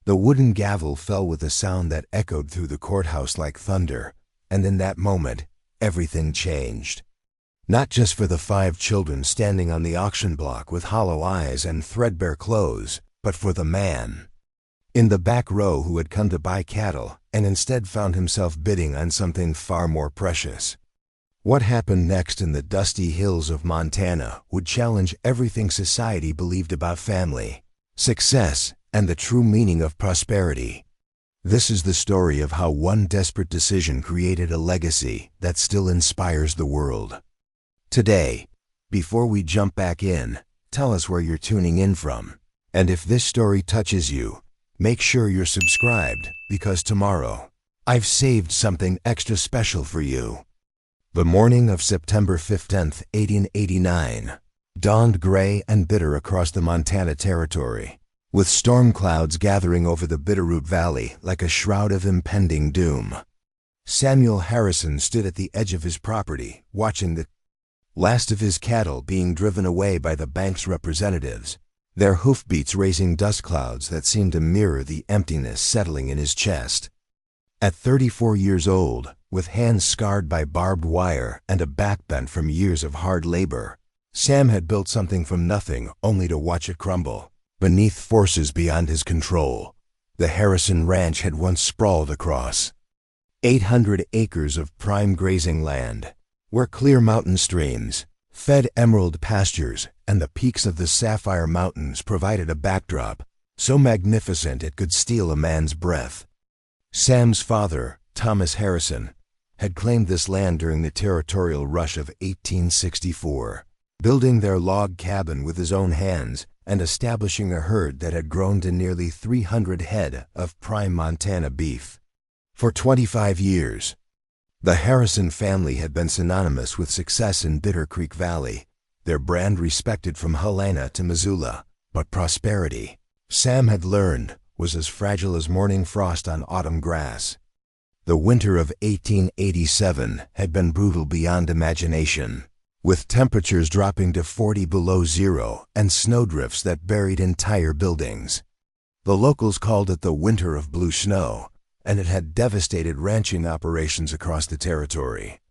The wooden gavel fell with a sound that echoed through the courthouse like thunder, and in that moment, everything changed. Not just for the 5 children standing on the auction block with hollow eyes and threadbare clothes, but for the man in the back row who had come to buy cattle and instead found himself bidding on something far more precious. What happened next in the dusty hills of Montana would challenge everything society believed about family, success, and the true meaning of prosperity. This is the story of how one desperate decision created a legacy that still inspires the world. Today, before we jump back in, tell us where you're tuning in from. And if this story touches you, make sure you're subscribed, because tomorrow, I've saved something extra special for you. The morning of September 15th, 1889, dawned gray and bitter across the Montana Territory, with storm clouds gathering over the Bitterroot Valley like a shroud of impending doom. Samuel Harrison stood at the edge of his property, watching the last of his cattle being driven away by the bank's representatives, their hoofbeats raising dust clouds that seemed to mirror the emptiness settling in his chest. At 34 years old, with hands scarred by barbed wire and a back bent from years of hard labor, Sam had built something from nothing only to watch it crumble beneath forces beyond his control. The Harrison Ranch had once sprawled across 800 acres of prime grazing land, where clear mountain streams fed emerald pastures and the peaks of the Sapphire Mountains provided a backdrop so magnificent it could steal a man's breath. Sam's father, Thomas Harrison, had claimed this land during the territorial rush of 1864, building their log cabin with his own hands and establishing a herd that had grown to nearly 300 head of prime Montana beef. For 25 years, the Harrison family had been synonymous with success in Bitter Creek Valley, their brand respected from Helena to Missoula. But prosperity, Sam had learned, was as fragile as morning frost on autumn grass. The winter of 1887 had been brutal beyond imagination, with temperatures dropping to 40 below zero and snowdrifts that buried entire buildings. The locals called it the Winter of Blue Snow, and it had devastated ranching operations across the territory.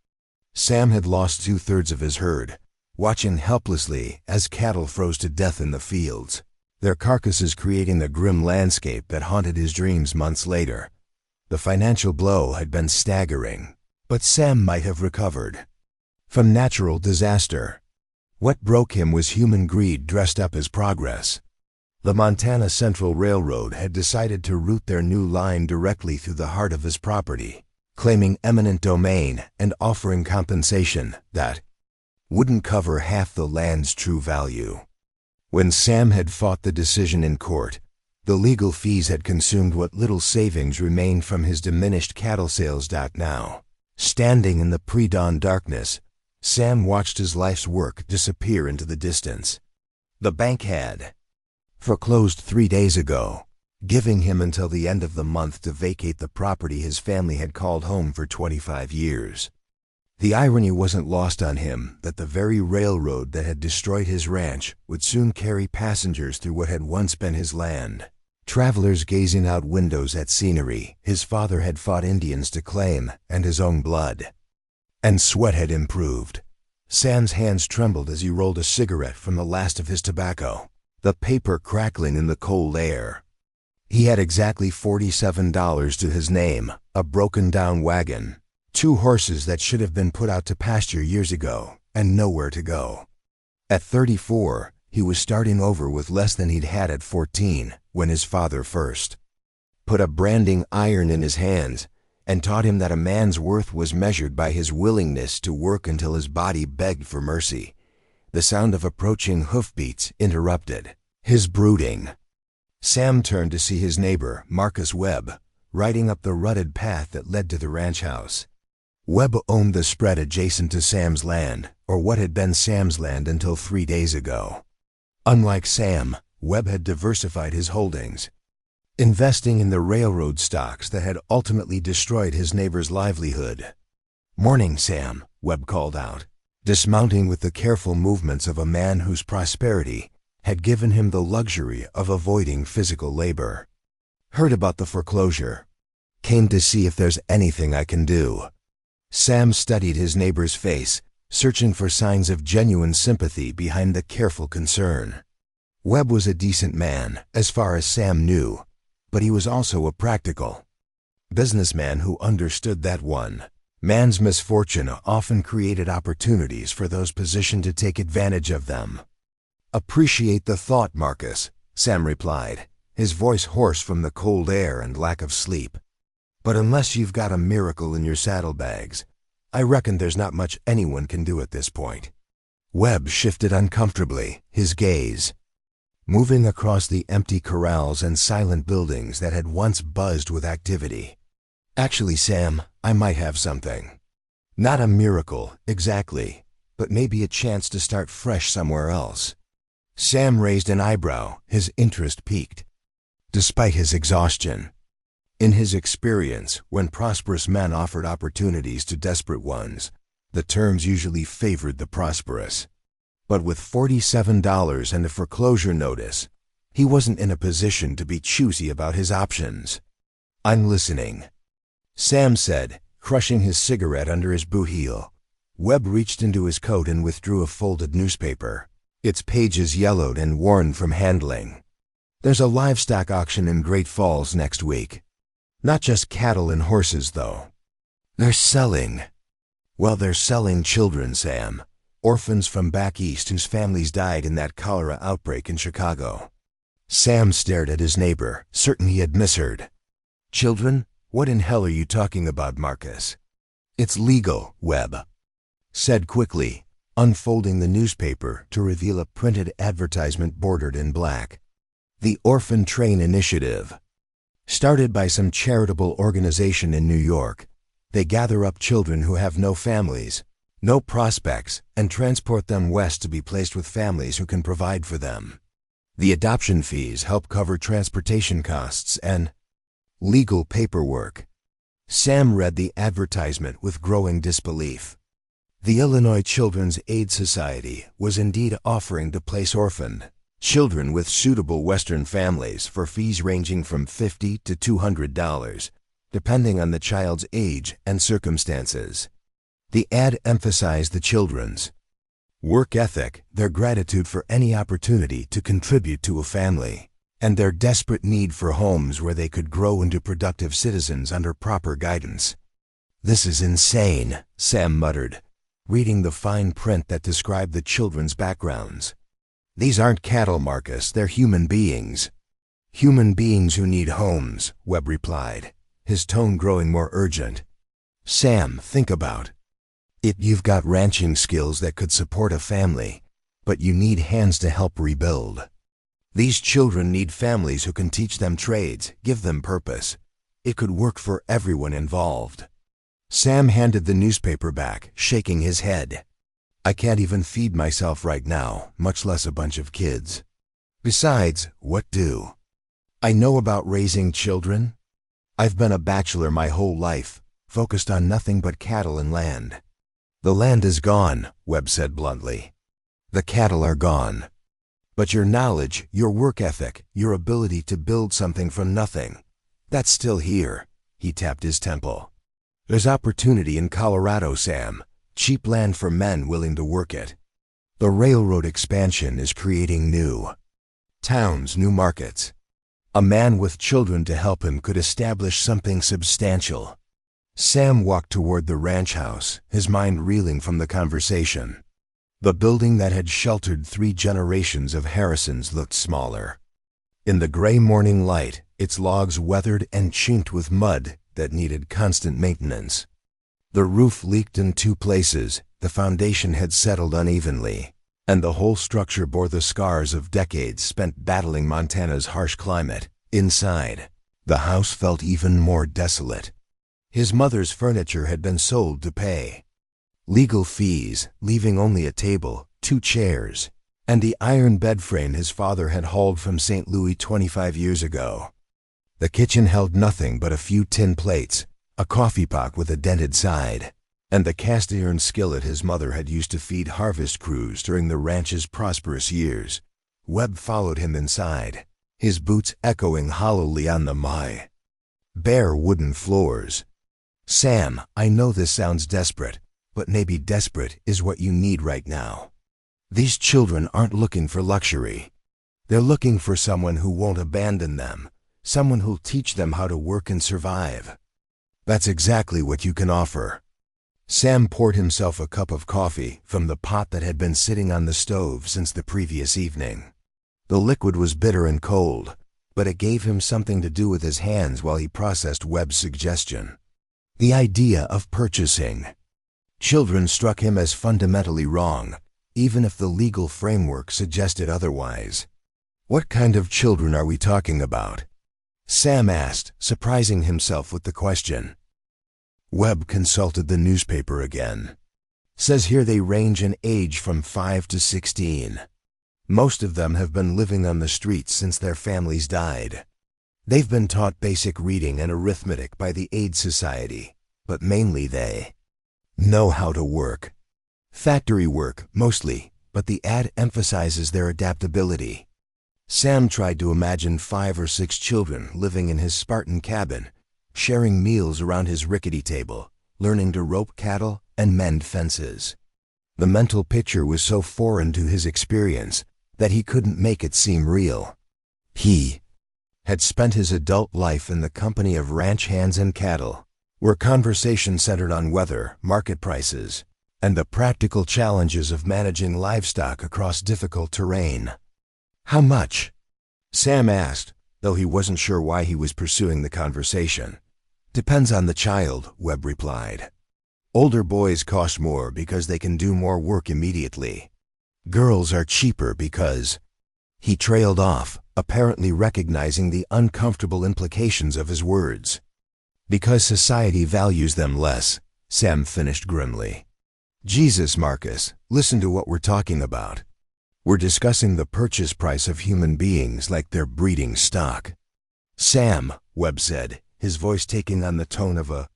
Sam had lost 2/3 of his herd, watching helplessly as cattle froze to death in the fields, their carcasses creating the grim landscape that haunted his dreams months later. The financial blow had been staggering, but Sam might have recovered from natural disaster. What broke him was human greed dressed up as progress. The Montana Central Railroad had decided to route their new line directly through the heart of his property, claiming eminent domain and offering compensation that wouldn't cover half the land's true value. When Sam had fought the decision in court, the legal fees had consumed what little savings remained from his diminished cattle sales. Now, standing in the pre-dawn darkness, Sam watched his life's work disappear into the distance. The bank had foreclosed 3 days ago, giving him until the end of the month to vacate the property his family had called home for 25 years. The irony wasn't lost on him that the very railroad that had destroyed his ranch would soon carry passengers through what had once been his land. Travelers gazing out windows at scenery his father had fought Indians to claim and his own blood. And sweat had improved. Sam's hands trembled as he rolled a cigarette from the last of his tobacco, the paper crackling in the cold air. He had exactly $47 to his name, a broken-down wagon, 2 horses that should have been put out to pasture years ago, and nowhere to go. At 34, he was starting over with less than he'd had at 14, when his father first put a branding iron in his hands and taught him that a man's worth was measured by his willingness to work until his body begged for mercy. The sound of approaching hoofbeats interrupted his brooding. Sam turned to see his neighbor, Marcus Webb, riding up the rutted path that led to the ranch house. Webb owned the spread adjacent to Sam's land, or what had been Sam's land until 3 days ago. Unlike Sam, Webb had diversified his holdings, investing in the railroad stocks that had ultimately destroyed his neighbor's livelihood. "Morning, Sam," Webb called out, dismounting with the careful movements of a man whose prosperity had given him the luxury of avoiding physical labor. Heard about the foreclosure. Came to see if there's anything I can do. Sam studied his neighbor's face, searching for signs of genuine sympathy behind the careful concern. Webb was a decent man, as far as Sam knew, but he was also a practical businessman who understood that one man's misfortune often created opportunities for those positioned to take advantage of them. "Appreciate the thought, Marcus," Sam replied, his voice hoarse from the cold air and lack of sleep. "But unless you've got a miracle in your saddlebags, I reckon there's not much anyone can do at this point." Webb shifted uncomfortably, his gaze moving across the empty corrals and silent buildings that had once buzzed with activity. "Actually, Sam, I might have something. Not a miracle, exactly, but maybe a chance to start fresh somewhere else." Sam raised an eyebrow, his interest piqued. Despite his exhaustion, in his experience, when prosperous men offered opportunities to desperate ones, the terms usually favored the prosperous. But with $47 and a foreclosure notice, he wasn't in a position to be choosy about his options. "I'm listening," Sam said, crushing his cigarette under his boot heel. Webb reached into his coat and withdrew a folded newspaper, its pages yellowed and worn from handling. "There's a livestock auction in Great Falls next week. Not just cattle and horses, though. They're selling children, Sam. Orphans from back east whose families died in that cholera outbreak in Chicago." Sam stared at his neighbor, certain he had misheard. "Children? What in hell are you talking about, Marcus?" "It's legal," Webb said quickly, unfolding the newspaper to reveal a printed advertisement bordered in black. "The Orphan Train Initiative. Started by some charitable organization in New York. They gather up children who have no families, no prospects, and transport them west to be placed with families who can provide for them. The adoption fees help cover transportation costs and legal paperwork." Sam read the advertisement with growing disbelief. The Illinois Children's Aid Society was indeed offering to place orphaned children with suitable Western families for fees ranging from $50 to $200, depending on the child's age and circumstances. The ad emphasized the children's work ethic, their gratitude for any opportunity to contribute to a family, and their desperate need for homes where they could grow into productive citizens under proper guidance. "This is insane," Sam muttered, reading the fine print that described the children's backgrounds. "These aren't cattle, Marcus, they're human beings." "Human beings who need homes," Webb replied, his tone growing more urgent. "Sam, think about it. You've got ranching skills that could support a family, but you need hands to help rebuild. These children need families who can teach them trades, give them purpose. It could work for everyone involved." Sam handed the newspaper back, shaking his head. "I can't even feed myself right now, much less a bunch of kids. Besides, what do I know about raising children? I've been a bachelor my whole life, focused on nothing but cattle and land." "The land is gone," Webb said bluntly. "The cattle are gone. But your knowledge, your work ethic, your ability to build something from nothing, that's still here." He tapped his temple. "There's opportunity in Colorado, Sam. Cheap land for men willing to work it. The railroad expansion is creating new towns, new markets. A man with children to help him could establish something substantial." Sam walked toward the ranch house, his mind reeling from the conversation. The building that had sheltered 3 generations of Harrisons looked smaller. In the gray morning light, its logs weathered and chinked with mud that needed constant maintenance. The roof leaked in 2 places, the foundation had settled unevenly, and the whole structure bore the scars of decades spent battling Montana's harsh climate. Inside, the house felt even more desolate. His mother's furniture had been sold to pay legal fees, leaving only a table, 2 chairs, and the iron bed frame his father had hauled from St. Louis 25 years ago. The kitchen held nothing but a few tin plates, a coffee pot with a dented side, and the cast iron skillet his mother had used to feed harvest crews during the ranch's prosperous years. Webb followed him inside, his boots echoing hollowly on the bare wooden floors. "Sam, I know this sounds desperate, but maybe desperate is what you need right now. These children aren't looking for luxury. They're looking for someone who won't abandon them, someone who'll teach them how to work and survive. That's exactly what you can offer." Sam poured himself a cup of coffee from the pot that had been sitting on the stove since the previous evening. The liquid was bitter and cold, but it gave him something to do with his hands while he processed Webb's suggestion. The idea of purchasing children struck him as fundamentally wrong, even if the legal framework suggested otherwise. "What kind of children are we talking about?" Sam asked, surprising himself with the question. Webb consulted the newspaper again. "Says here they range in age from 5 to 16. Most of them have been living on the streets since their families died. They've been taught basic reading and arithmetic by the Aid Society, but mainly they know how to work. Factory work, mostly, but the ad emphasizes their adaptability." Sam tried to imagine 5 or 6 children living in his Spartan cabin, sharing meals around his rickety table, learning to rope cattle and mend fences. The mental picture was so foreign to his experience that he couldn't make it seem real. He had spent his adult life in the company of ranch hands and cattle, where conversation centered on weather, market prices, and the practical challenges of managing livestock across difficult terrain. "How much?" Sam asked, though he wasn't sure why he was pursuing the conversation. "Depends on the child," Webb replied. "Older boys cost more because they can do more work immediately. Girls are cheaper because—" He trailed off, apparently recognizing the uncomfortable implications of his words. "Because society values them less," Sam finished grimly. "Jesus, Marcus, listen to what we're talking about. We're discussing the purchase price of human beings like they're breeding stock." "Sam," Webb said, his voice taking on the tone of a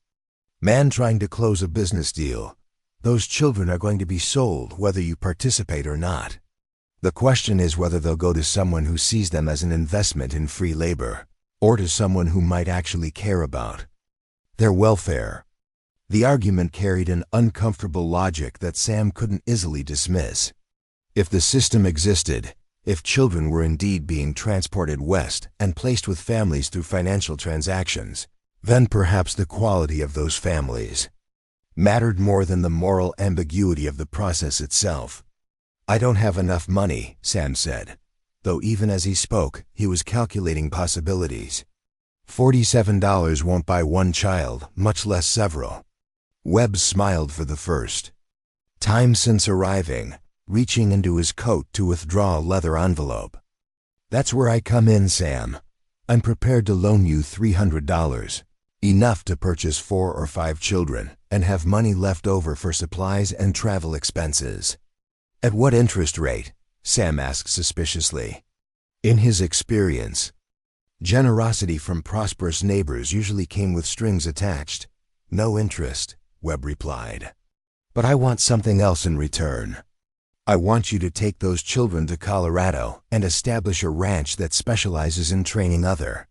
man trying to close a business deal, "those children are going to be sold whether you participate or not. The question is whether they'll go to someone who sees them as an investment in free labor, or to someone who might actually care about their welfare." The argument carried an uncomfortable logic that Sam couldn't easily dismiss. If the system existed, if children were indeed being transported west and placed with families through financial transactions, then perhaps the quality of those families mattered more than the moral ambiguity of the process itself. "I don't have enough money," Sam said, though even as he spoke, he was calculating possibilities. $47 won't buy one child, much less several. Webb smiled for the first time since arriving, reaching into his coat to withdraw a leather envelope. "That's where I come in, Sam. I'm prepared to loan you $300, enough to purchase 4 or 5 children, and have money left over for supplies and travel expenses." "At what interest rate?" Sam asked suspiciously. In his experience, generosity from prosperous neighbors usually came with strings attached. "No interest," Webb replied. "But I want something else in return. I want you to take those children to Colorado and establish a ranch that specializes in training other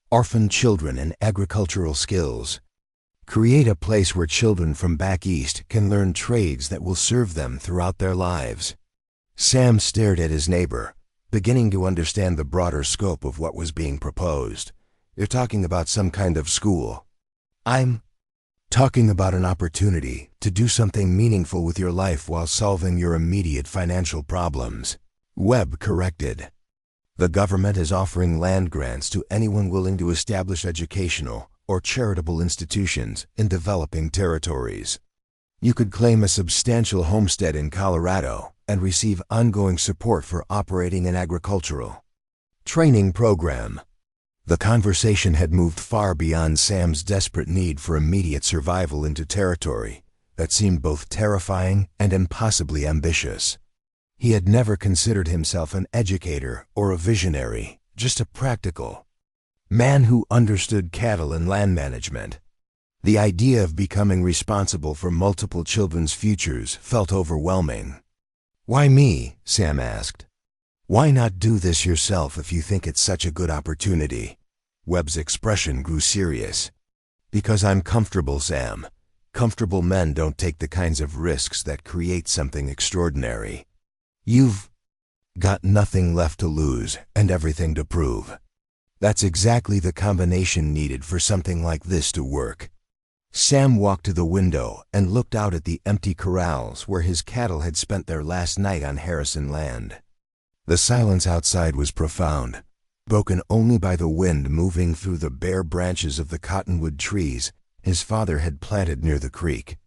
orphan children in agricultural skills. Create a place where children from back east can learn trades that will serve them throughout their lives." Sam stared at his neighbor, beginning to understand the broader scope of what was being proposed. "You're talking about some kind of school." "I'm talking about an opportunity to do something meaningful with your life while solving your immediate financial problems," Webb corrected. "The government is offering land grants to anyone willing to establish educational or charitable institutions in developing territories. You could claim a substantial homestead in Colorado and receive ongoing support for operating an agricultural training program." The conversation had moved far beyond Sam's desperate need for immediate survival into territory that seemed both terrifying and impossibly ambitious. He had never considered himself an educator or a visionary, just a practical man who understood cattle and land management. The idea of becoming responsible for multiple children's futures felt overwhelming. "Why me?" Sam asked. Why not do this yourself if you think it's such a good opportunity? Webb's expression grew serious. Because I'm comfortable, Sam. Comfortable men don't take the kinds of risks that create something extraordinary. You've got nothing left to lose and everything to prove. That's exactly the combination needed for something like this to work. Sam walked to the window and looked out at the empty corrals where his cattle had spent their last night on Harrison land. The silence outside was profound, broken only by the wind moving through the bare branches of the cottonwood trees his father had planted near the creek.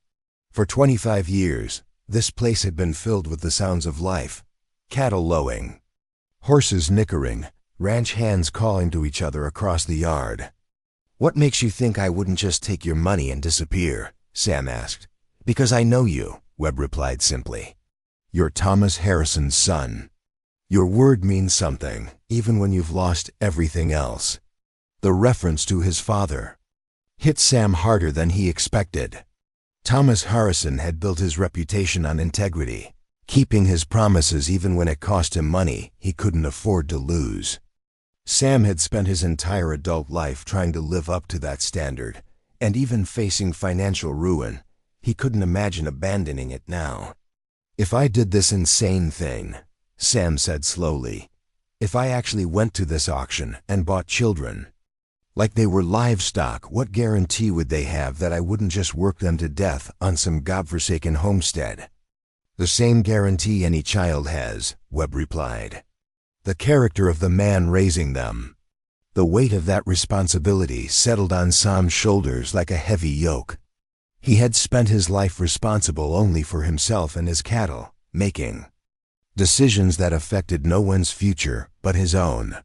For 25 years, this place had been filled with the sounds of life: cattle lowing, horses nickering, ranch hands calling to each other across the yard. "What makes you think I wouldn't just take your money and disappear?" Sam asked. "Because I know you," Webb replied simply. "You're Thomas Harrison's son. Your word means something, even when you've lost everything else." The reference to his father hit Sam harder than he expected. Thomas Harrison had built his reputation on integrity, keeping his promises even when it cost him money he couldn't afford to lose. Sam had spent his entire adult life trying to live up to that standard, and even facing financial ruin, he couldn't imagine abandoning it now. "If I did this insane thing," Sam said slowly, "if I actually went to this auction and bought children like they were livestock, what guarantee would they have that I wouldn't just work them to death on some godforsaken homestead?" "The same guarantee any child has," Webb replied. "The character of the man raising them." The weight of that responsibility settled on Sam's shoulders like a heavy yoke. He had spent his life responsible only for himself and his cattle, making decisions that affected no one's future but his own.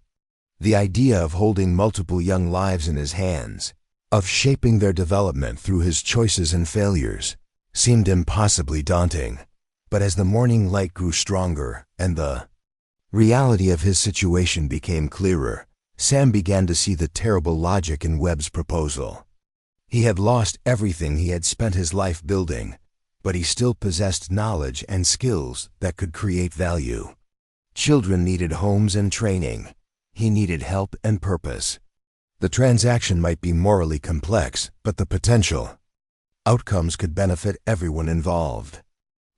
The idea of holding multiple young lives in his hands, of shaping their development through his choices and failures, seemed impossibly daunting. But as the morning light grew stronger and the reality of his situation became clearer, Sam began to see the terrible logic in Webb's proposal. He had lost everything he had spent his life building, but he still possessed knowledge and skills that could create value. Children needed homes and training. He needed help and purpose. The transaction might be morally complex, but the potential outcomes could benefit everyone involved.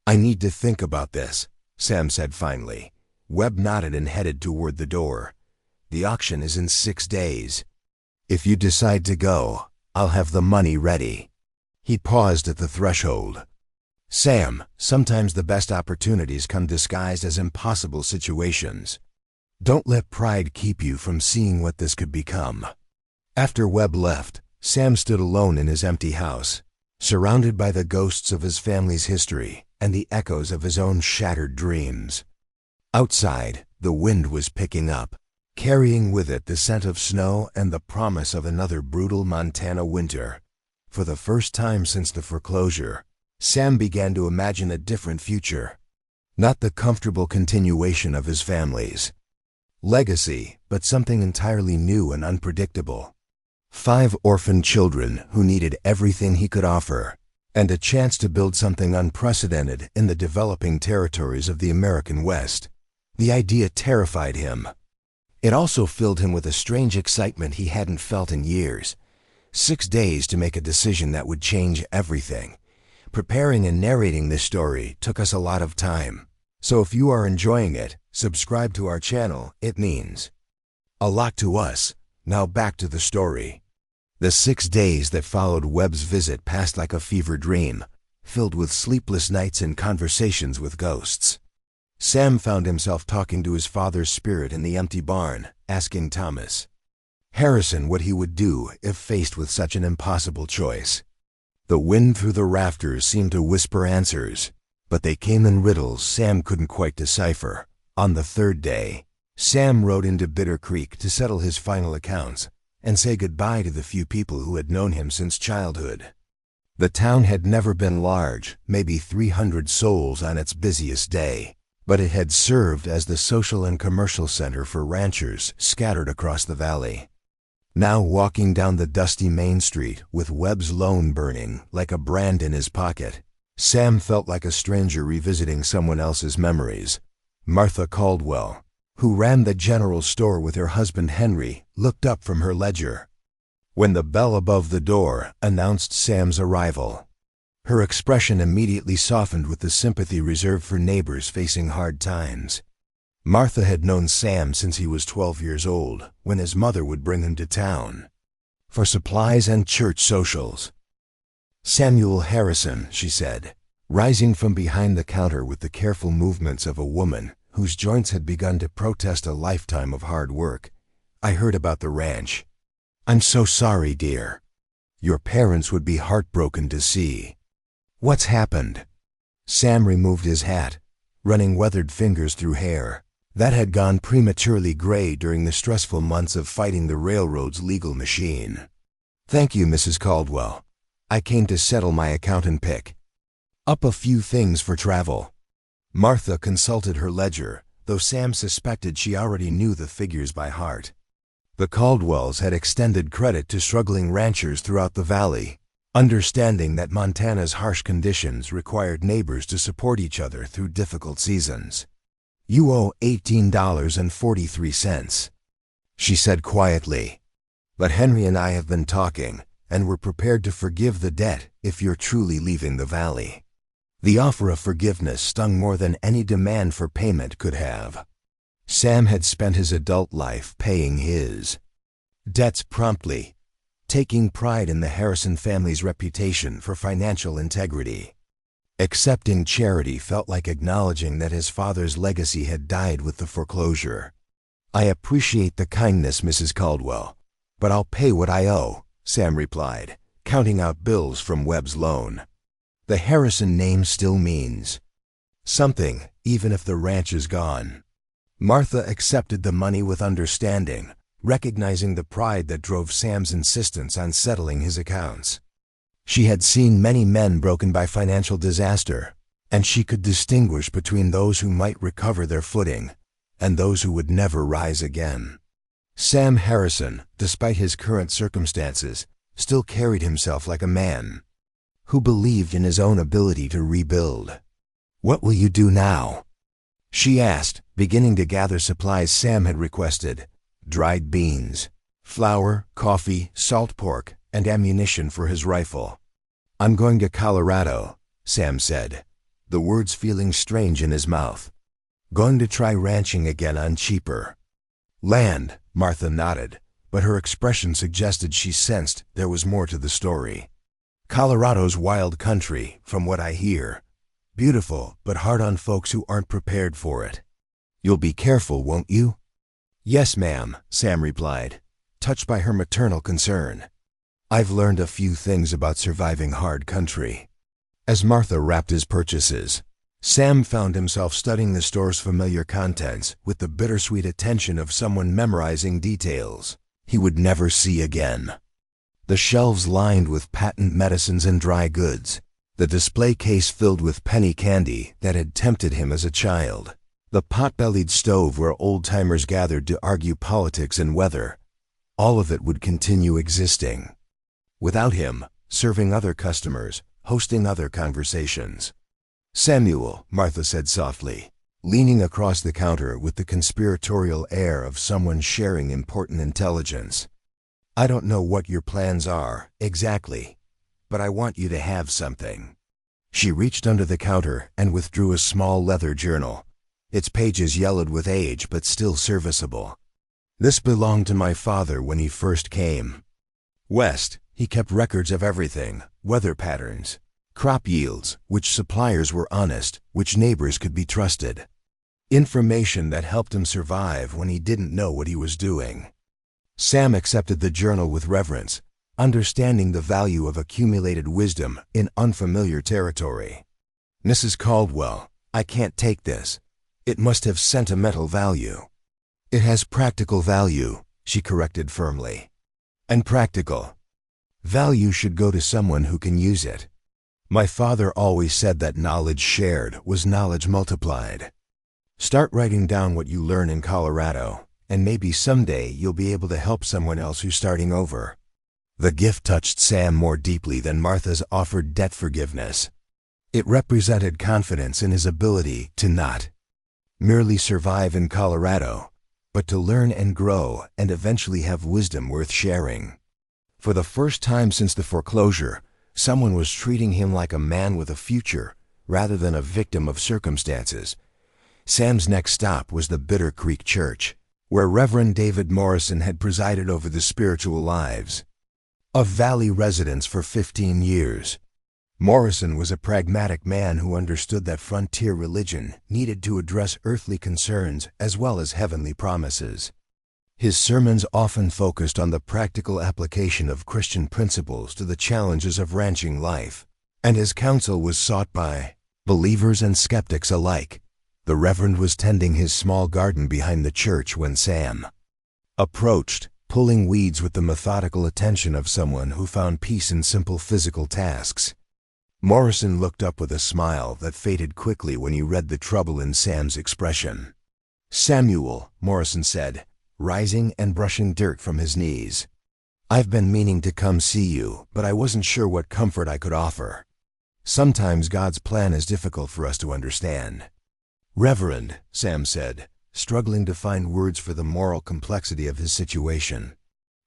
"I need to think about this," Sam said finally. Webb nodded and headed toward the door. "The auction is in 6 days. If you decide to go, I'll have the money ready." He paused at the threshold. "Sam, sometimes the best opportunities come disguised as impossible situations. Don't let pride keep you from seeing what this could become." After Webb left, Sam stood alone in his empty house, surrounded by the ghosts of his family's history and the echoes of his own shattered dreams. Outside, the wind was picking up, carrying with it the scent of snow and the promise of another brutal Montana winter. For the first time since the foreclosure, Sam began to imagine a different future. Not the comfortable continuation of his family's legacy, but something entirely new and unpredictable. 5 orphan children who needed everything he could offer, and a chance to build something unprecedented in the developing territories of the American West. The idea terrified him. It also filled him with a strange excitement he hadn't felt in years. 6 days to make a decision that would change everything. Preparing and narrating this story took us a lot of time. So if you are enjoying it, subscribe to our channel. It means a lot to us. Now back to the story. The 6 days that followed Webb's visit passed like a fever dream, filled with sleepless nights and conversations with ghosts. Sam found himself talking to his father's spirit in the empty barn, asking Thomas Harrison what he would do if faced with such an impossible choice. The wind through the rafters seemed to whisper answers, but they came in riddles Sam couldn't quite decipher. On the 3rd day, Sam rode into Bitter Creek to settle his final accounts and say goodbye to the few people who had known him since childhood. The town had never been large, maybe 300 souls on its busiest day, but it had served as the social and commercial center for ranchers scattered across the valley. Now walking down the dusty main street with Webb's loan burning like a brand in his pocket, Sam felt like a stranger revisiting someone else's memories. Martha Caldwell, who ran the general store with her husband Henry, looked up from her ledger when the bell above the door announced Sam's arrival. Her expression immediately softened with the sympathy reserved for neighbors facing hard times. Martha had known Sam since he was 12 years old, when his mother would bring him to town for supplies and church socials. "Samuel Harrison," she said, rising from behind the counter with the careful movements of a woman whose joints had begun to protest a lifetime of hard work. "I heard about the ranch. I'm so sorry, dear. Your parents would be heartbroken to see." "What's happened?" Sam removed his hat, running weathered fingers through hair that had gone prematurely gray during the stressful months of fighting the railroad's legal machine. "Thank you, Mrs. Caldwell. I came to settle my account and pick up a few things for travel." Martha consulted her ledger, though Sam suspected she already knew the figures by heart. The Caldwells had extended credit to struggling ranchers throughout the valley, understanding that Montana's harsh conditions required neighbors to support each other through difficult seasons. "You owe $18.43, she said quietly. "But Henry and I have been talking, and we're prepared to forgive the debt if you're truly leaving the valley." The offer of forgiveness stung more than any demand for payment could have. Sam had spent his adult life paying his debts promptly, taking pride in the Harrison family's reputation for financial integrity. Accepting charity felt like acknowledging that his father's legacy had died with the foreclosure. "I appreciate the kindness, Mrs. Caldwell, but I'll pay what I owe," Sam replied, counting out bills from Webb's loan. The Harrison name still means something, even if the ranch is gone. Martha accepted the money with understanding, recognizing the pride that drove Sam's insistence on settling his accounts. She had seen many men broken by financial disaster, and she could distinguish between those who might recover their footing and those who would never rise again. Sam Harrison, despite his current circumstances, still carried himself like a man who believed in his own ability to rebuild. "What will you do now?" she asked, beginning to gather supplies Sam had requested: dried beans, flour, coffee, salt pork, and ammunition for his rifle. "I'm going to Colorado," Sam said, the words feeling strange in his mouth. "Going to try ranching again on cheaper land." Martha nodded, but her expression suggested she sensed there was more to the story. "Colorado's wild country, from what I hear. Beautiful, but hard on folks who aren't prepared for it. You'll be careful, won't you?" "Yes, ma'am," Sam replied, touched by her maternal concern. "I've learned a few things about surviving hard country." As Martha wrapped his purchases, Sam found himself studying the store's familiar contents with the bittersweet attention of someone memorizing details he would never see again. The shelves lined with patent medicines and dry goods, the display case filled with penny candy that had tempted him as a child, the pot-bellied stove where old-timers gathered to argue politics and weather. All of it would continue existing without him, serving other customers, hosting other conversations. "Samuel," Martha said softly, leaning across the counter with the conspiratorial air of someone sharing important intelligence. "I don't know what your plans are, exactly, but I want you to have something." She reached under the counter and withdrew a small leather journal, its pages yellowed with age but still serviceable. "This belonged to my father when he first came west. He kept records of everything: weather patterns, crop yields, which suppliers were honest, which neighbors could be trusted. Information that helped him survive when he didn't know what he was doing." Sam accepted the journal with reverence, understanding the value of accumulated wisdom in unfamiliar territory. "Mrs. Caldwell, I can't take this. It must have sentimental value." "It has practical value," she corrected firmly. "And practical value should go to someone who can use it. My father always said that knowledge shared was knowledge multiplied. Start writing down what you learn in Colorado, and maybe someday you'll be able to help someone else who's starting over." The gift touched Sam more deeply than Martha's offered debt forgiveness. It represented confidence in his ability to not merely survive in Colorado, but to learn and grow and eventually have wisdom worth sharing. For the first time since the foreclosure, someone was treating him like a man with a future rather than a victim of circumstances. Sam's next stop was the Bitter Creek Church, where Reverend David Morrison had presided over the spiritual lives of Valley residents for 15 years. Morrison was a pragmatic man who understood that frontier religion needed to address earthly concerns as well as heavenly promises. His sermons often focused on the practical application of Christian principles to the challenges of ranching life, and his counsel was sought by believers and skeptics alike. The Reverend was tending his small garden behind the church when Sam approached, pulling weeds with the methodical attention of someone who found peace in simple physical tasks. Morrison looked up with a smile that faded quickly when he read the trouble in Sam's expression. "Samuel," Morrison said, rising and brushing dirt from his knees, "I've been meaning to come see you, but I wasn't sure what comfort I could offer. Sometimes God's plan is difficult for us to understand." "Reverend," Sam said, struggling to find words for the moral complexity of his situation,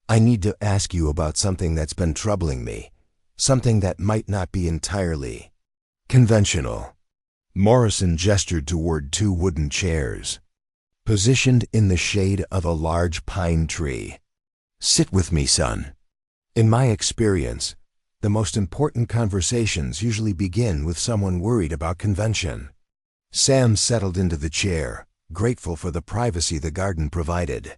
"I need to ask you about something that's been troubling me, something that might not be entirely conventional." Morrison gestured toward two wooden chairs, positioned in the shade of a large pine tree. "Sit with me, son. In my experience, the most important conversations usually begin with someone worried about convention." Sam settled into the chair, grateful for the privacy the garden provided.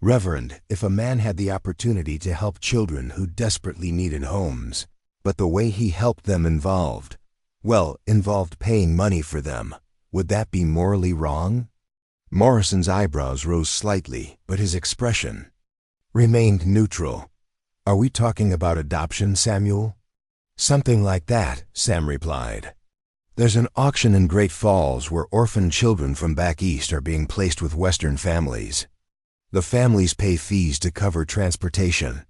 "Reverend, if a man had the opportunity to help children who desperately needed homes, but the way he helped them involved paying money for them, would that be morally wrong?" Morrison's eyebrows rose slightly, but his expression remained neutral. "Are we talking about adoption, Samuel?" "Something like that," Sam replied. "There's an auction in Great Falls where orphan children from back east are being placed with Western families. The families pay fees to cover transportation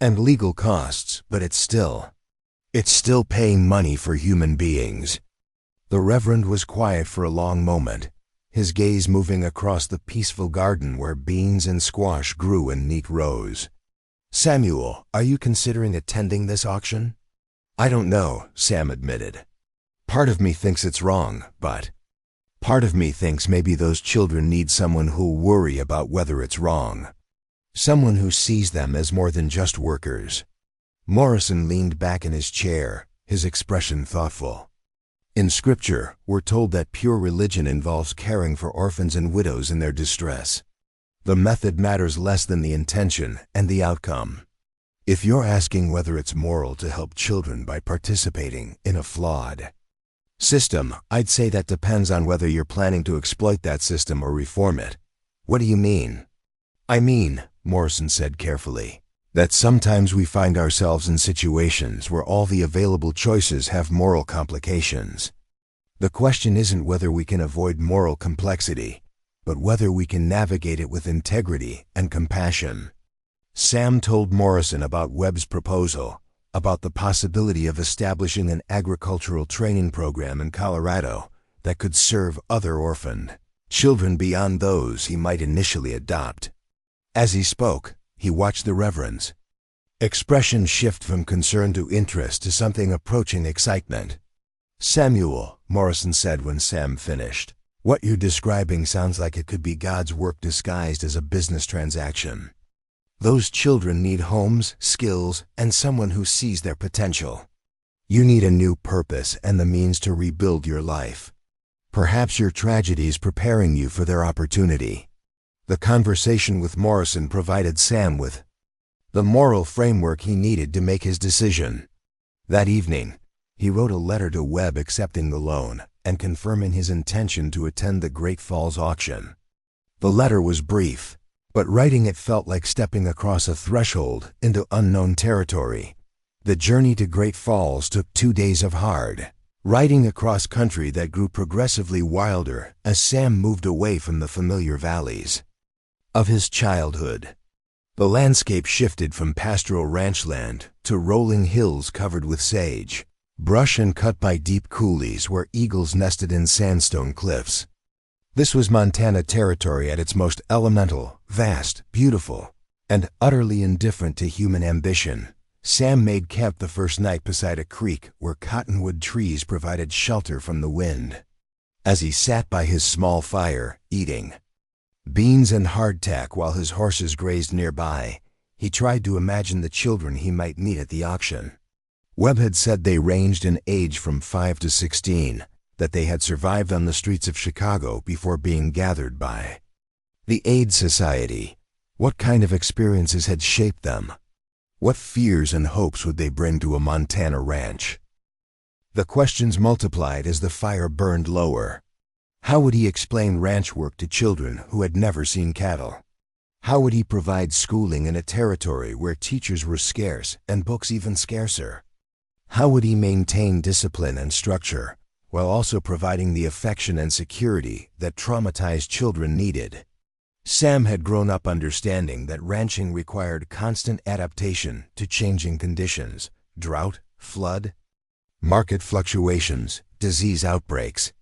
and legal costs, but it's still paying money for human beings." The Reverend was quiet for a long moment, his gaze moving across the peaceful garden where beans and squash grew in neat rows. "Samuel, are you considering attending this auction?" "I don't know," Sam admitted. "Part of me thinks it's wrong, but part of me thinks maybe those children need someone who'll worry about whether it's wrong. Someone who sees them as more than just workers." Morrison leaned back in his chair, his expression thoughtful. "In Scripture, we're told that pure religion involves caring for orphans and widows in their distress. The method matters less than the intention and the outcome. If you're asking whether it's moral to help children by participating in a flawed system, I'd say that depends on whether you're planning to exploit that system or reform it." "What do you mean?" "I mean," Morrison said carefully, "that sometimes we find ourselves in situations where all the available choices have moral complications. The question isn't whether we can avoid moral complexity, but whether we can navigate it with integrity and compassion." Sam told Morrison about Webb's proposal, about the possibility of establishing an agricultural training program in Colorado that could serve other orphaned children beyond those he might initially adopt. As he spoke, he watched the Reverend's expression shift from concern to interest to something approaching excitement. "Samuel," Morrison said when Sam finished, "what you're describing sounds like it could be God's work disguised as a business transaction. Those children need homes, skills, and someone who sees their potential. You need a new purpose and the means to rebuild your life. Perhaps your tragedy is preparing you for their opportunity." The conversation with Morrison provided Sam with the moral framework he needed to make his decision. That evening, he wrote a letter to Webb accepting the loan and confirming his intention to attend the Great Falls auction. The letter was brief, but writing it felt like stepping across a threshold into unknown territory. The journey to Great Falls took 2 days of hard riding across country that grew progressively wilder as Sam moved away from the familiar valleys of his childhood. The landscape shifted from pastoral ranchland to rolling hills covered with sage, brush and cut by deep coulees where eagles nested in sandstone cliffs. This was Montana territory at its most elemental, vast, beautiful, and utterly indifferent to human ambition. Sam made camp the first night beside a creek where cottonwood trees provided shelter from the wind. As he sat by his small fire, eating beans and hardtack while his horses grazed nearby, he tried to imagine the children he might meet at the auction. Webb had said they ranged in age from 5 to 16, that they had survived on the streets of Chicago before being gathered by the Aid Society. What kind of experiences had shaped them? What fears and hopes would they bring to a Montana ranch? The questions multiplied as the fire burned lower. How would he explain ranch work to children who had never seen cattle? How would he provide schooling in a territory where teachers were scarce and books even scarcer? How would he maintain discipline and structure while also providing the affection and security that traumatized children needed? Sam had grown up understanding that ranching required constant adaptation to changing conditions: drought, flood, market fluctuations, disease outbreaks.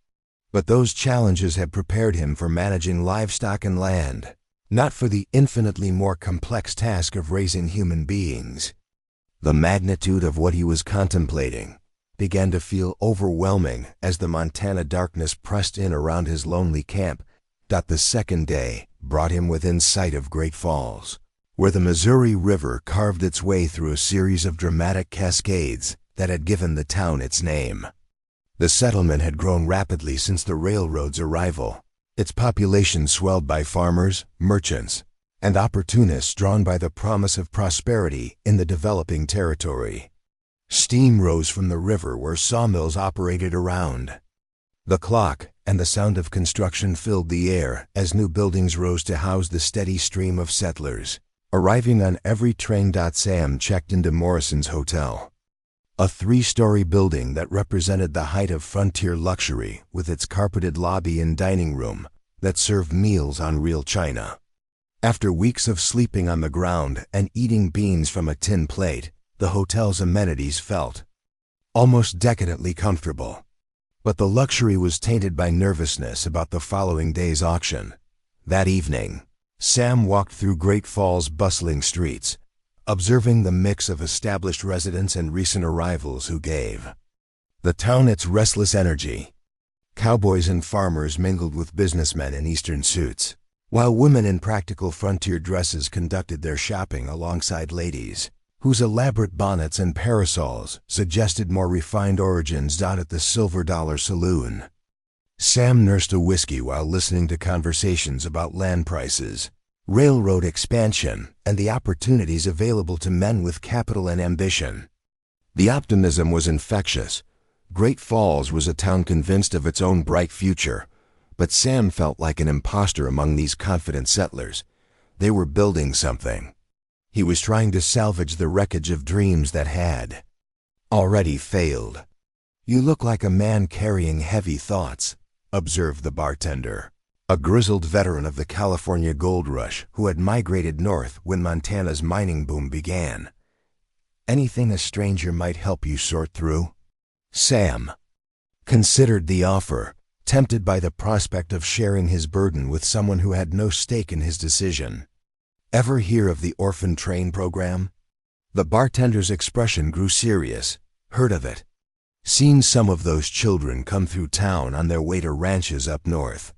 But those challenges had prepared him for managing livestock and land, not for the infinitely more complex task of raising human beings. The magnitude of what he was contemplating began to feel overwhelming as the Montana darkness pressed in around his lonely camp. The second day brought him within sight of Great Falls, where the Missouri River carved its way through a series of dramatic cascades that had given the town its name. The settlement had grown rapidly since the railroad's arrival, its population swelled by farmers, merchants, and opportunists drawn by the promise of prosperity in the developing territory. Steam rose from the river where sawmills operated around. The clock and the sound of construction filled the air as new buildings rose to house the steady stream of settlers, arriving on every train. Sam checked into Morrison's Hotel, a 3-story building that represented the height of frontier luxury with its carpeted lobby and dining room that served meals on real china. After weeks of sleeping on the ground and eating beans from a tin plate, the hotel's amenities felt almost decadently comfortable. But the luxury was tainted by nervousness about the following day's auction. That evening, Sam walked through Great Falls' bustling streets, observing the mix of established residents and recent arrivals who gave the town its restless energy. Cowboys and farmers mingled with businessmen in Eastern suits, while women in practical frontier dresses conducted their shopping alongside ladies whose elaborate bonnets and parasols suggested more refined origins. At the Silver Dollar Saloon, Sam nursed a whiskey while listening to conversations about land prices, railroad expansion, and the opportunities available to men with capital and ambition. The optimism was infectious. Great Falls was a town convinced of its own bright future, but Sam felt like an imposter among these confident settlers. They were building something. He was trying to salvage the wreckage of dreams that had already failed. "You look like a man carrying heavy thoughts," observed the bartender, a grizzled veteran of the California gold rush who had migrated north when Montana's mining boom began. "Anything a stranger might help you sort through?" Sam considered the offer, tempted by the prospect of sharing his burden with someone who had no stake in his decision. "Ever hear of the Orphan Train program?" The bartender's expression grew serious. "Heard of it. Seen some of those children come through town on their way to ranches up north.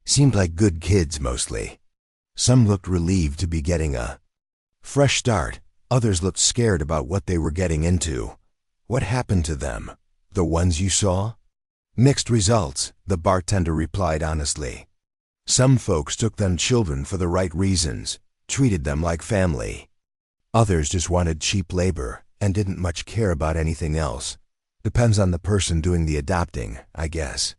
Seemed like good kids mostly. Some looked relieved to be getting a fresh start. Others looked scared about what they were getting into." "What happened to them? The ones you saw?" "Mixed results," the bartender replied honestly. "Some folks took them children for the right reasons, treated them like family. Others just wanted cheap labor and didn't much care about anything else. Depends on the person doing the adopting, I guess."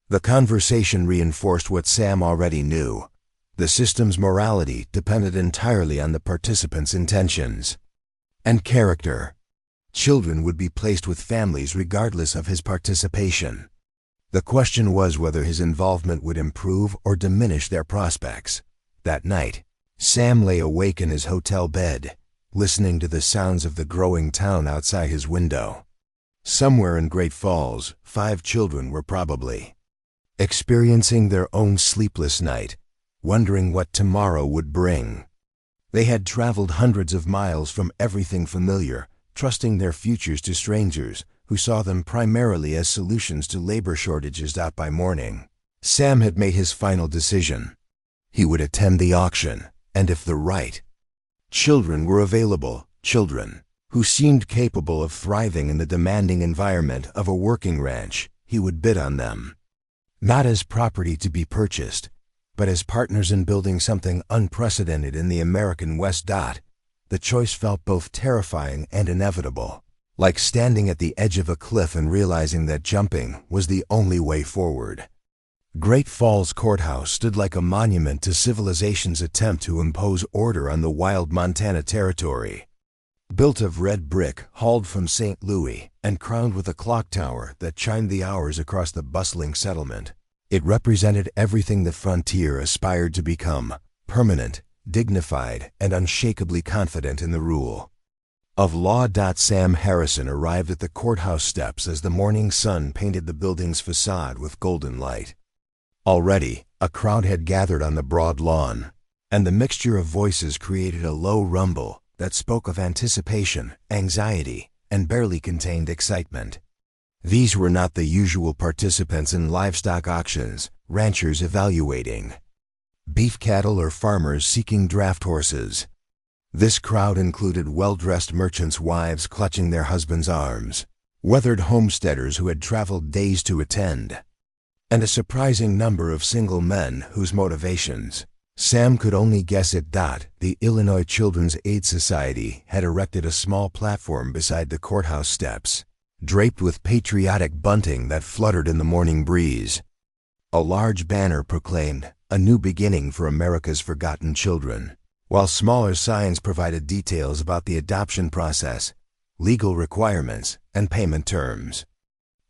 The conversation reinforced what Sam already knew. The system's morality depended entirely on the participants' intentions and character. Children would be placed with families regardless of his participation. The question was whether his involvement would improve or diminish their prospects. That night, Sam lay awake in his hotel bed, listening to the sounds of the growing town outside his window. Somewhere in Great Falls, 5 children were probably experiencing their own sleepless night, wondering what tomorrow would bring. They had traveled hundreds of miles from everything familiar, trusting their futures to strangers who saw them primarily as solutions to labor shortages. By morning, Sam had made his final decision. He would attend the auction, and if the right children were available, children who seemed capable of thriving in the demanding environment of a working ranch, he would bid on them. Not as property to be purchased, but as partners in building something unprecedented in the American West. The choice felt both terrifying and inevitable, like standing at the edge of a cliff and realizing that jumping was the only way forward. Great Falls Courthouse stood like a monument to civilization's attempt to impose order on the wild Montana territory. Built of red brick hauled from St. Louis and crowned with a clock tower that chimed the hours across the bustling settlement, it represented everything the frontier aspired to become: permanent, dignified, and unshakably confident in the rule of law. Sam Harrison arrived at the courthouse steps as the morning sun painted the building's facade with golden light. Already, a crowd had gathered on the broad lawn, and the mixture of voices created a low rumble that spoke of anticipation, anxiety, and barely contained excitement. These were not the usual participants in livestock auctions, ranchers evaluating beef cattle or farmers seeking draft horses. This crowd included well-dressed merchants' wives clutching their husbands' arms, weathered homesteaders who had traveled days to attend, and a surprising number of single men whose motivations Sam could only guess at. The Illinois Children's Aid Society had erected a small platform beside the courthouse steps, draped with patriotic bunting that fluttered in the morning breeze. A large banner proclaimed, "A new beginning for America's forgotten children," while smaller signs provided details about the adoption process, legal requirements, and payment terms.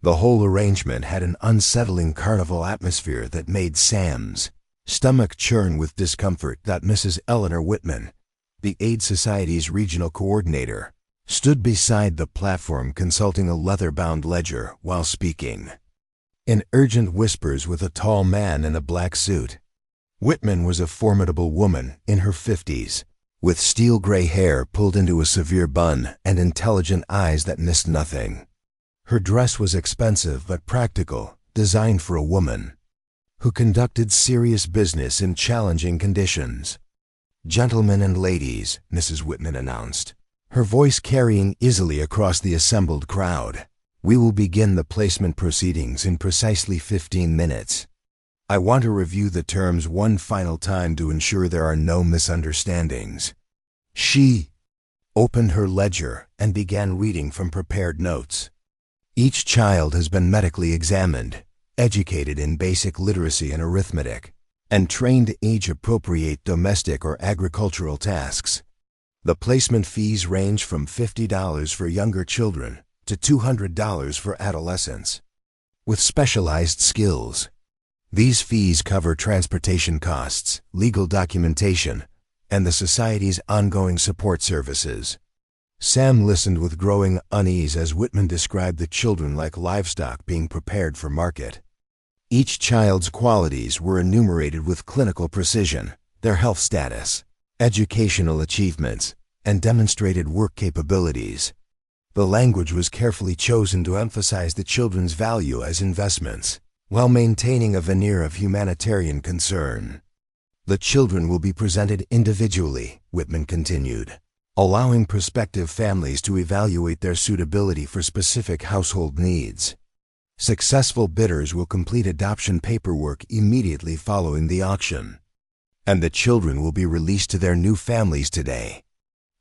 The whole arrangement had an unsettling carnival atmosphere that made Sam's stomach churn with discomfort. Mrs. Eleanor Whitman, the Aid Society's regional coordinator, stood beside the platform consulting a leather-bound ledger while speaking in urgent whispers with a tall man in a black suit. Whitman was a formidable woman in her 50s, with steel-gray hair pulled into a severe bun and intelligent eyes that missed nothing. Her dress was expensive but practical, designed for a woman who conducted serious business in challenging conditions. "Gentlemen and ladies," Mrs. Whitman announced, her voice carrying easily across the assembled crowd, "we will begin the placement proceedings in precisely 15 minutes. I want to review the terms one final time to ensure there are no misunderstandings." She opened her ledger and began reading from prepared notes. "Each child has been medically examined, educated in basic literacy and arithmetic, and trained to age-appropriate domestic or agricultural tasks. The placement fees range from $50 for younger children to $200 for adolescents with specialized skills. These fees cover transportation costs, legal documentation, and the Society's ongoing support services." Sam listened with growing unease as Whitman described the children like livestock being prepared for market. Each child's qualities were enumerated with clinical precision: their health status, educational achievements, and demonstrated work capabilities. The language was carefully chosen to emphasize the children's value as investments, while maintaining a veneer of humanitarian concern. "The children will be presented individually," Whitman continued, allowing prospective families to evaluate their suitability for specific household needs. Successful bidders will complete adoption paperwork immediately following the auction, and the children will be released to their new families today.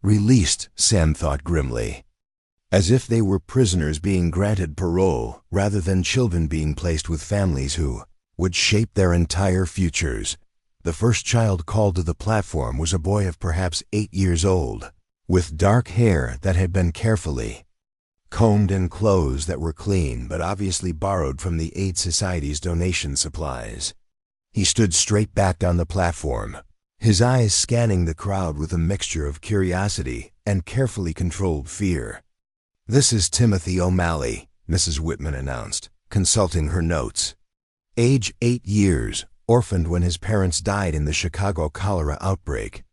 Released, Sam thought grimly, as if they were prisoners being granted parole rather than children being placed with families who would shape their entire futures. The first child called to the platform was a boy of perhaps 8 years old, with dark hair that had been carefully combed and clothes that were clean but obviously borrowed from the Aid Society's donation supplies. He stood straight-backed on the platform, his eyes scanning the crowd with a mixture of curiosity and carefully controlled fear. "This is Timothy O'Malley," Mrs. Whitman announced, consulting her notes. Age 8 years, orphaned when his parents died in the Chicago cholera outbreak.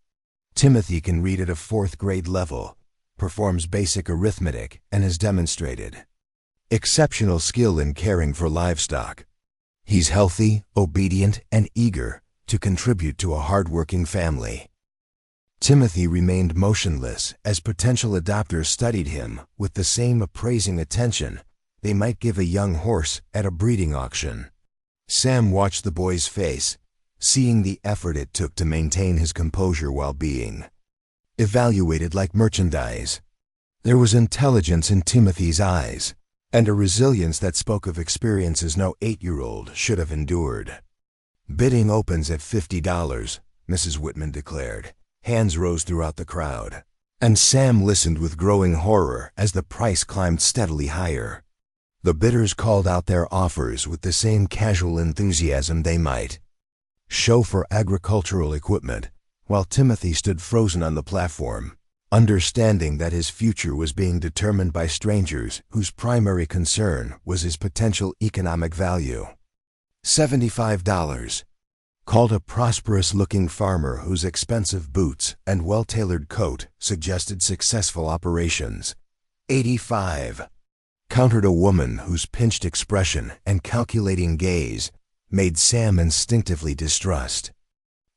Timothy can read at a 4th grade level, performs basic arithmetic, and has demonstrated exceptional skill in caring for livestock. He's healthy, obedient, and eager to contribute to a hard-working family. Timothy remained motionless as potential adopters studied him with the same appraising attention they might give a young horse at a breeding auction. Sam watched the boy's face, seeing the effort it took to maintain his composure while being evaluated like merchandise. There was intelligence in Timothy's eyes, and a resilience that spoke of experiences no 8-year-old should have endured. "Bidding opens at $50, Mrs. Whitman declared. Hands rose throughout the crowd, and Sam listened with growing horror as the price climbed steadily higher. The bidders called out their offers with the same casual enthusiasm they might show for agricultural equipment, while Timothy stood frozen on the platform, understanding that his future was being determined by strangers whose primary concern was his potential economic value. $75, called a prosperous-looking farmer whose expensive boots and well-tailored coat suggested successful operations. $85, countered a woman whose pinched expression and calculating gaze made Sam instinctively distrust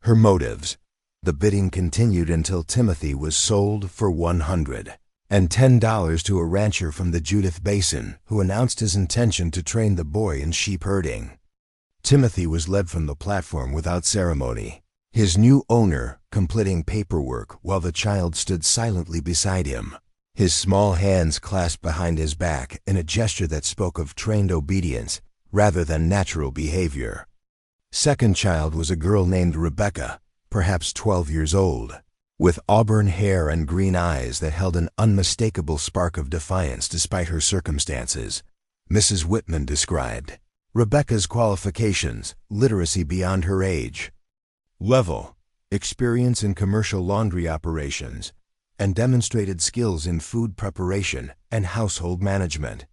her motives. The bidding continued until Timothy was sold for $110 to a rancher from the Judith Basin who announced his intention to train the boy in sheep herding. Timothy was led from the platform without ceremony, his new owner completing paperwork while the child stood silently beside him, his small hands clasped behind his back in a gesture that spoke of trained obedience rather than natural behavior. Second child was a girl named Rebecca, perhaps 12 years old, with auburn hair and green eyes that held an unmistakable spark of defiance despite her circumstances. Mrs. Whitman described Rebecca's qualifications: literacy beyond her age level, experience in commercial laundry operations, and demonstrated skills in food preparation and household management.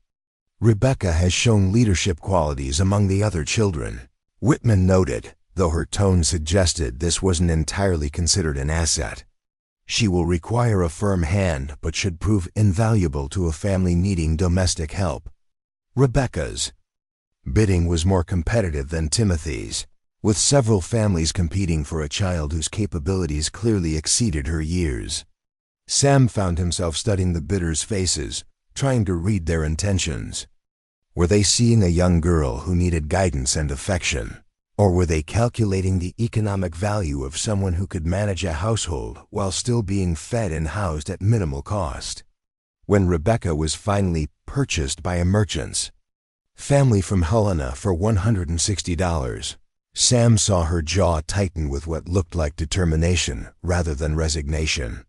Rebecca has shown leadership qualities among the other children, Whitman noted, though her tone suggested this wasn't entirely considered an asset. She will require a firm hand but should prove invaluable to a family needing domestic help. Rebecca's bidding was more competitive than Timothy's, with several families competing for a child whose capabilities clearly exceeded her years. Sam found himself studying the bidders' faces, trying to read their intentions. Were they seeing a young girl who needed guidance and affection? Or were they calculating the economic value of someone who could manage a household while still being fed and housed at minimal cost? When Rebecca was finally purchased by a merchant's family from Helena for $160, Sam saw her jaw tighten with what looked like determination rather than resignation.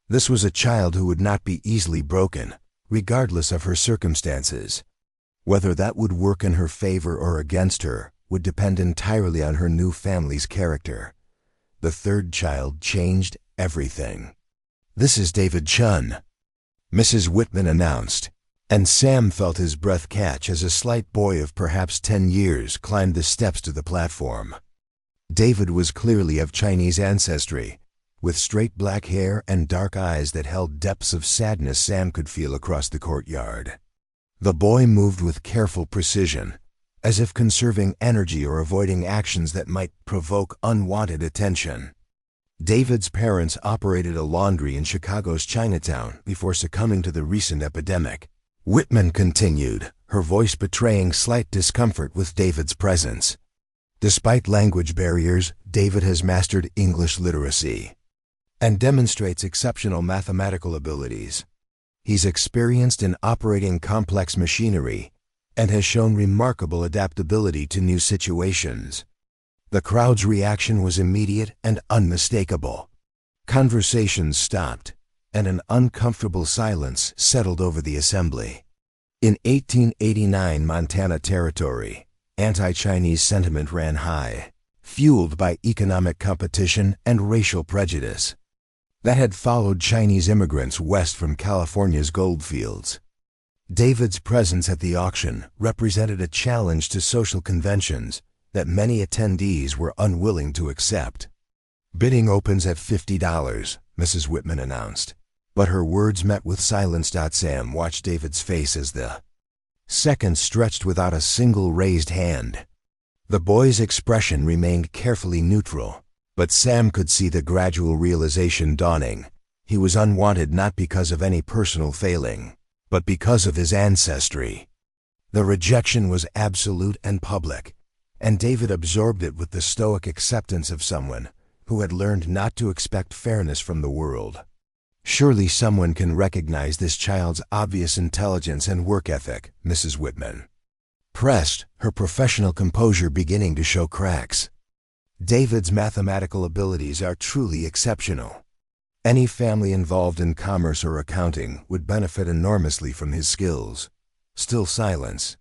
This was a child who would not be easily broken, regardless of her circumstances. Whether that would work in her favor or against her would depend entirely on her new family's character. The third child changed everything. "This is David Chun," Mrs. Whitman announced, and Sam felt his breath catch as a slight boy of perhaps 10 years climbed the steps to the platform. David was clearly of Chinese ancestry, with straight black hair and dark eyes that held depths of sadness Sam could feel across the courtyard. The boy moved with careful precision, as if conserving energy or avoiding actions that might provoke unwanted attention. David's parents operated a laundry in Chicago's Chinatown before succumbing to the recent epidemic. Whitman continued, her voice betraying slight discomfort with David's presence. Despite language barriers, David has mastered English literacy and demonstrates exceptional mathematical abilities. He's experienced in operating complex machinery and has shown remarkable adaptability to new situations. The crowd's reaction was immediate and unmistakable. Conversations stopped, and an uncomfortable silence settled over the assembly. In 1889 Montana Territory, anti-Chinese sentiment ran high, fueled by economic competition and racial prejudice that had followed Chinese immigrants west from California's goldfields. David's presence at the auction represented a challenge to social conventions that many attendees were unwilling to accept. "Bidding opens at $50, Mrs. Whitman announced, but her words met with silence. Sam watched David's face as the seconds stretched without a single raised hand. The boy's expression remained carefully neutral, but Sam could see the gradual realization dawning. He was unwanted not because of any personal failing, but because of his ancestry. The rejection was absolute and public, and David absorbed it with the stoic acceptance of someone who had learned not to expect fairness from the world. "Surely someone can recognize this child's obvious intelligence and work ethic," Mrs. Whitman pressed, her professional composure beginning to show cracks. "David's mathematical abilities are truly exceptional. Any family involved in commerce or accounting would benefit enormously from his skills." Still silence.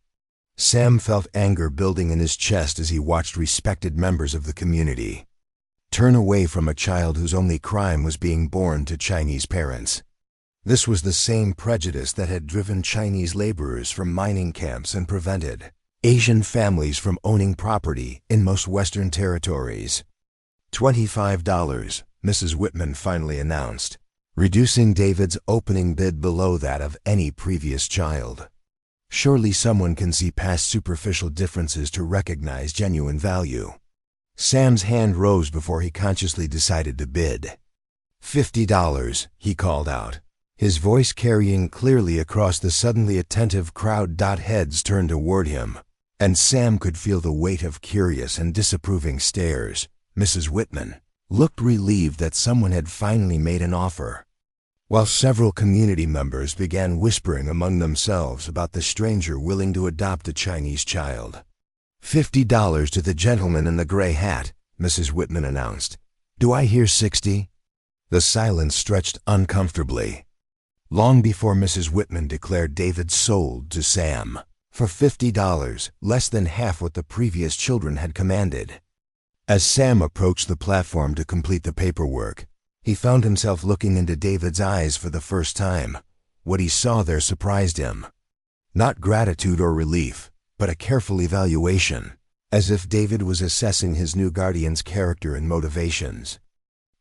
Sam felt anger building in his chest as he watched respected members of the community turn away from a child whose only crime was being born to Chinese parents. This was the same prejudice that had driven Chinese laborers from mining camps and prevented Asian families from owning property in most Western territories. $25, Mrs. Whitman finally announced, reducing David's opening bid below that of any previous child. Surely someone can see past superficial differences to recognize genuine value. Sam's hand rose before he consciously decided to bid. $50, he called out, his voice carrying clearly across the suddenly attentive crowd. Heads turned toward him, and Sam could feel the weight of curious and disapproving stares. Mrs. Whitman looked relieved that someone had finally made an offer, while several community members began whispering among themselves about the stranger willing to adopt a Chinese child. $50 to the gentleman in the gray hat, Mrs. Whitman announced. "Do I hear 60? The silence stretched uncomfortably. Long before Mrs. Whitman declared David sold to Sam for $50, less than half what the previous children had commanded. As Sam approached the platform to complete the paperwork, he found himself looking into David's eyes for the first time. What he saw there surprised him. Not gratitude or relief, but a careful evaluation, as if David was assessing his new guardian's character and motivations.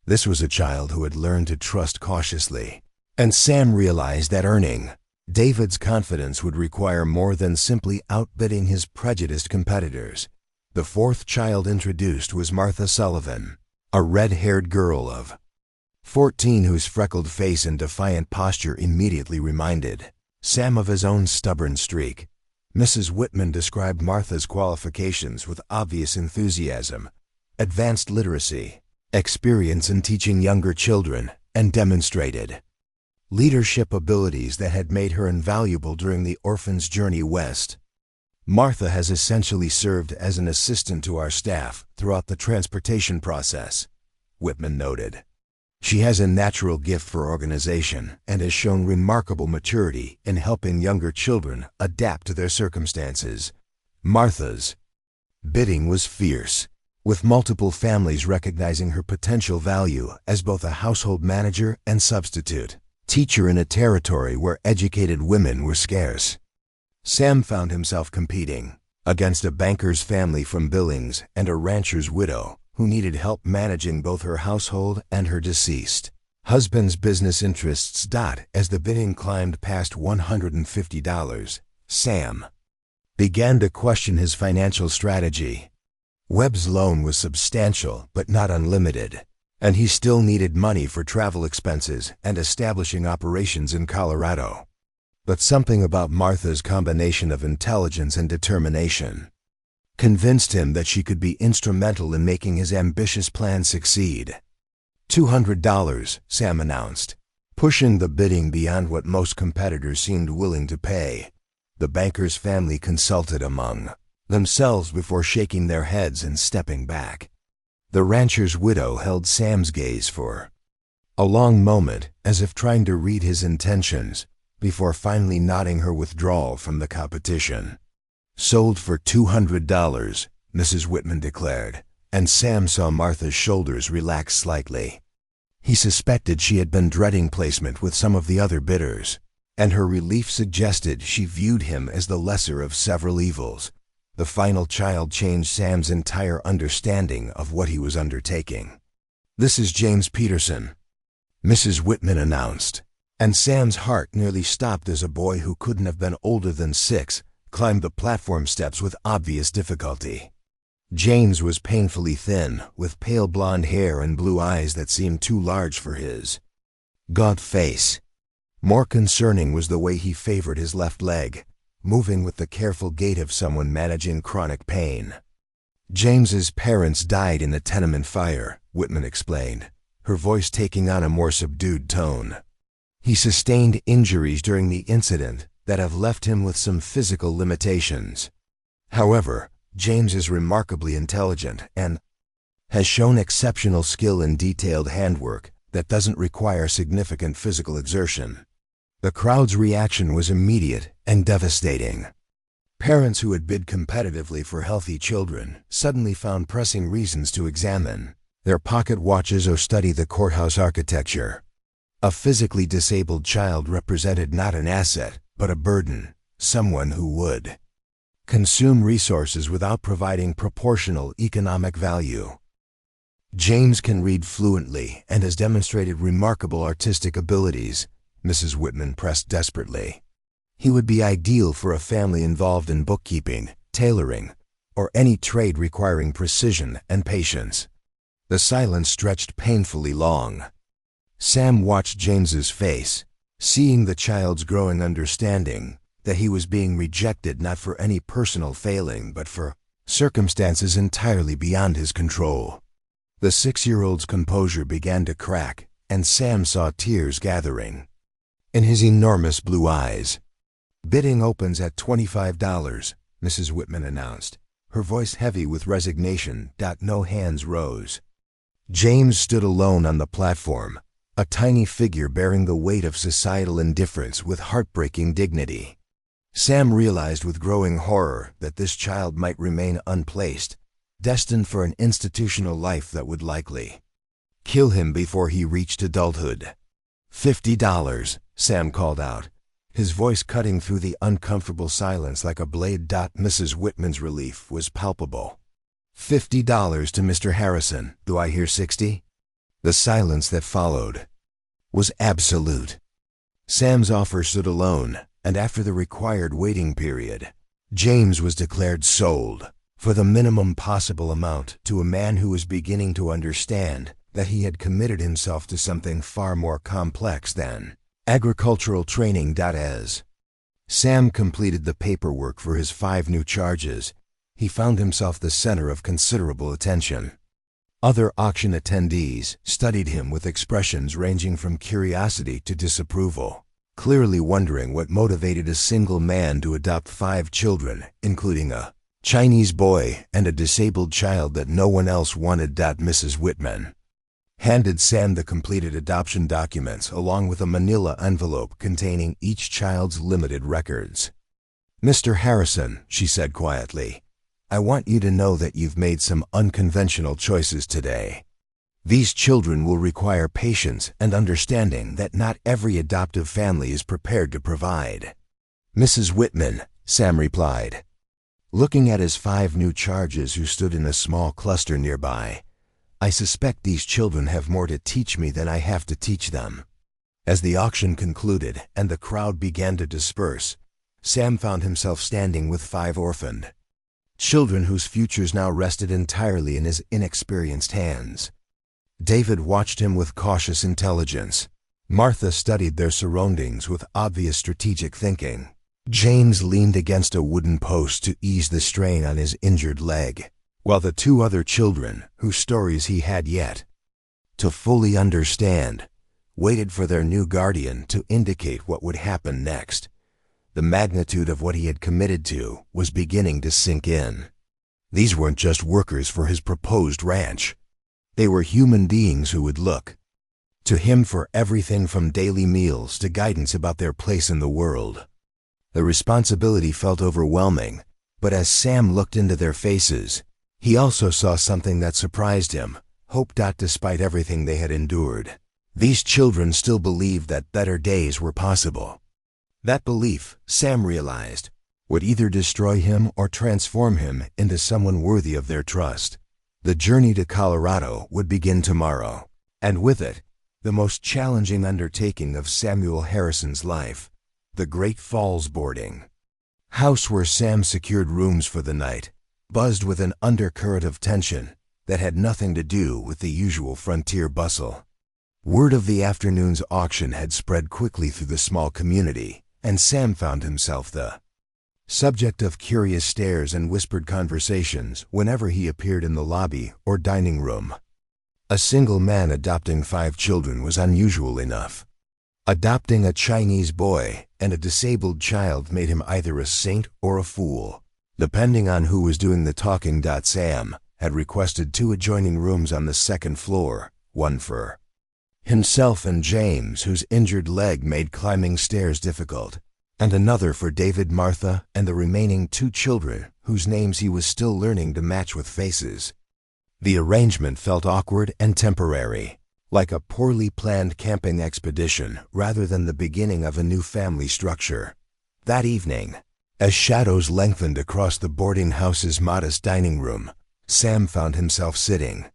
This was a child who had learned to trust cautiously, and Sam realized that earning David's confidence would require more than simply outbidding his prejudiced competitors. The fourth child introduced was Martha Sullivan, a red-haired girl of 14 whose freckled face and defiant posture immediately reminded Sam of his own stubborn streak. Mrs. Whitman described Martha's qualifications with obvious enthusiasm: advanced literacy, experience in teaching younger children, and demonstrated leadership abilities that had made her invaluable during the Orphans' journey west. "Martha has essentially served as an assistant to our staff throughout the transportation process," Whitman noted. "She has a natural gift for organization and has shown remarkable maturity in helping younger children adapt to their circumstances." Martha's bidding was fierce, with multiple families recognizing her potential value as both a household manager and substitute teacher in a territory where educated women were scarce. Sam found himself competing against a banker's family from Billings and a rancher's widow who needed help managing both her household and her deceased husband's business interests. As the bidding climbed past $150, Sam began to question his financial strategy. Webb's loan was substantial but not unlimited, and he still needed money for travel expenses and establishing operations in Colorado. But something about Martha's combination of intelligence and determination convinced him that she could be instrumental in making his ambitious plan succeed. $200, Sam announced, pushing the bidding beyond what most competitors seemed willing to pay. The banker's family consulted among themselves before shaking their heads and stepping back. The rancher's widow held Sam's gaze for a long moment, as if trying to read his intentions, before finally nodding her withdrawal from the competition. "Sold for $200, Mrs. Whitman declared, and Sam saw Martha's shoulders relax slightly. He suspected she had been dreading placement with some of the other bidders, and her relief suggested she viewed him as the lesser of several evils. The final child changed Sam's entire understanding of what he was undertaking. "This is James Peterson," Mrs. Whitman announced, and Sam's heart nearly stopped as a boy who couldn't have been older than 6 climbed the platform steps with obvious difficulty. James was painfully thin, with pale blonde hair and blue eyes that seemed too large for his gaunt face. More concerning was the way he favored his left leg, moving with the careful gait of someone managing chronic pain. "James's parents died in the tenement fire," Whitman explained, her voice taking on a more subdued tone. "He sustained injuries during the incident that have left him with some physical limitations. However, James is remarkably intelligent and has shown exceptional skill in detailed handwork that doesn't require significant physical exertion." The crowd's reaction was immediate and devastating. Parents who had bid competitively for healthy children suddenly found pressing reasons to examine their pocket watches or study the courthouse architecture. A physically disabled child represented not an asset, but a burden, someone who would consume resources without providing proportional economic value. "James can read fluently and has demonstrated remarkable artistic abilities," Mrs. Whitman pressed desperately. "He would be ideal for a family involved in bookkeeping, tailoring, or any trade requiring precision and patience." The silence stretched painfully long. Sam watched James's face, seeing the child's growing understanding that he was being rejected not for any personal failing but for circumstances entirely beyond his control. The 6-year-old's composure began to crack, and Sam saw tears gathering in his enormous blue eyes. "Bidding opens at $25, Mrs. Whitman announced, her voice heavy with resignation. No hands rose. James stood alone on the platform, a tiny figure bearing the weight of societal indifference with heartbreaking dignity. Sam realized with growing horror that this child might remain unplaced, destined for an institutional life that would likely kill him before he reached adulthood. $50, Sam called out, his voice cutting through the uncomfortable silence like a blade. Mrs. Whitman's relief was palpable. $50 to Mr. Harrison. Do I hear 60? The silence that followed was absolute. Sam's offer stood alone, and after the required waiting period, James was declared sold for the minimum possible amount to a man who was beginning to understand that he had committed himself to something far more complex than agricultural training. As Sam completed the paperwork for his 5 new charges, he found himself the center of considerable attention. Other auction attendees studied him with expressions ranging from curiosity to disapproval, clearly wondering what motivated a single man to adopt 5 children, including a Chinese boy and a disabled child that no one else wanted. Mrs. Whitman handed Sam the completed adoption documents along with a manila envelope containing each child's limited records. "Mr. Harrison," she said quietly, "I want you to know that you've made some unconventional choices today. These children will require patience and understanding that not every adoptive family is prepared to provide." "Mrs. Whitman," Sam replied, looking at his 5 new charges who stood in a small cluster nearby, "I suspect these children have more to teach me than I have to teach them." As the auction concluded and the crowd began to disperse, Sam found himself standing with 5 orphaned children whose futures now rested entirely in his inexperienced hands. David watched him with cautious intelligence. Martha studied their surroundings with obvious strategic thinking. James leaned against a wooden post to ease the strain on his injured leg, while the 2 other children, whose stories he had yet to fully understand, waited for their new guardian to indicate what would happen next. The magnitude of what he had committed to was beginning to sink in. These weren't just workers for his proposed ranch. They were human beings who would look to him for everything from daily meals to guidance about their place in the world. The responsibility felt overwhelming, but as Sam looked into their faces, he also saw something that surprised him: hope. Despite everything they had endured, these children still believed that better days were possible. That belief, Sam realized, would either destroy him or transform him into someone worthy of their trust. The journey to Colorado would begin tomorrow, and with it, the most challenging undertaking of Samuel Harrison's life, the Great Falls boarding house where Sam secured rooms for the night, buzzed with an undercurrent of tension that had nothing to do with the usual frontier bustle. Word of the afternoon's auction had spread quickly through the small community, and Sam found himself the subject of curious stares and whispered conversations whenever he appeared in the lobby or dining room. A single man adopting 5 children was unusual enough. Adopting a Chinese boy and a disabled child made him either a saint or a fool, depending on who was doing the talking. Sam had requested 2 adjoining rooms on the 2nd floor, one for himself and James, whose injured leg made climbing stairs difficult, and another for David, Martha, and the remaining 2 children whose names he was still learning to match with faces. The arrangement felt awkward and temporary, like a poorly planned camping expedition rather than the beginning of a new family structure. That evening, as shadows lengthened across the boarding house's modest dining room, Sam found himself sitting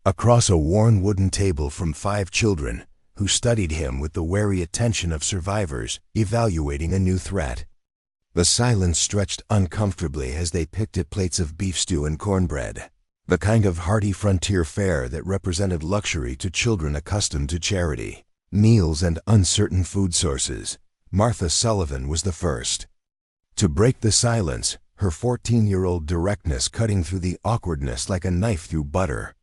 across a worn wooden table from 5 children who studied him with the wary attention of survivors evaluating a new threat. The silence stretched uncomfortably as they picked at plates of beef stew and cornbread, the kind of hearty frontier fare that represented luxury to children accustomed to charity meals and uncertain food sources. Martha Sullivan was the first to break the silence, her 14-year-old directness cutting through the awkwardness like a knife through butter.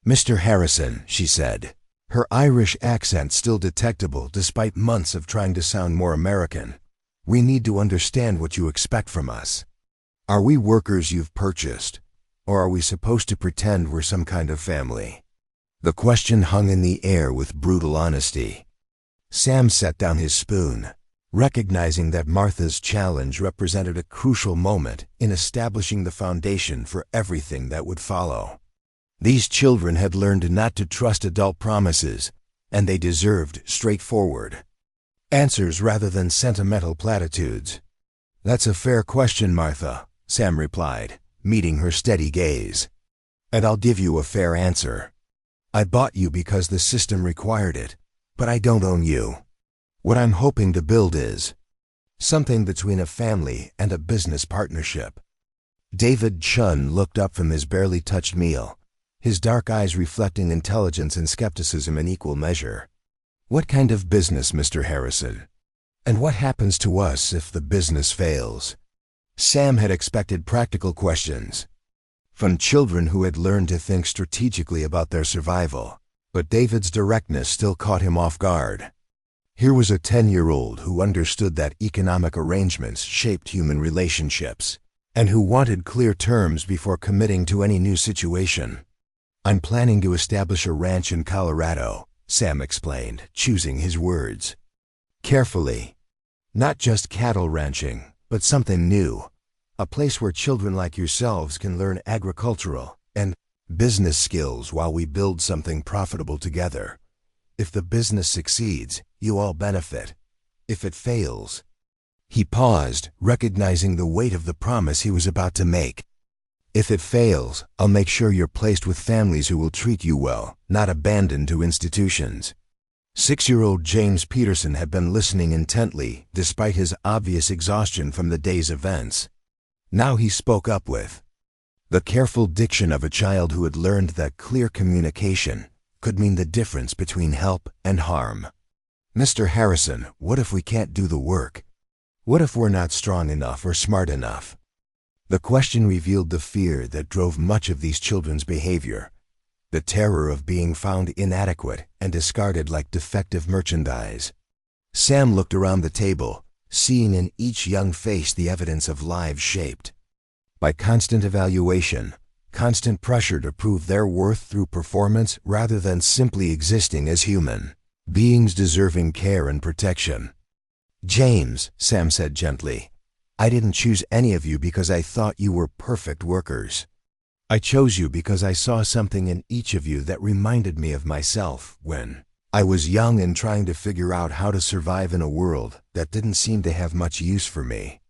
"Mr. Harrison," she said, her Irish accent still detectable despite months of trying to sound more American, "we need to understand what you expect from us. Are we workers you've purchased, or are we supposed to pretend we're some kind of family?" The question hung in the air with brutal honesty. Sam set down his spoon, recognizing that Martha's challenge represented a crucial moment in establishing the foundation for everything that would follow. These children had learned not to trust adult promises, and they deserved straightforward answers rather than sentimental platitudes. "That's a fair question, Martha," Sam replied, meeting her steady gaze. "And I'll give you a fair answer. I bought you because the system required it, but I don't own you. What I'm hoping to build is something between a family and a business partnership." David Chun looked up from his barely touched meal, his dark eyes reflecting intelligence and skepticism in equal measure. "What kind of business, Mr. Harrison? And what happens to us if the business fails?" Sam had expected practical questions from children who had learned to think strategically about their survival, but David's directness still caught him off guard. Here was a 10-year-old who understood that economic arrangements shaped human relationships, and who wanted clear terms before committing to any new situation. "I'm planning to establish a ranch in Colorado," Sam explained, choosing his words carefully. "Not just cattle ranching, but something new. A place where children like yourselves can learn agricultural and business skills while we build something profitable together. If the business succeeds, you all benefit. If it fails..." He paused, recognizing the weight of the promise he was about to make. "If it fails, I'll make sure you're placed with families who will treat you well, not abandoned to institutions." 6-year-old James Peterson had been listening intently, despite his obvious exhaustion from the day's events. Now he spoke up with the careful diction of a child who had learned that clear communication could mean the difference between help and harm. "Mr. Harrison, what if we can't do the work? What if we're not strong enough or smart enough?" The question revealed the fear that drove much of these children's behavior, the terror of being found inadequate and discarded like defective merchandise. Sam looked around the table, seeing in each young face the evidence of lives shaped by constant evaluation, constant pressure to prove their worth through performance rather than simply existing as human beings deserving care and protection. "James," Sam said gently, "I didn't choose any of you because I thought you were perfect workers. I chose you because I saw something in each of you that reminded me of myself when I was young and trying to figure out how to survive in a world that didn't seem to have much use for me.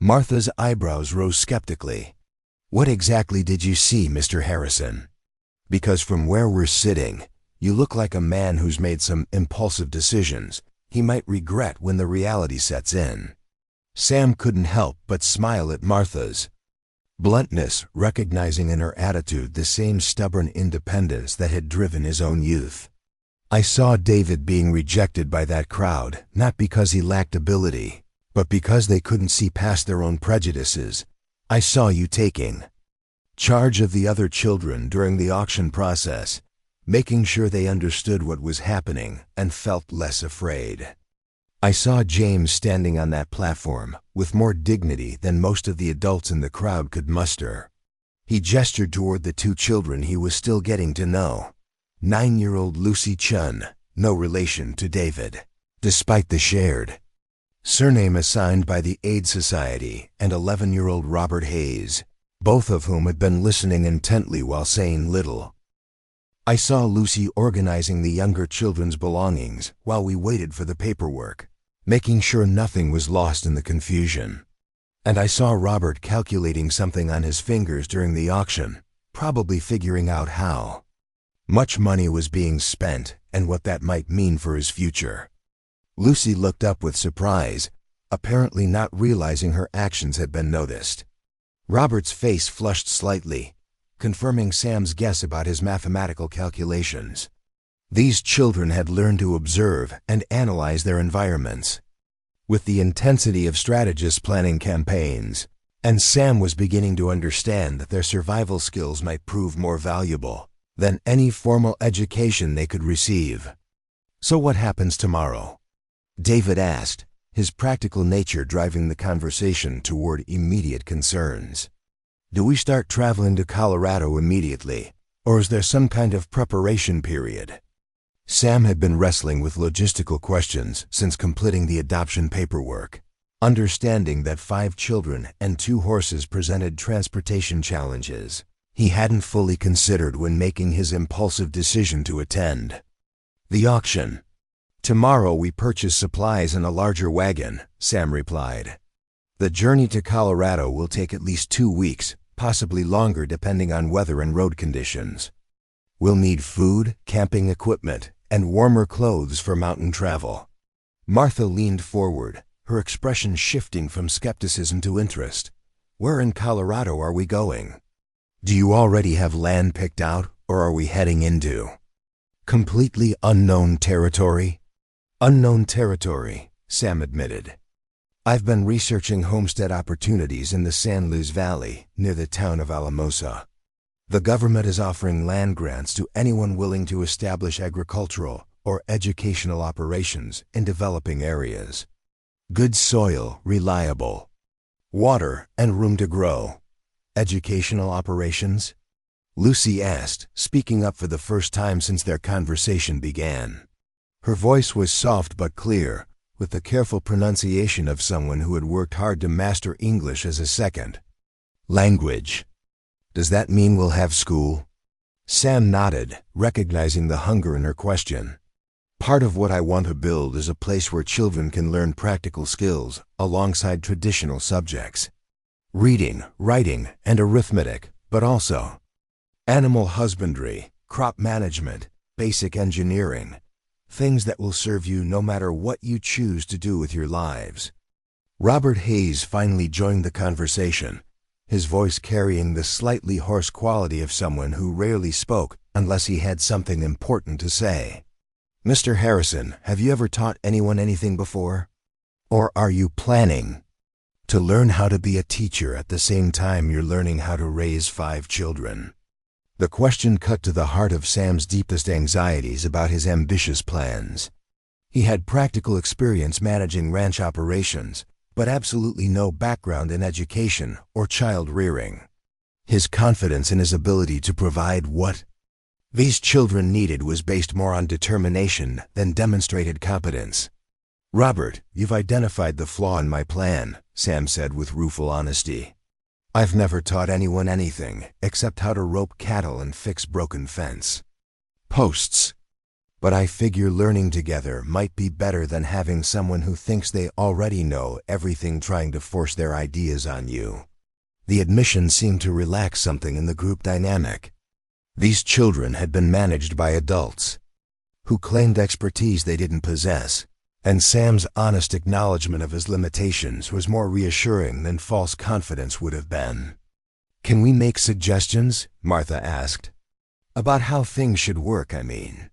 Martha's eyebrows rose skeptically. What exactly did you see, Mr. Harrison? Because from where we're sitting, you look like a man who's made some impulsive decisions he might regret when the reality sets in. Sam couldn't help but smile at Martha's bluntness, recognizing in her attitude the same stubborn independence that had driven his own youth. I saw David being rejected by that crowd, not because he lacked ability, but because they couldn't see past their own prejudices. I saw you taking charge of the other children during the auction process, making sure they understood what was happening and felt less afraid. I saw James standing on that platform with more dignity than most of the adults in the crowd could muster. He gestured toward the two children he was still getting to know. 9-year-old Lucy Chun, no relation to David, despite the shared surname assigned by the Aid Society, and 11-year-old Robert Hayes, both of whom had been listening intently while saying little. I saw Lucy organizing the younger children's belongings while we waited for the paperwork, making sure nothing was lost in the confusion. And I saw Robert calculating something on his fingers during the auction, probably figuring out how much money was being spent and what that might mean for his future. Lucy looked up with surprise, apparently not realizing her actions had been noticed. Robert's face flushed slightly, confirming Sam's guess about his mathematical calculations. These children had learned to observe and analyze their environments with the intensity of strategists planning campaigns, and Sam was beginning to understand that their survival skills might prove more valuable than any formal education they could receive. So what happens tomorrow? David asked, his practical nature driving the conversation toward immediate concerns. Do we start traveling to Colorado immediately, or is there some kind of preparation period? Sam had been wrestling with logistical questions since completing the adoption paperwork, understanding that 5 children and 2 horses presented transportation challenges he hadn't fully considered when making his impulsive decision to attend the auction. Tomorrow we purchase supplies in a larger wagon, Sam replied. The journey to Colorado will take at least 2 weeks, possibly longer depending on weather and road conditions. We'll need food, camping equipment, and warmer clothes for mountain travel. Martha leaned forward, her expression shifting from skepticism to interest. Where in Colorado are we going? Do you already have land picked out, or are we heading into completely unknown territory? Unknown territory, Sam admitted. I've been researching homestead opportunities in the San Luis Valley, near the town of Alamosa. The government is offering land grants to anyone willing to establish agricultural or educational operations in developing areas. Good soil, reliable water, and room to grow. Educational operations? Lucy asked, speaking up for the first time since their conversation began. Her voice was soft but clear, with the careful pronunciation of someone who had worked hard to master English as a second language. Does that mean we'll have school? Sam nodded, recognizing the hunger in her question. Part of what I want to build is a place where children can learn practical skills alongside traditional subjects. Reading, writing, and arithmetic, but also animal husbandry, crop management, basic engineering. Things that will serve you no matter what you choose to do with your lives. Robert Hayes finally joined the conversation, his voice carrying the slightly hoarse quality of someone who rarely spoke unless he had something important to say. Mr. Harrison, have you ever taught anyone anything before? Or are you planning to learn how to be a teacher at the same time you're learning how to raise 5 children? The question cut to the heart of Sam's deepest anxieties about his ambitious plans. He had practical experience managing ranch operations, but absolutely no background in education or child rearing. His confidence in his ability to provide what these children needed was based more on determination than demonstrated competence. Robert, you've identified the flaw in my plan, Sam said with rueful honesty. I've never taught anyone anything except how to rope cattle and fix broken fence posts. But I figure learning together might be better than having someone who thinks they already know everything trying to force their ideas on you. The admission seemed to relax something in the group dynamic. These children had been managed by adults who claimed expertise they didn't possess, and Sam's honest acknowledgement of his limitations was more reassuring than false confidence would have been. "Can we make suggestions?" Martha asked. "About how things should work, I mean.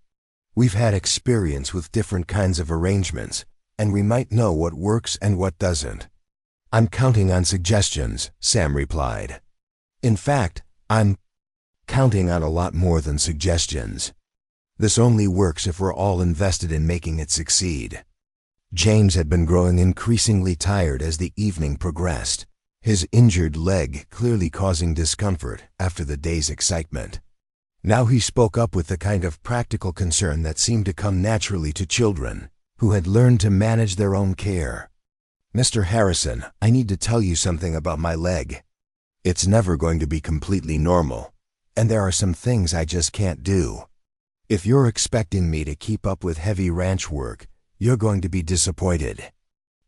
We've had experience with different kinds of arrangements, and we might know what works and what doesn't." "I'm counting on suggestions," Sam replied. "In fact, I'm counting on a lot more than suggestions. This only works if we're all invested in making it succeed." James had been growing increasingly tired as the evening progressed, his injured leg clearly causing discomfort after the day's excitement. Now he spoke up with the kind of practical concern that seemed to come naturally to children who had learned to manage their own care. "Mr. Harrison, I need to tell you something about my leg. It's never going to be completely normal, and there are some things I just can't do. If you're expecting me to keep up with heavy ranch work, you're going to be disappointed."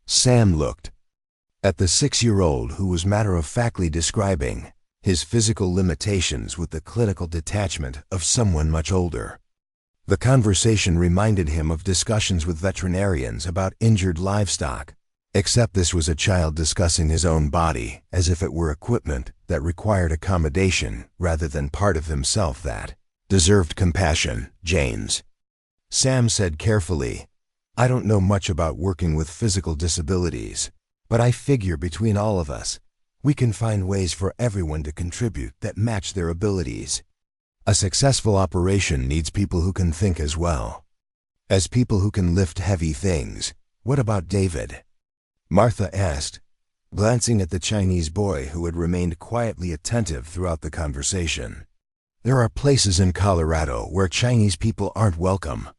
Sam looked at the 6-year-old who was matter-of-factly describing his physical limitations with the clinical detachment of someone much older. The conversation reminded him of discussions with veterinarians about injured livestock, except this was a child discussing his own body as if it were equipment that required accommodation rather than part of himself that deserved compassion. "James," Sam said carefully, "I don't know much about working with physical disabilities, but I figure between all of us, we can find ways for everyone to contribute that match their abilities. A successful operation needs people who can think as well as people who can lift heavy things. What about David?" Martha asked, glancing at the Chinese boy who had remained quietly attentive throughout the conversation. "There are places in Colorado where Chinese people aren't welcome.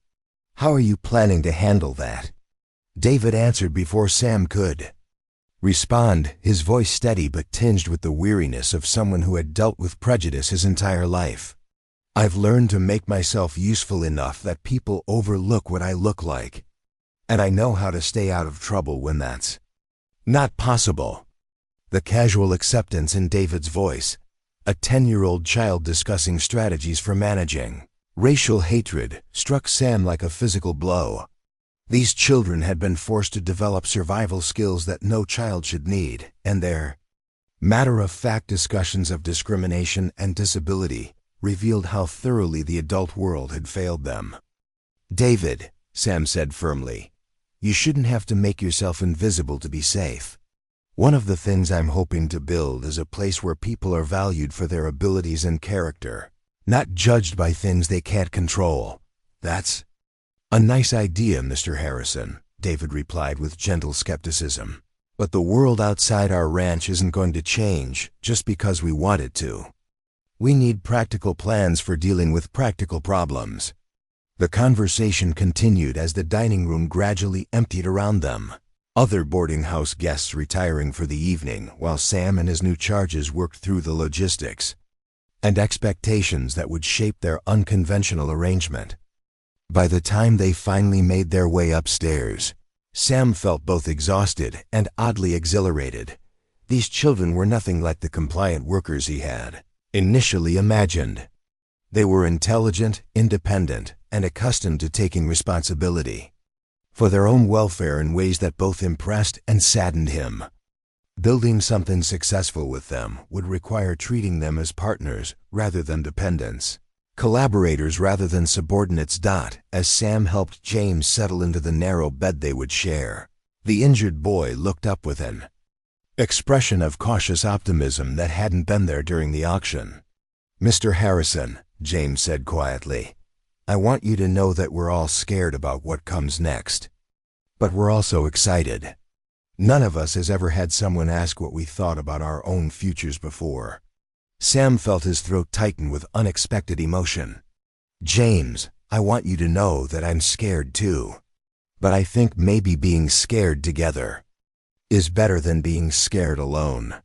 How are you planning to handle that?" David answered before Sam could respond, his voice steady but tinged with the weariness of someone who had dealt with prejudice his entire life. "I've learned to make myself useful enough that people overlook what I look like, and I know how to stay out of trouble when that's not possible." The casual acceptance in David's voice, a 10-year-old child discussing strategies for managing racial hatred, struck Sam like a physical blow. These children had been forced to develop survival skills that no child should need, and their matter-of-fact discussions of discrimination and disability revealed how thoroughly the adult world had failed them. "David," Sam said firmly, "you shouldn't have to make yourself invisible to be safe. One of the things I'm hoping to build is a place where people are valued for their abilities and character, not judged by things they can't control." "That's a nice idea, Mr. Harrison," David replied with gentle skepticism. "But the world outside our ranch isn't going to change just because we want it to. We need practical plans for dealing with practical problems." The conversation continued as the dining room gradually emptied around them, other boarding house guests retiring for the evening while Sam and his new charges worked through the logistics and expectations that would shape their unconventional arrangement. By the time they finally made their way upstairs, Sam felt both exhausted and oddly exhilarated. These children were nothing like the compliant workers he had initially imagined. They were intelligent, independent, and accustomed to taking responsibility for their own welfare in ways that both impressed and saddened him. Building something successful with them would require treating them as partners rather than dependents, collaborators rather than subordinates. As Sam helped James settle into the narrow bed they would share, the injured boy looked up with an expression of cautious optimism that hadn't been there during the auction. "Mr. Harrison," James said quietly, "I want you to know that we're all scared about what comes next. But we're also excited. None of us has ever had someone ask what we thought about our own futures before." Sam felt his throat tighten with unexpected emotion. "James, I want you to know that I'm scared too. But I think maybe being scared together is better than being scared alone."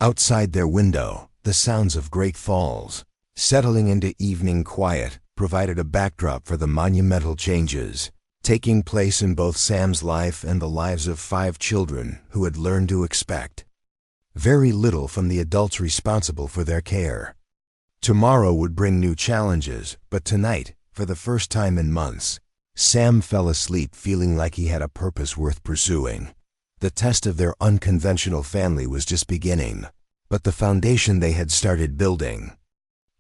Outside their window, the sounds of Great Falls, settling into evening quiet, provided a backdrop for the monumental changes taking place in both Sam's life and the lives of 5 children who had learned to expect very little from the adults responsible for their care. Tomorrow would bring new challenges, but tonight, for the first time in months, Sam fell asleep feeling like he had a purpose worth pursuing. The test of their unconventional family was just beginning, but the foundation they had started building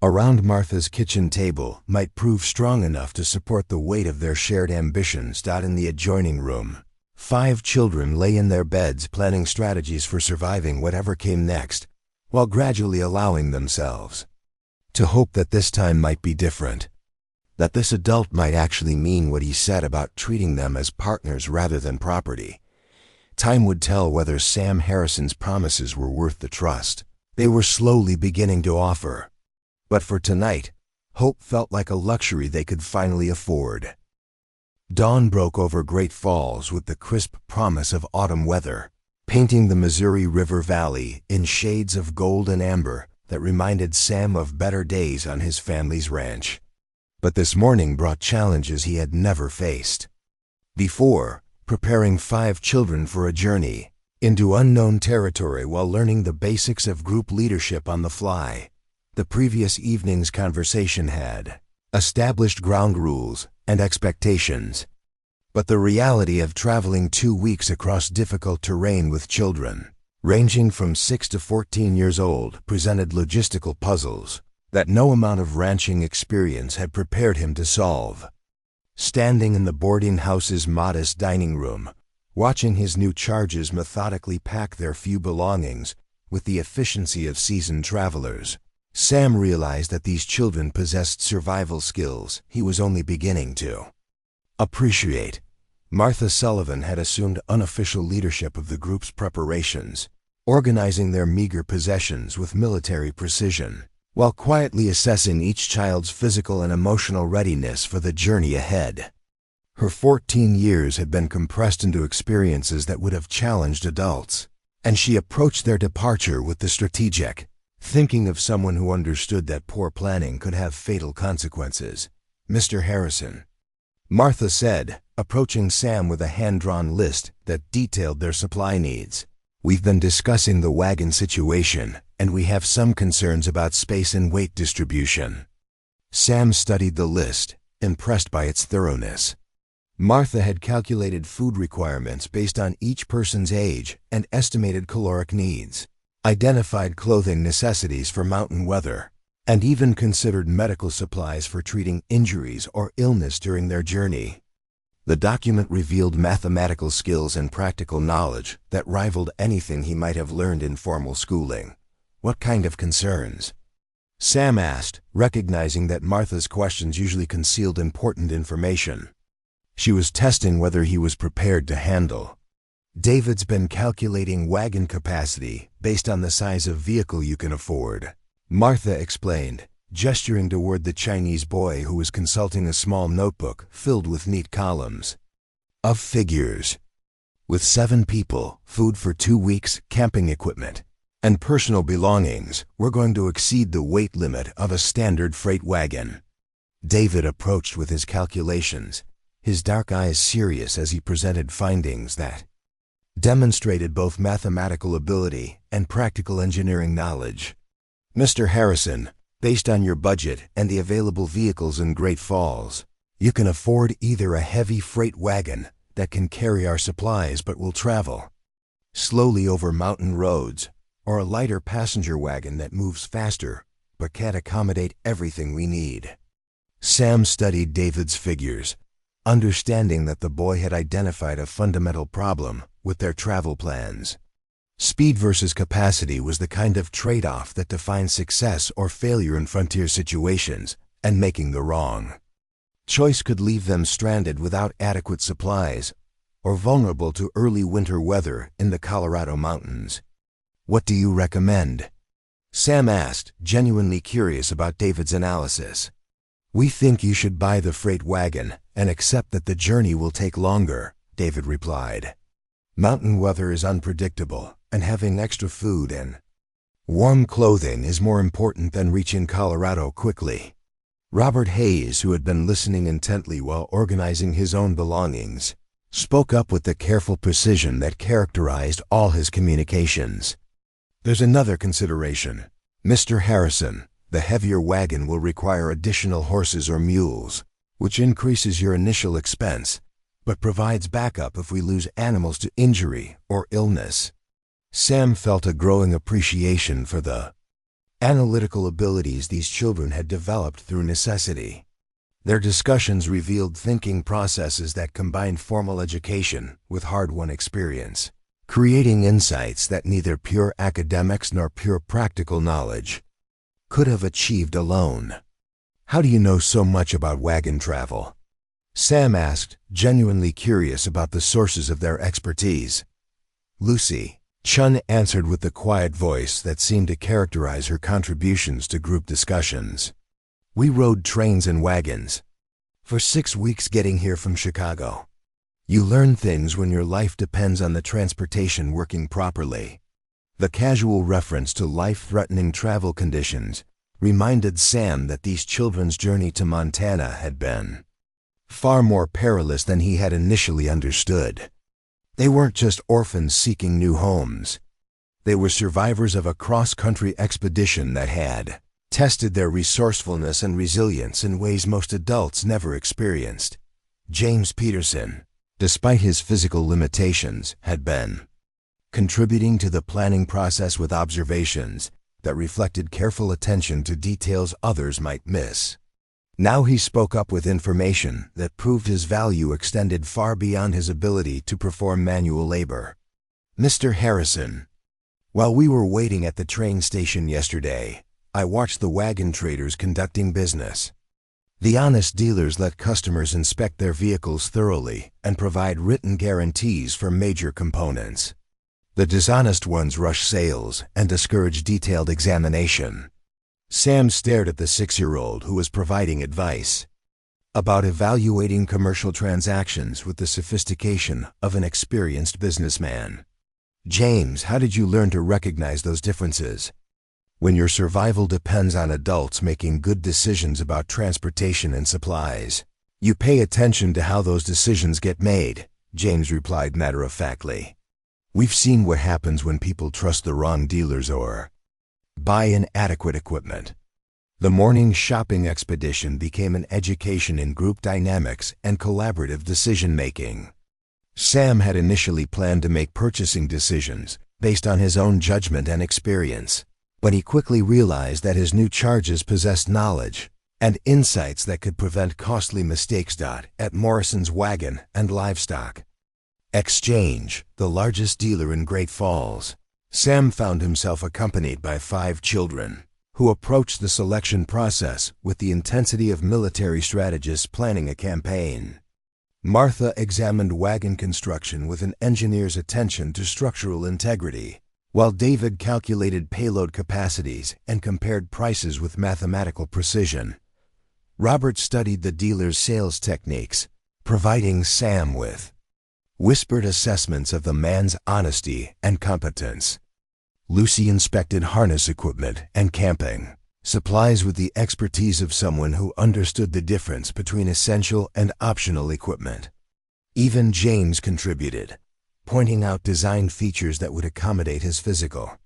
around Martha's kitchen table might prove strong enough to support the weight of their shared ambitions. In the adjoining room, 5 children lay in their beds planning strategies for surviving whatever came next, while gradually allowing themselves to hope that this time might be different, that this adult might actually mean what he said about treating them as partners rather than property. Time would tell whether Sam Harrison's promises were worth the trust they were slowly beginning to offer. But for tonight, hope felt like a luxury they could finally afford. Dawn broke over Great Falls with the crisp promise of autumn weather, painting the Missouri River Valley in shades of gold and amber that reminded Sam of better days on his family's ranch. But this morning brought challenges he had never faced before, preparing 5 children for a journey into unknown territory while learning the basics of group leadership on the fly. The previous evening's conversation had established ground rules and expectations, but the reality of traveling 2 weeks across difficult terrain with children, ranging from 6 to 14 years old, presented logistical puzzles that no amount of ranching experience had prepared him to solve. Standing in the boarding house's modest dining room, watching his new charges methodically pack their few belongings with the efficiency of seasoned travelers, Sam realized that these children possessed survival skills he was only beginning to appreciate. Martha Sullivan had assumed unofficial leadership of the group's preparations, organizing their meager possessions with military precision, while quietly assessing each child's physical and emotional readiness for the journey ahead. Her 14 years had been compressed into experiences that would have challenged adults, and she approached their departure with the strategic thinking of someone who understood that poor planning could have fatal consequences. "Mr. Harrison," Martha said, approaching Sam with a hand-drawn list that detailed their supply needs, "we've been discussing the wagon situation, and we have some concerns about space and weight distribution." Sam studied the list, impressed by its thoroughness. Martha had calculated food requirements based on each person's age and estimated caloric needs, identified clothing necessities for mountain weather, and even considered medical supplies for treating injuries or illness during their journey. The document revealed mathematical skills and practical knowledge that rivaled anything he might have learned in formal schooling. "What kind of concerns?" Sam asked, recognizing that Martha's questions usually concealed important information. She was testing whether he was prepared to handle. "David's been calculating wagon capacity based on the size of vehicle you can afford," Martha explained, gesturing toward the Chinese boy who was consulting a small notebook filled with neat columns of figures. "With 7 people, food for 2 weeks, camping equipment, and personal belongings, we're going to exceed the weight limit of a standard freight wagon." David approached with his calculations, his dark eyes serious as he presented findings that demonstrated both mathematical ability and practical engineering knowledge. "Mr. Harrison, based on your budget and the available vehicles in Great Falls, you can afford either a heavy freight wagon that can carry our supplies but will travel slowly over mountain roads, or a lighter passenger wagon that moves faster but can't accommodate everything we need." Sam studied David's figures, understanding that the boy had identified a fundamental problem with their travel plans. Speed versus capacity was the kind of trade-off that defines success or failure in frontier situations, and making the wrong choice could leave them stranded without adequate supplies or vulnerable to early winter weather in the Colorado mountains. "What do you recommend?" Sam asked, genuinely curious about David's analysis. "We think you should buy the freight wagon and accept that the journey will take longer," David replied. "Mountain weather is unpredictable, and having extra food and warm clothing is more important than reaching Colorado quickly." Robert Hayes, who had been listening intently while organizing his own belongings, spoke up with the careful precision that characterized all his communications. "There's another consideration. Mr. Harrison, the heavier wagon will require additional horses or mules, which increases your initial expense, but provides backup if we lose animals to injury or illness." Sam felt a growing appreciation for the analytical abilities these children had developed through necessity. Their discussions revealed thinking processes that combined formal education with hard-won experience, creating insights that neither pure academics nor pure practical knowledge could have achieved alone. "How do you know so much about wagon travel?" Sam asked, genuinely curious about the sources of their expertise. "Lucy," Chun answered with the quiet voice that seemed to characterize her contributions to group discussions. "We rode trains and wagons for 6 weeks getting here from Chicago. You learn things when your life depends on the transportation working properly." The casual reference to life-threatening travel conditions reminded Sam that these children's journey to Montana had been far more perilous than he had initially understood. They weren't just orphans seeking new homes. They were survivors of a cross-country expedition that had tested their resourcefulness and resilience in ways most adults never experienced. James Peterson, despite his physical limitations, had been contributing to the planning process with observations that reflected careful attention to details others might miss. Now he spoke up with information that proved his value extended far beyond his ability to perform manual labor. "Mr. Harrison, while we were waiting at the train station yesterday, I watched the wagon traders conducting business. The honest dealers let customers inspect their vehicles thoroughly and provide written guarantees for major components. The dishonest ones rush sales and discourage detailed examination." Sam stared at the 6-year-old who was providing advice about evaluating commercial transactions with the sophistication of an experienced businessman. "James, how did you learn to recognize those differences? When your survival depends on adults making good decisions about transportation and supplies, you pay attention to how those decisions get made," James replied matter-of-factly. "We've seen what happens when people trust the wrong dealers or buy inadequate equipment." The morning shopping expedition became an education in group dynamics and collaborative decision-making. Sam had initially planned to make purchasing decisions based on his own judgment and experience, but he quickly realized that his new charges possessed knowledge and insights that could prevent costly mistakes. At Morrison's Wagon and Livestock Exchange, the largest dealer in Great Falls, Sam found himself accompanied by 5 children, who approached the selection process with the intensity of military strategists planning a campaign. Martha examined wagon construction with an engineer's attention to structural integrity, while David calculated payload capacities and compared prices with mathematical precision. Robert studied the dealer's sales techniques, providing Sam with whispered assessments of the man's honesty and competence. Lucy inspected harness equipment and camping supplies with the expertise of someone who understood the difference between essential and optional equipment. Even James contributed, pointing out design features that would accommodate his physical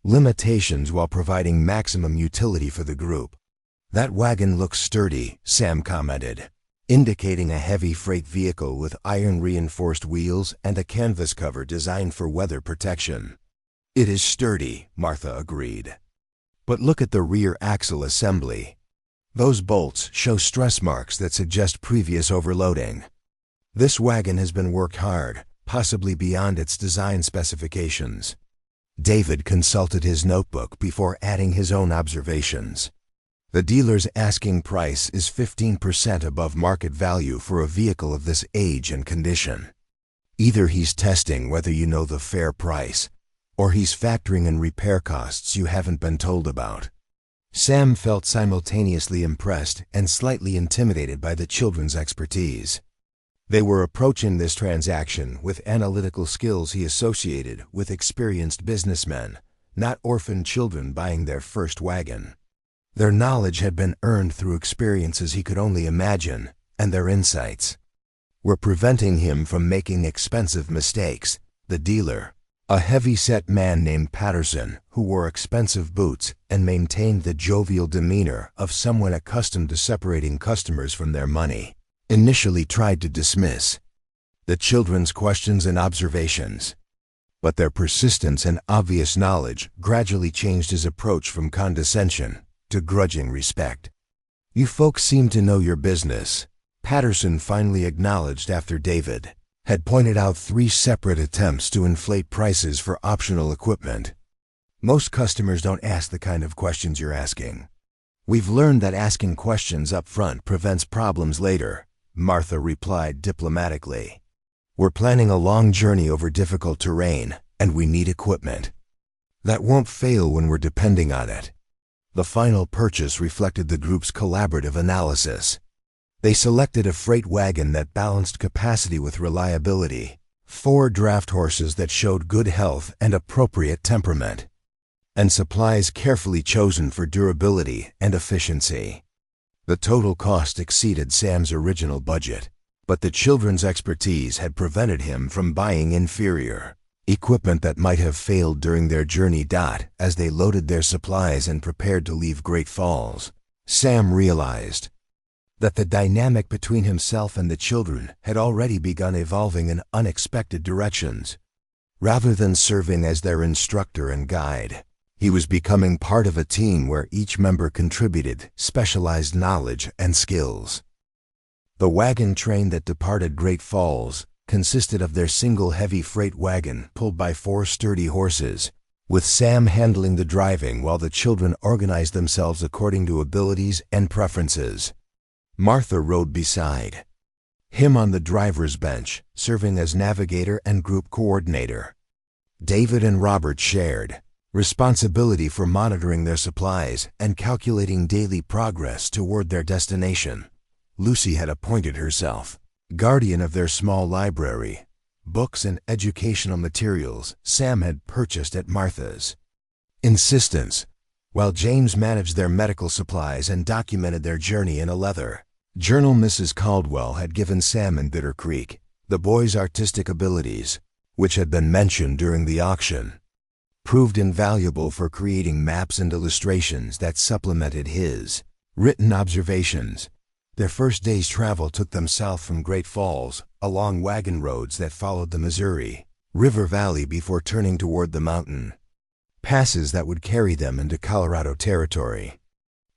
limitations while providing maximum utility for the group. "That wagon looks sturdy," Sam commented, indicating a heavy freight vehicle with iron-reinforced wheels and a canvas cover designed for weather protection. "It is sturdy," Martha agreed. "But look at the rear axle assembly. Those bolts show stress marks that suggest previous overloading. This wagon has been worked hard, possibly beyond its design specifications." David consulted his notebook before adding his own observations. "The dealer's asking price is 15% above market value for a vehicle of this age and condition. Either he's testing whether you know the fair price, or he's factoring in repair costs you haven't been told about." Sam felt simultaneously impressed and slightly intimidated by the children's expertise. They were approaching this transaction with analytical skills he associated with experienced businessmen, not orphan children buying their first wagon. Their knowledge had been earned through experiences he could only imagine, and their insights were preventing him from making expensive mistakes. The dealer, a heavy-set man named Patterson, who wore expensive boots and maintained the jovial demeanor of someone accustomed to separating customers from their money, initially tried to dismiss the children's questions and observations. But their persistence and obvious knowledge gradually changed his approach from condescension to grudging respect. "You folks seem to know your business," Patterson finally acknowledged after David had pointed out 3 separate attempts to inflate prices for optional equipment. "Most customers don't ask the kind of questions you're asking. We've learned that asking questions up front prevents problems later," Martha replied diplomatically. "We're planning a long journey over difficult terrain, and we need equipment that won't fail when we're depending on it." The final purchase reflected the group's collaborative analysis. They selected a freight wagon that balanced capacity with reliability, 4 draft horses that showed good health and appropriate temperament, and supplies carefully chosen for durability and efficiency. The total cost exceeded Sam's original budget, but the children's expertise had prevented him from buying inferior equipment that might have failed during their journey. As they loaded their supplies and prepared to leave Great Falls, Sam realized that the dynamic between himself and the children had already begun evolving in unexpected directions. Rather than serving as their instructor and guide, he was becoming part of a team where each member contributed specialized knowledge and skills. The wagon train that departed Great Falls consisted of their single heavy freight wagon pulled by 4 sturdy horses, with Sam handling the driving while the children organized themselves according to abilities and preferences. Martha rode beside him on the driver's bench, serving as navigator and group coordinator. David and Robert shared responsibility for monitoring their supplies and calculating daily progress toward their destination. Lucy had appointed herself guardian of their small library, books and educational materials Sam had purchased at Martha's insistence, while James managed their medical supplies and documented their journey in a leather journal. Mrs. Caldwell had given Sam and Bitter Creek the boy's artistic abilities, which had been mentioned during the auction, proved invaluable for creating maps and illustrations that supplemented his written observations. Their first day's travel took them south from Great Falls, along wagon roads that followed the Missouri River Valley before turning toward the mountain passes that would carry them into Colorado territory.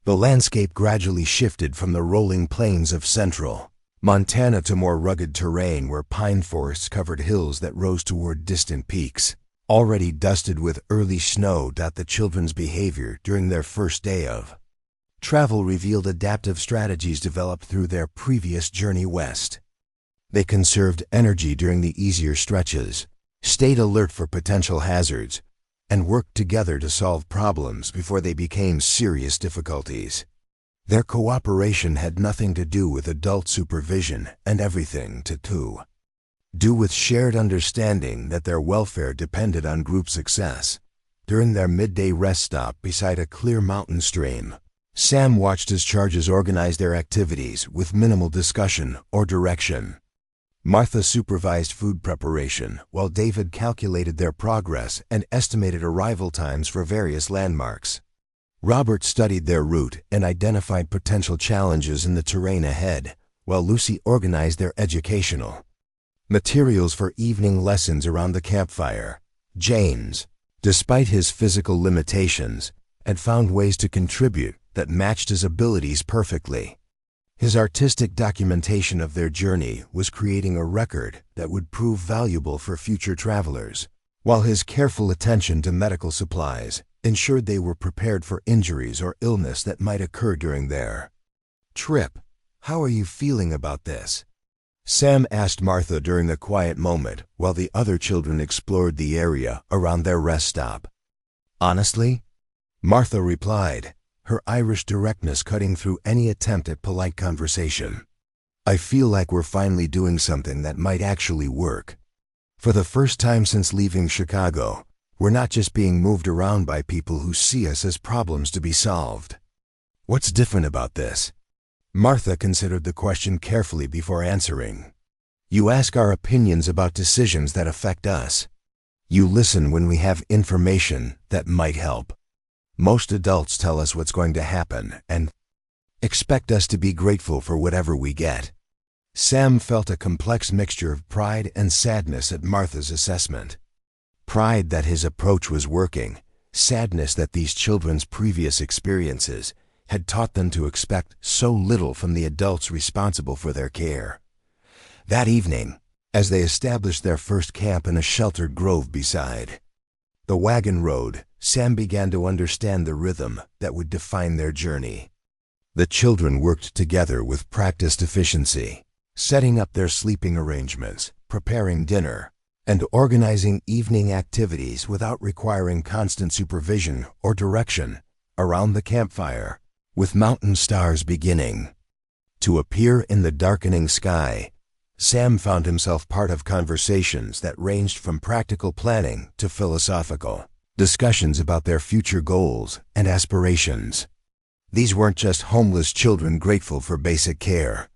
The landscape gradually shifted from the rolling plains of central Montana to more rugged terrain where pine forests covered hills that rose toward distant peaks, already dusted with early snow. The children's behavior during their first day of travel revealed adaptive strategies developed through their previous journey west. They conserved energy during the easier stretches, stayed alert for potential hazards, and worked together to solve problems before they became serious difficulties. Their cooperation had nothing to do with adult supervision and everything to do with shared understanding that their welfare depended on group success. During their midday rest stop beside a clear mountain stream, Sam watched his charges organize their activities with minimal discussion or direction. Martha supervised food preparation, while David calculated their progress and estimated arrival times for various landmarks. Robert studied their route and identified potential challenges in the terrain ahead, while Lucy organized their educational materials for evening lessons around the campfire. James, despite his physical limitations, had found ways to contribute that matched his abilities perfectly. His artistic documentation of their journey was creating a record that would prove valuable for future travelers, while his careful attention to medical supplies ensured they were prepared for injuries or illness that might occur during their trip. "How are you feeling about this?" Sam asked Martha during the quiet moment while the other children explored the area around their rest stop. "Honestly," Martha replied, her Irish directness cutting through any attempt at polite conversation, "I feel like we're finally doing something that might actually work. For the first time since leaving Chicago, we're not just being moved around by people who see us as problems to be solved." What's different about this? Martha considered the question carefully before answering. You ask our opinions about decisions that affect us. You listen when we have information that might help. Most adults tell us what's going to happen and expect us to be grateful for whatever we get. Sam felt a complex mixture of pride and sadness at Martha's assessment. Pride that his approach was working, sadness that these children's previous experiences had taught them to expect so little from the adults responsible for their care. That evening, as they established their first camp in a sheltered grove beside the wagon road, Sam began to understand the rhythm that would define their journey. The children worked together with practiced efficiency, setting up their sleeping arrangements, preparing dinner, and organizing evening activities without requiring constant supervision or direction around the campfire, with mountain stars beginning to appear in the darkening sky. Sam found himself part of conversations that ranged from practical planning to philosophical discussions about their future goals and aspirations. These weren't just homeless children grateful for basic care.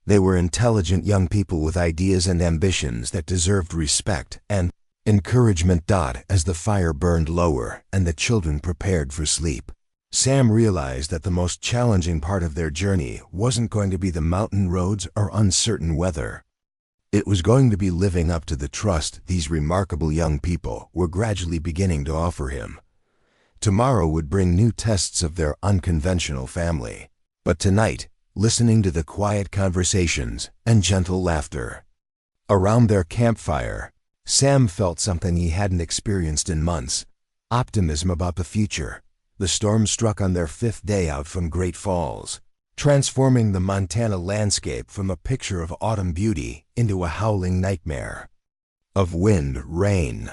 They were intelligent young people with ideas and ambitions that deserved respect and encouragement. As the fire burned lower and the children prepared for sleep, Sam realized that the most challenging part of their journey wasn't going to be the mountain roads or uncertain weather. It was going to be living up to the trust these remarkable young people were gradually beginning to offer him. Tomorrow would bring new tests of their unconventional family, but tonight, listening to the quiet conversations and gentle laughter around their campfire, Sam felt something he hadn't experienced in months: optimism about the future. The storm struck on their fifth day out from Great Falls, transforming the Montana landscape from a picture of autumn beauty into a howling nightmare of wind, rain,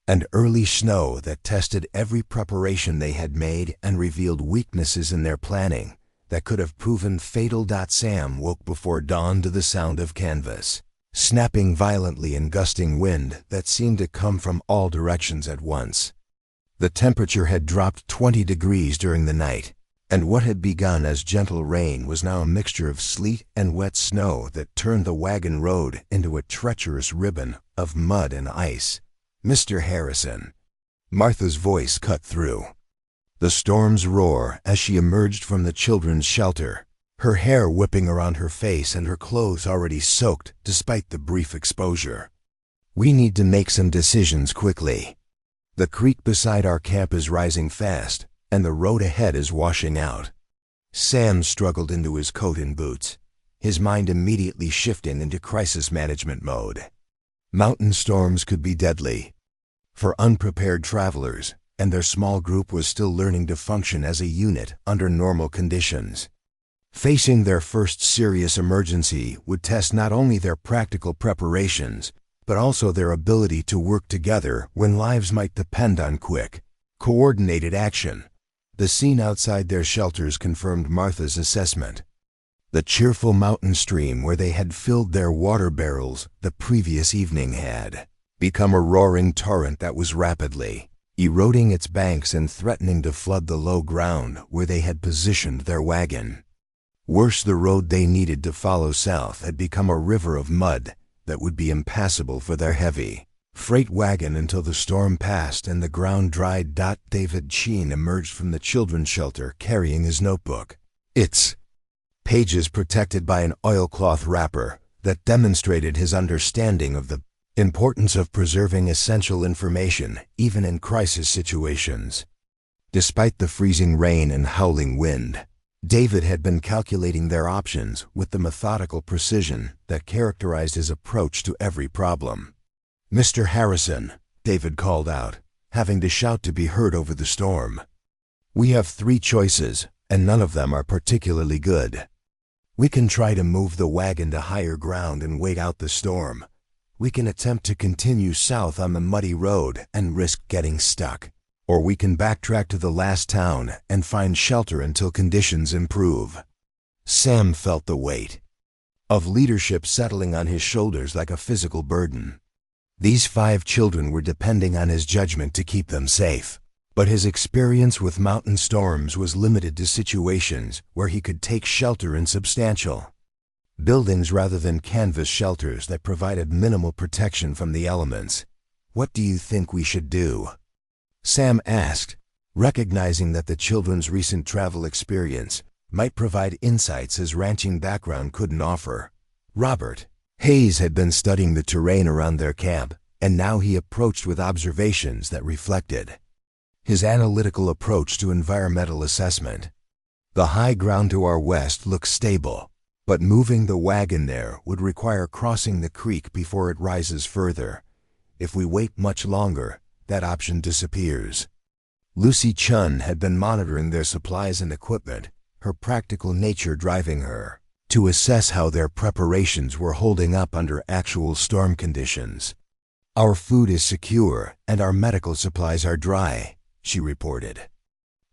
and early snow that tested every preparation they had made and revealed weaknesses in their planning that could have proven fatal. Sam woke before dawn to the sound of canvas snapping violently and gusting wind that seemed to come from all directions at once. The temperature had dropped 20 degrees during the night, and what had begun as gentle rain was now a mixture of sleet and wet snow that turned the wagon road into a treacherous ribbon of mud and ice. "Mr. Harrison," Martha's voice cut through the storm's roar as she emerged from the children's shelter, her hair whipping around her face and her clothes already soaked despite the brief exposure. "We need to make some decisions quickly. The creek beside our camp is rising fast, and the road ahead is washing out." Sam struggled into his coat and boots, his mind immediately shifting into crisis management mode. Mountain storms could be deadly for unprepared travelers, and their small group was still learning to function as a unit under normal conditions. Facing their first serious emergency would test not only their practical preparations, but also their ability to work together when lives might depend on quick, coordinated action. The scene outside their shelters confirmed Martha's assessment. The cheerful mountain stream where they had filled their water barrels the previous evening had become a roaring torrent that was rapidly eroding its banks and threatening to flood the low ground where they had positioned their wagon. Worse, the road they needed to follow south had become a river of mud that would be impassable for their heavy freight wagon until the storm passed and the ground dried. David Sheen emerged from the children's shelter carrying his notebook, its pages protected by an oilcloth wrapper that demonstrated his understanding of the importance of preserving essential information even in crisis situations. Despite the freezing rain and howling wind, David had been calculating their options with the methodical precision that characterized his approach to every problem. "Mr. Harrison," David called out, having to shout to be heard over the storm. "We have 3 choices, and none of them are particularly good. We can try to move the wagon to higher ground and wait out the storm. We can attempt to continue south on the muddy road and risk getting stuck. Or we can backtrack to the last town and find shelter until conditions improve." Sam felt the weight of leadership settling on his shoulders like a physical burden. These 5 children were depending on his judgment to keep them safe. But his experience with mountain storms was limited to situations where he could take shelter in substantial buildings rather than canvas shelters that provided minimal protection from the elements. "What do you think we should do?" Sam asked, recognizing that the children's recent travel experience might provide insights his ranching background couldn't offer. Robert Hayes had been studying the terrain around their camp, and now he approached with observations that reflected his analytical approach to environmental assessment. "The high ground to our west looks stable, but moving the wagon there would require crossing the creek before it rises further. If we wait much longer, that option disappears." Lucy Chun had been monitoring their supplies and equipment, her practical nature driving her to assess how their preparations were holding up under actual storm conditions. "Our food is secure and our medical supplies are dry," she reported.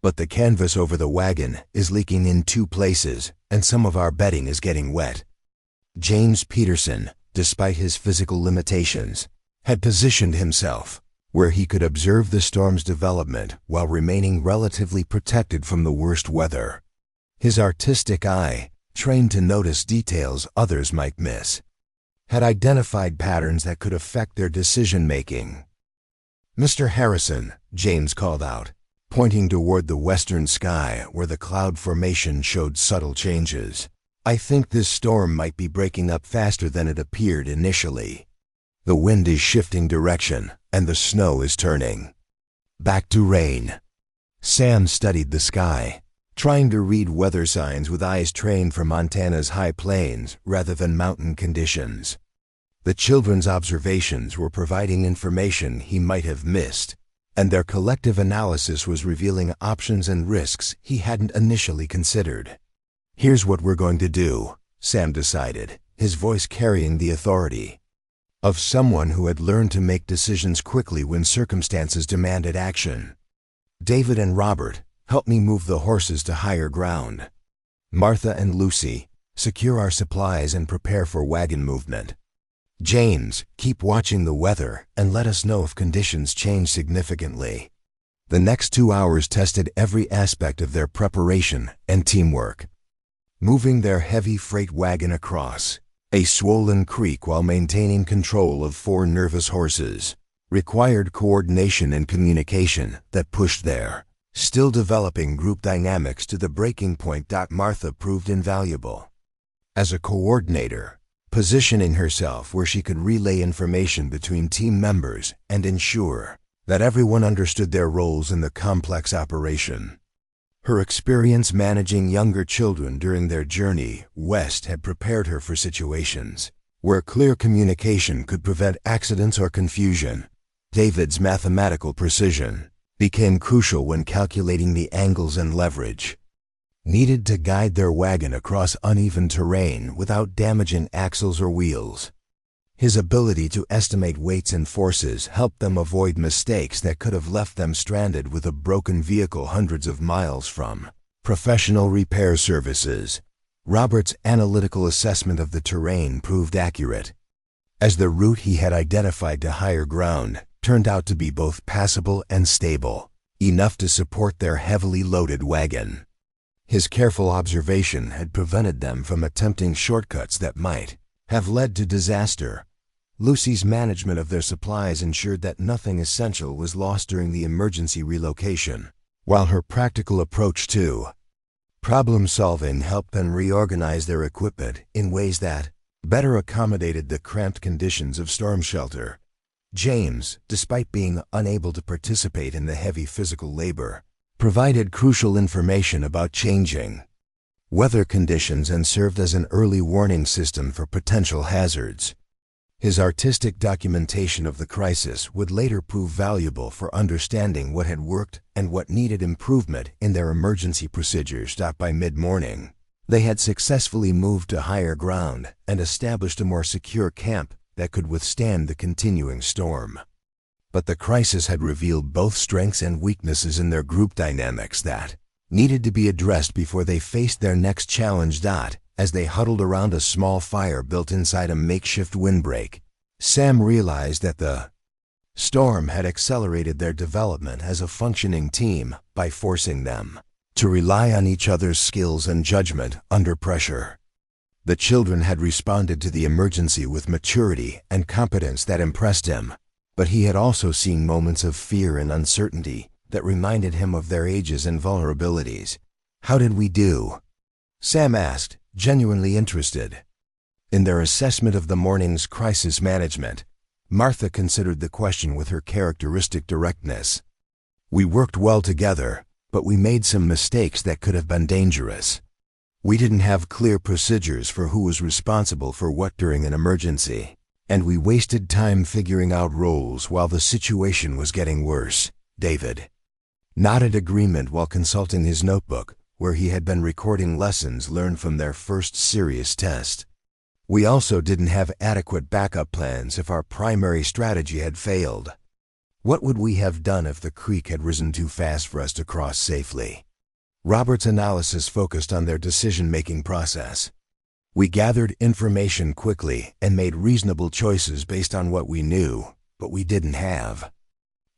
"But the canvas over the wagon is leaking in 2 places, and some of our bedding is getting wet." James Peterson, despite his physical limitations, had positioned himself where he could observe the storm's development while remaining relatively protected from the worst weather. His artistic eye, trained to notice details others might miss, had identified patterns that could affect their decision-making. "Mr. Harrison," James called out, pointing toward the western sky where the cloud formation showed subtle changes. "I think this storm might be breaking up faster than it appeared initially. The wind is shifting direction, and the snow is turning back to rain." Sam studied the sky, trying to read weather signs with eyes trained for Montana's high plains rather than mountain conditions. The children's observations were providing information he might have missed, and their collective analysis was revealing options and risks he hadn't initially considered. "Here's what we're going to do," Sam decided, his voice carrying the authority of someone who had learned to make decisions quickly when circumstances demanded action. "David and Robert, help me move the horses to higher ground. Martha and Lucy, secure our supplies and prepare for wagon movement. James, keep watching the weather and let us know if conditions change significantly." The next 2 hours tested every aspect of their preparation and teamwork. Moving their heavy freight wagon across a swollen creek while maintaining control of 4 nervous horses required coordination and communication that pushed their still developing group dynamics to the breaking point. Martha proved invaluable as a coordinator, positioning herself where she could relay information between team members and ensure that everyone understood their roles in the complex operation. Her experience managing younger children during their journey west had prepared her for situations where clear communication could prevent accidents or confusion. David's mathematical precision became crucial when calculating the angles and leverage needed to guide their wagon across uneven terrain without damaging axles or wheels. His ability to estimate weights and forces helped them avoid mistakes that could have left them stranded with a broken vehicle hundreds of miles from professional repair services. Robert's analytical assessment of the terrain proved accurate, as the route he had identified to higher ground turned out to be both passable and stable, enough to support their heavily loaded wagon. His careful observation had prevented them from attempting shortcuts that might have led to disaster. Lucy's management of their supplies ensured that nothing essential was lost during the emergency relocation, while her practical approach to problem-solving helped them reorganize their equipment in ways that better accommodated the cramped conditions of storm shelter. James, despite being unable to participate in the heavy physical labor, provided crucial information about changing weather conditions and served as an early warning system for potential hazards. His artistic documentation of the crisis would later prove valuable for understanding what had worked and what needed improvement in their emergency procedures. By mid-morning, they had successfully moved to higher ground and established a more secure camp that could withstand the continuing storm. But the crisis had revealed both strengths and weaknesses in their group dynamics that needed to be addressed before they faced their next challenge. As they huddled around a small fire built inside a makeshift windbreak, Sam realized that the Storm had accelerated their development as a functioning team by forcing them to rely on each other's skills and judgment under pressure. The children had responded to the emergency with maturity and competence that impressed him, but he had also seen moments of fear and uncertainty that reminded him of their ages and vulnerabilities. "How did we do?" Sam asked, genuinely interested. In their assessment of the morning's crisis management, Martha considered the question with her characteristic directness. "We worked well together, but we made some mistakes that could have been dangerous. We didn't have clear procedures for who was responsible for what during an emergency, and we wasted time figuring out roles while the situation was getting worse." David nodded agreement while consulting his notebook, where he had been recording lessons learned from their first serious test. "We also didn't have adequate backup plans if our primary strategy had failed. What would we have done if the creek had risen too fast for us to cross safely?" Robert's analysis focused on their decision-making process. "We gathered information quickly and made reasonable choices based on what we knew, but we didn't have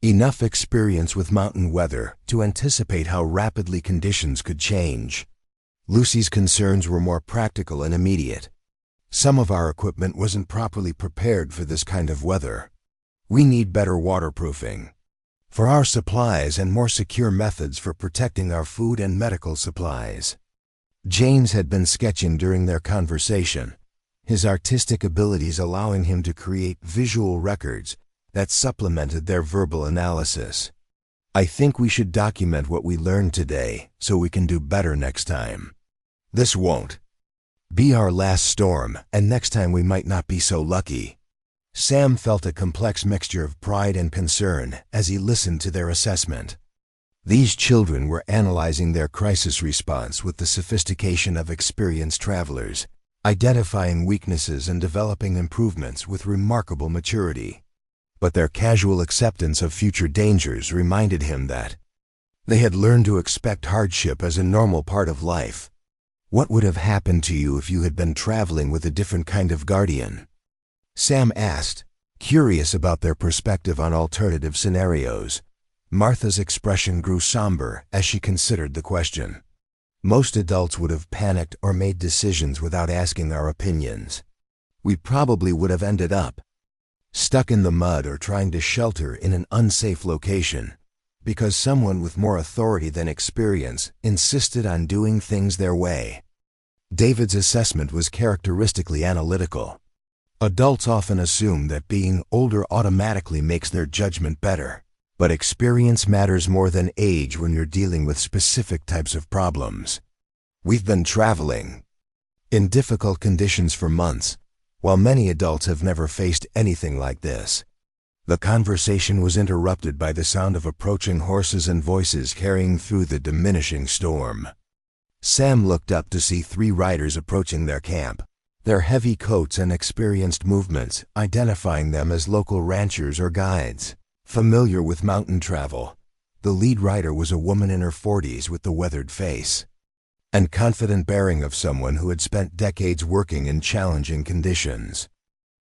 enough experience with mountain weather to anticipate how rapidly conditions could change." Lucy's concerns were more practical and immediate. "Some of our equipment wasn't properly prepared for this kind of weather. We need better waterproofing for our supplies and more secure methods for protecting our food and medical supplies." James had been sketching during their conversation, his artistic abilities allowing him to create visual records that supplemented their verbal analysis. "I think we should document what we learned today so we can do better next time. This won't be our last storm, and next time we might not be so lucky." Sam felt a complex mixture of pride and concern as he listened to their assessment. These children were analyzing their crisis response with the sophistication of experienced travelers, identifying weaknesses and developing improvements with remarkable maturity. But their casual acceptance of future dangers reminded him that they had learned to expect hardship as a normal part of life. "What would have happened to you if you had been traveling with a different kind of guardian?" Sam asked, curious about their perspective on alternative scenarios. Martha's expression grew somber as she considered the question. "Most adults would have panicked or made decisions without asking our opinions. We probably would have ended up stuck in the mud or trying to shelter in an unsafe location because someone with more authority than experience insisted on doing things their way." David's assessment was characteristically analytical. Adults often assume that being older automatically makes their judgment better, but experience matters more than age when you're dealing with specific types of problems. "We've been traveling in difficult conditions for months, while many adults have never faced anything like this." The conversation was interrupted by the sound of approaching horses and voices carrying through the diminishing storm. Sam looked up to see 3 riders approaching their camp, their heavy coats and experienced movements identifying them as local ranchers or guides, familiar with mountain travel. The lead rider was a woman in her 40s with the weathered face and confident bearing of someone who had spent decades working in challenging conditions.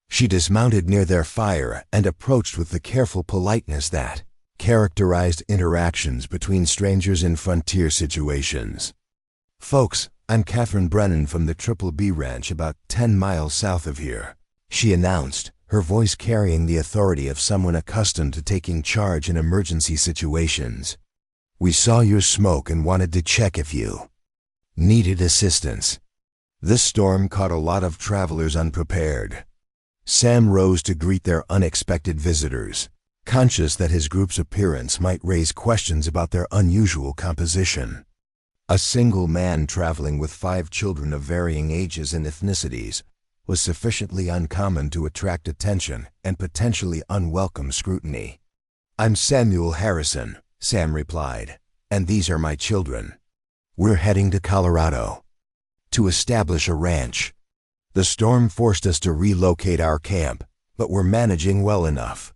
She dismounted near their fire and approached with the careful politeness that characterized interactions between strangers in frontier situations. "Folks, I'm Catherine Brennan from the Triple B Ranch about 10 miles south of here," she announced, her voice carrying the authority of someone accustomed to taking charge in emergency situations. "We saw your smoke and wanted to check if you needed assistance." This storm caught a lot of travelers unprepared. Sam rose to greet their unexpected visitors, conscious that his group's appearance might raise questions about their unusual composition. A single man traveling with 5 children of varying ages and ethnicities was sufficiently uncommon to attract attention and potentially unwelcome scrutiny. "I'm Samuel Harrison," Sam replied, "and these are my children. We're heading to Colorado to establish a ranch. The storm forced us to relocate our camp, but we're managing well enough."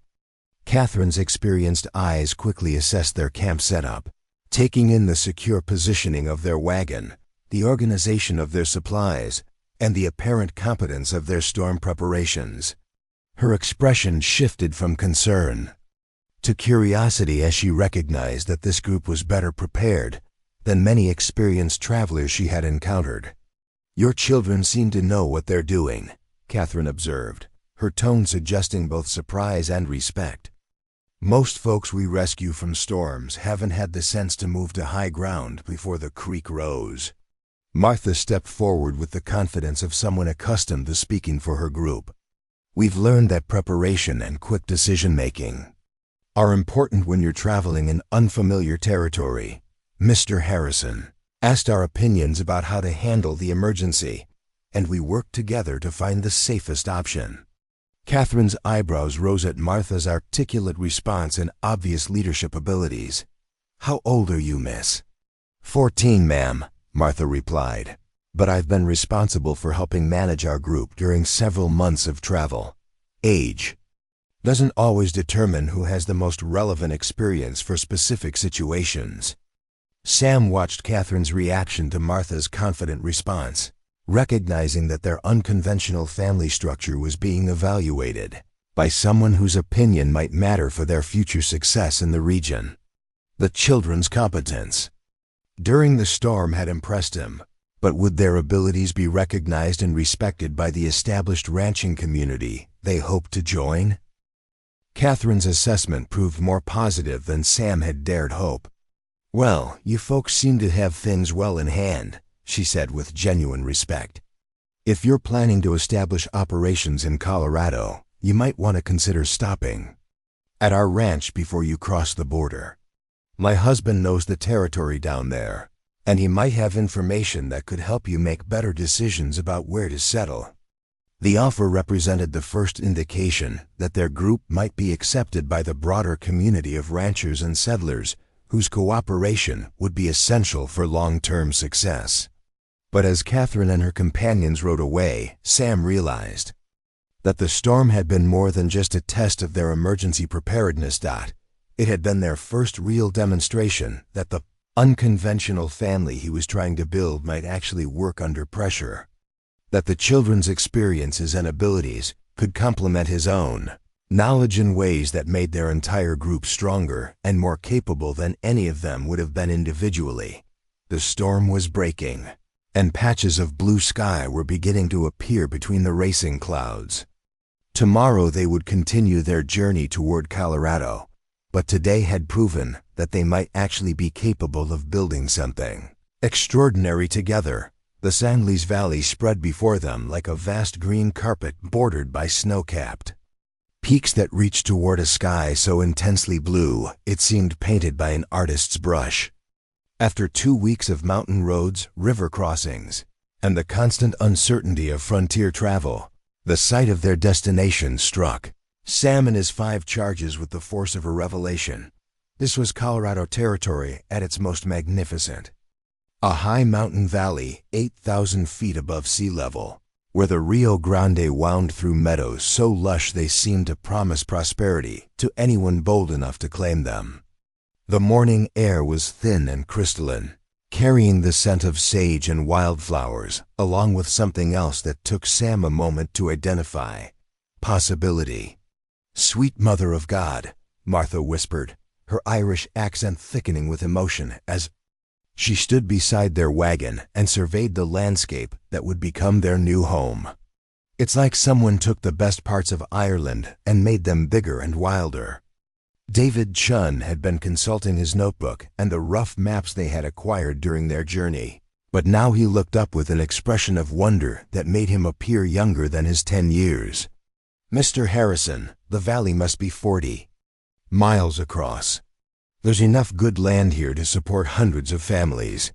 Catherine's experienced eyes quickly assessed their camp setup, taking in the secure positioning of their wagon, the organization of their supplies, and the apparent competence of their storm preparations. Her expression shifted from concern to curiosity as she recognized that this group was better prepared than many experienced travelers she had encountered. "Your children seem to know what they're doing," Catherine observed, her tone suggesting both surprise and respect. "Most folks we rescue from storms haven't had the sense to move to high ground before the creek rose." Martha stepped forward with the confidence of someone accustomed to speaking for her group. "We've learned that preparation and quick decision-making are important when you're traveling in unfamiliar territory. Mr. Harrison asked our opinions about how to handle the emergency, and we worked together to find the safest option." Catherine's eyebrows rose at Martha's articulate response and obvious leadership abilities. "How old are you, miss?" 14, ma'am," Martha replied. "But I've been responsible for helping manage our group during several months of travel. Age doesn't always determine who has the most relevant experience for specific situations." Sam watched Catherine's reaction to Martha's confident response, recognizing that their unconventional family structure was being evaluated by someone whose opinion might matter for their future success in the region. The children's competence during the storm had impressed him, but would their abilities be recognized and respected by the established ranching community they hoped to join? Catherine's assessment proved more positive than Sam had dared hope. "Well, you folks seem to have things well in hand," she said with genuine respect. "If you're planning to establish operations in Colorado, you might want to consider stopping at our ranch before you cross the border. My husband knows the territory down there, and he might have information that could help you make better decisions about where to settle." The offer represented the first indication that their group might be accepted by the broader community of ranchers and settlers whose cooperation would be essential for long-term success. But as Catherine and her companions rode away, Sam realized that the storm had been more than just a test of their emergency preparedness. It had been their first real demonstration that the unconventional family he was trying to build might actually work under pressure, that the children's experiences and abilities could complement his own knowledge in ways that made their entire group stronger and more capable than any of them would have been individually. The storm was breaking, and patches of blue sky were beginning to appear between the racing clouds. Tomorrow they would continue their journey toward Colorado, but today had proven that they might actually be capable of building something extraordinary together. The San Luis Valley spread before them like a vast green carpet bordered by snow-capped peaks that reached toward a sky so intensely blue it seemed painted by an artist's brush. After 2 weeks of mountain roads, river crossings, and the constant uncertainty of frontier travel, the sight of their destination struck Sam and his 5 charges with the force of a revelation. This was Colorado Territory at its most magnificent. A high mountain valley 8,000 feet above sea level, where the Rio Grande wound through meadows so lush they seemed to promise prosperity to anyone bold enough to claim them. The morning air was thin and crystalline, carrying the scent of sage and wildflowers, along with something else that took Sam a moment to identify: possibility. "Sweet Mother of God," Martha whispered, her Irish accent thickening with emotion as she stood beside their wagon and surveyed the landscape that would become their new home. "It's like someone took the best parts of Ireland and made them bigger and wilder." David Chun had been consulting his notebook and the rough maps they had acquired during their journey, but now he looked up with an expression of wonder that made him appear younger than his 10 years. "Mr. Harrison, the valley must be 40 miles across. There's enough good land here to support hundreds of families."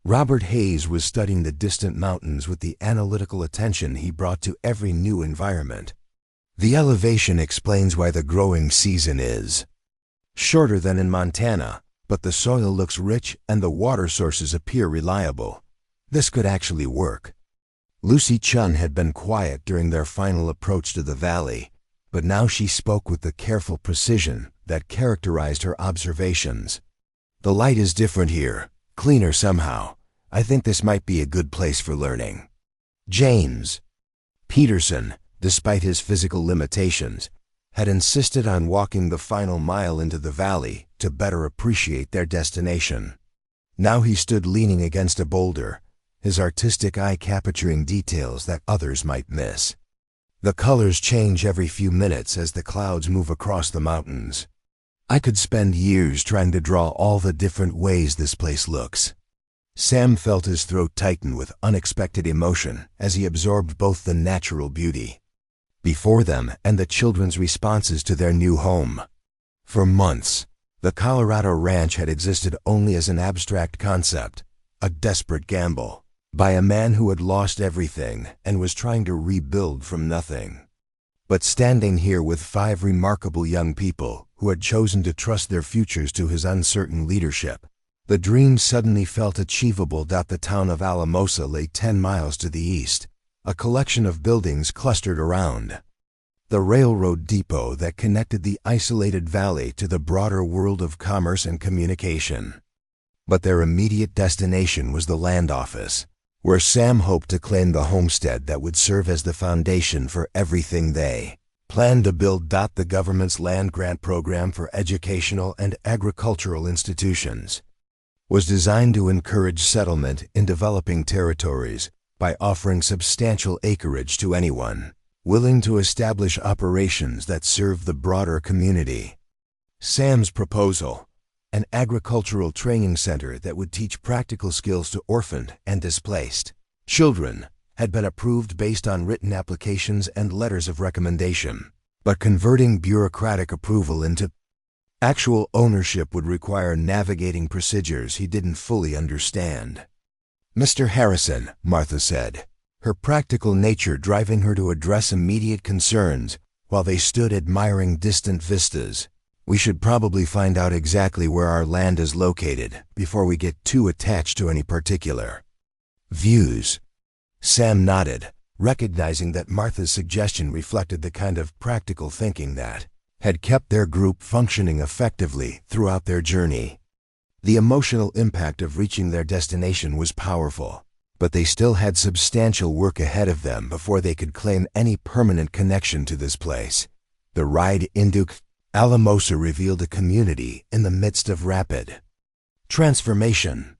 Robert Hayes was studying the distant mountains with the analytical attention he brought to every new environment. "The elevation explains why the growing season is shorter than in Montana, but the soil looks rich and the water sources appear reliable. This could actually work." Lucy Chun had been quiet during their final approach to the valley, but now she spoke with the careful precision that characterized her observations. "The light is different here, cleaner somehow. I think this might be a good place for learning." James Peterson, despite his physical limitations, had insisted on walking the final mile into the valley to better appreciate their destination. Now he stood leaning against a boulder, his artistic eye capturing details that others might miss. The colors change every few minutes as the clouds move across the mountains. I could spend years trying to draw all the different ways this place looks. Sam felt his throat tighten with unexpected emotion as he absorbed both the natural beauty before them and the children's responses to their new home. For months, the Colorado ranch had existed only as an abstract concept, a desperate gamble, by a man who had lost everything and was trying to rebuild from nothing. But standing here with 5 remarkable young people who had chosen to trust their futures to his uncertain leadership, the dream suddenly felt achievable. The town of Alamosa lay 10 miles to the east, a collection of buildings clustered around the railroad depot that connected the isolated valley to the broader world of commerce and communication. But their immediate destination was the land office, where Sam hoped to claim the homestead that would serve as the foundation for everything they planned to build. The government's land grant program for educational and agricultural institutions was designed to encourage settlement in developing territories by offering substantial acreage to anyone willing to establish operations that serve the broader community. Sam's proposal, an agricultural training center that would teach practical skills to orphaned and displaced children, had been approved based on written applications and letters of recommendation. But converting bureaucratic approval into actual ownership would require navigating procedures he didn't fully understand. "Mr. Harrison," Martha said, her practical nature driving her to address immediate concerns while they stood admiring distant vistas, "we should probably find out exactly where our land is located before we get too attached to any particular views." Sam nodded, recognizing that Martha's suggestion reflected the kind of practical thinking that had kept their group functioning effectively throughout their journey. The emotional impact of reaching their destination was powerful, but they still had substantial work ahead of them before they could claim any permanent connection to this place. The ride into Alamosa revealed a community in the midst of rapid transformation.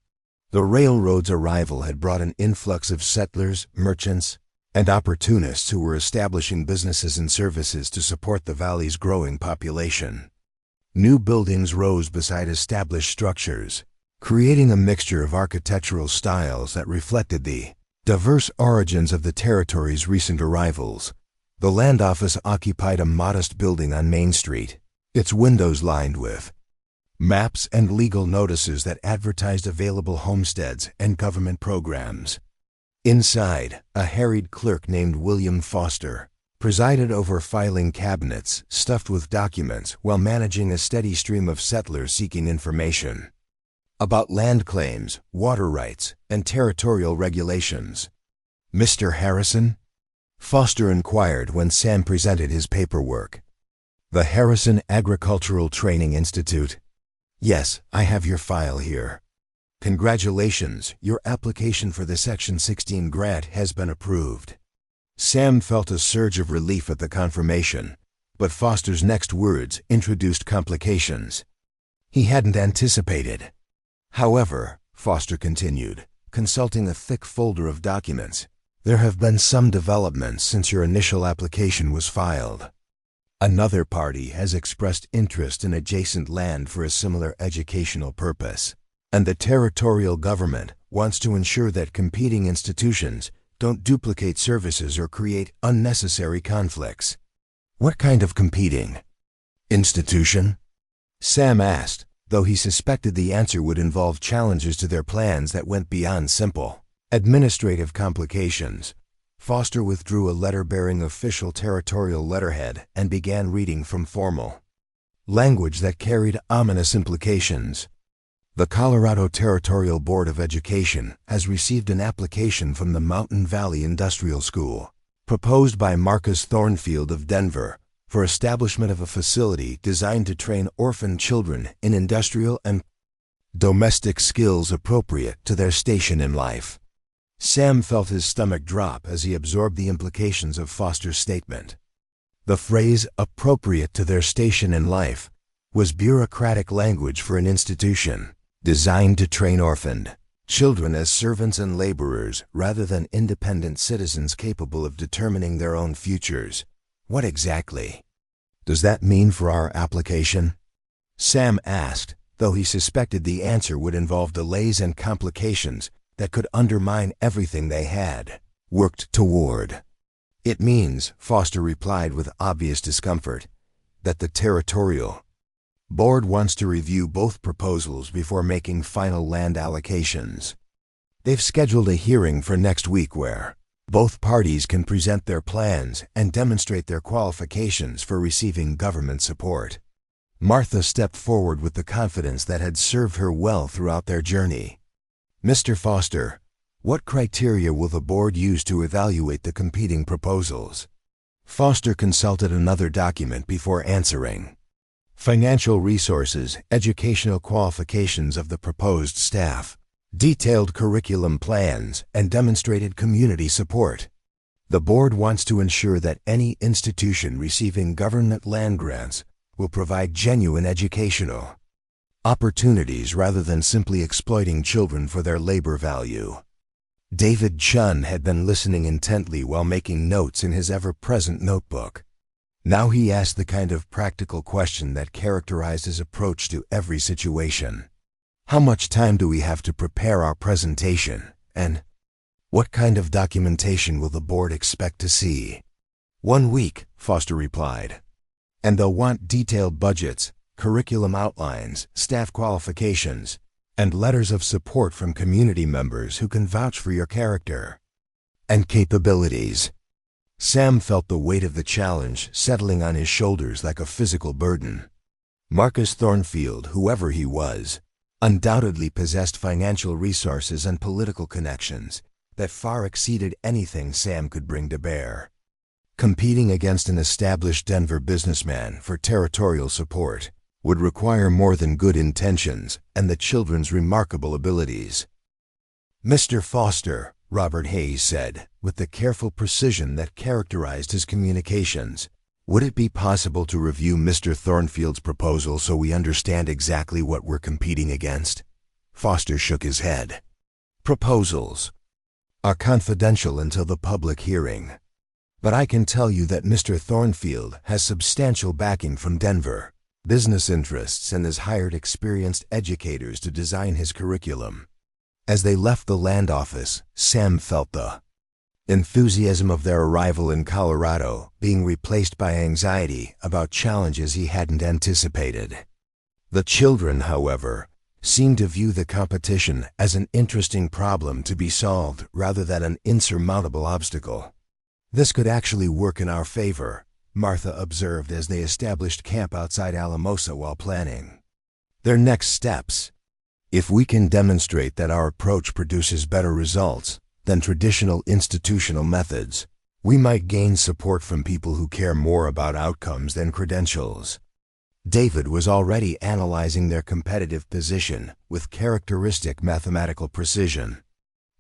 The railroad's arrival had brought an influx of settlers, merchants, and opportunists who were establishing businesses and services to support the valley's growing population. New buildings rose beside established structures, creating a mixture of architectural styles that reflected the diverse origins of the territory's recent arrivals. The land office occupied a modest building on Main Street, its windows lined with maps and legal notices that advertised available homesteads and government programs. Inside, a harried clerk named William Foster presided over filing cabinets stuffed with documents while managing a steady stream of settlers seeking information about land claims, water rights, and territorial regulations. "Mr. Harrison?" Foster inquired when Sam presented his paperwork. "The Harrison Agricultural Training Institute." "Yes, I have your file here." "Congratulations, your application for the Section 16 grant has been approved." Sam felt a surge of relief at the confirmation, but Foster's next words introduced complications he hadn't anticipated. "However," Foster continued, consulting a thick folder of documents, "there have been some developments since your initial application was filed. Another party has expressed interest in adjacent land for a similar educational purpose, and the territorial government wants to ensure that competing institutions don't duplicate services or create unnecessary conflicts." "What kind of competing institution?" Sam asked, though he suspected the answer would involve challenges to their plans that went beyond simple administrative complications. Foster withdrew a letter bearing official territorial letterhead and began reading from formal language that carried ominous implications. "The Colorado Territorial Board of Education has received an application from the Mountain Valley Industrial School, proposed by Marcus Thornfield of Denver, for establishment of a facility designed to train orphan children in industrial and domestic skills appropriate to their station in life." Sam felt his stomach drop as he absorbed the implications of Foster's statement. The phrase "appropriate to their station in life" was bureaucratic language for an institution designed to train orphaned children as servants and laborers rather than independent citizens capable of determining their own futures. What exactly does that mean for our application? Sam asked, though he suspected the answer would involve delays and complications that could undermine everything they had worked toward. It means, Foster replied with obvious discomfort, that the territorial board wants to review both proposals before making final land allocations. They've scheduled a hearing for next week where both parties can present their plans and demonstrate their qualifications for receiving government support. Martha stepped forward with the confidence that had served her well throughout their journey. Mr. Foster, what criteria will the board use to evaluate the competing proposals? Foster consulted another document before answering. Financial resources, educational qualifications of the proposed staff, detailed curriculum plans, and demonstrated community support. The board wants to ensure that any institution receiving government land grants will provide genuine educational opportunities rather than simply exploiting children for their labor value. David Chun had been listening intently while making notes in his ever-present notebook. Now he asked the kind of practical question that characterized his approach to every situation. How much time do we have to prepare our presentation, and what kind of documentation will the board expect to see? 1 week, Foster replied. And they'll want detailed budgets, curriculum outlines, staff qualifications, and letters of support from community members who can vouch for your character and capabilities. Sam felt the weight of the challenge settling on his shoulders like a physical burden. Marcus Thornfield, whoever he was, undoubtedly possessed financial resources and political connections that far exceeded anything Sam could bring to bear. Competing against an established Denver businessman for territorial support would require more than good intentions and the children's remarkable abilities. Mr. Foster, Robert Hayes said, with the careful precision that characterized his communications, would it be possible to review Mr. Thornfield's proposal so we understand exactly what we're competing against? Foster shook his head. Proposals are confidential until the public hearing. But I can tell you that Mr. Thornfield has substantial backing from Denver business interests and has hired experienced educators to design his curriculum. As they left the land office, Sam felt the enthusiasm of their arrival in Colorado being replaced by anxiety about challenges he hadn't anticipated. The children, however, seemed to view the competition as an interesting problem to be solved rather than an insurmountable obstacle. This could actually work in our favor, Martha observed as they established camp outside Alamosa while planning their next steps. If we can demonstrate that our approach produces better results than traditional institutional methods, we might gain support from people who care more about outcomes than credentials. David was already analyzing their competitive position with characteristic mathematical precision.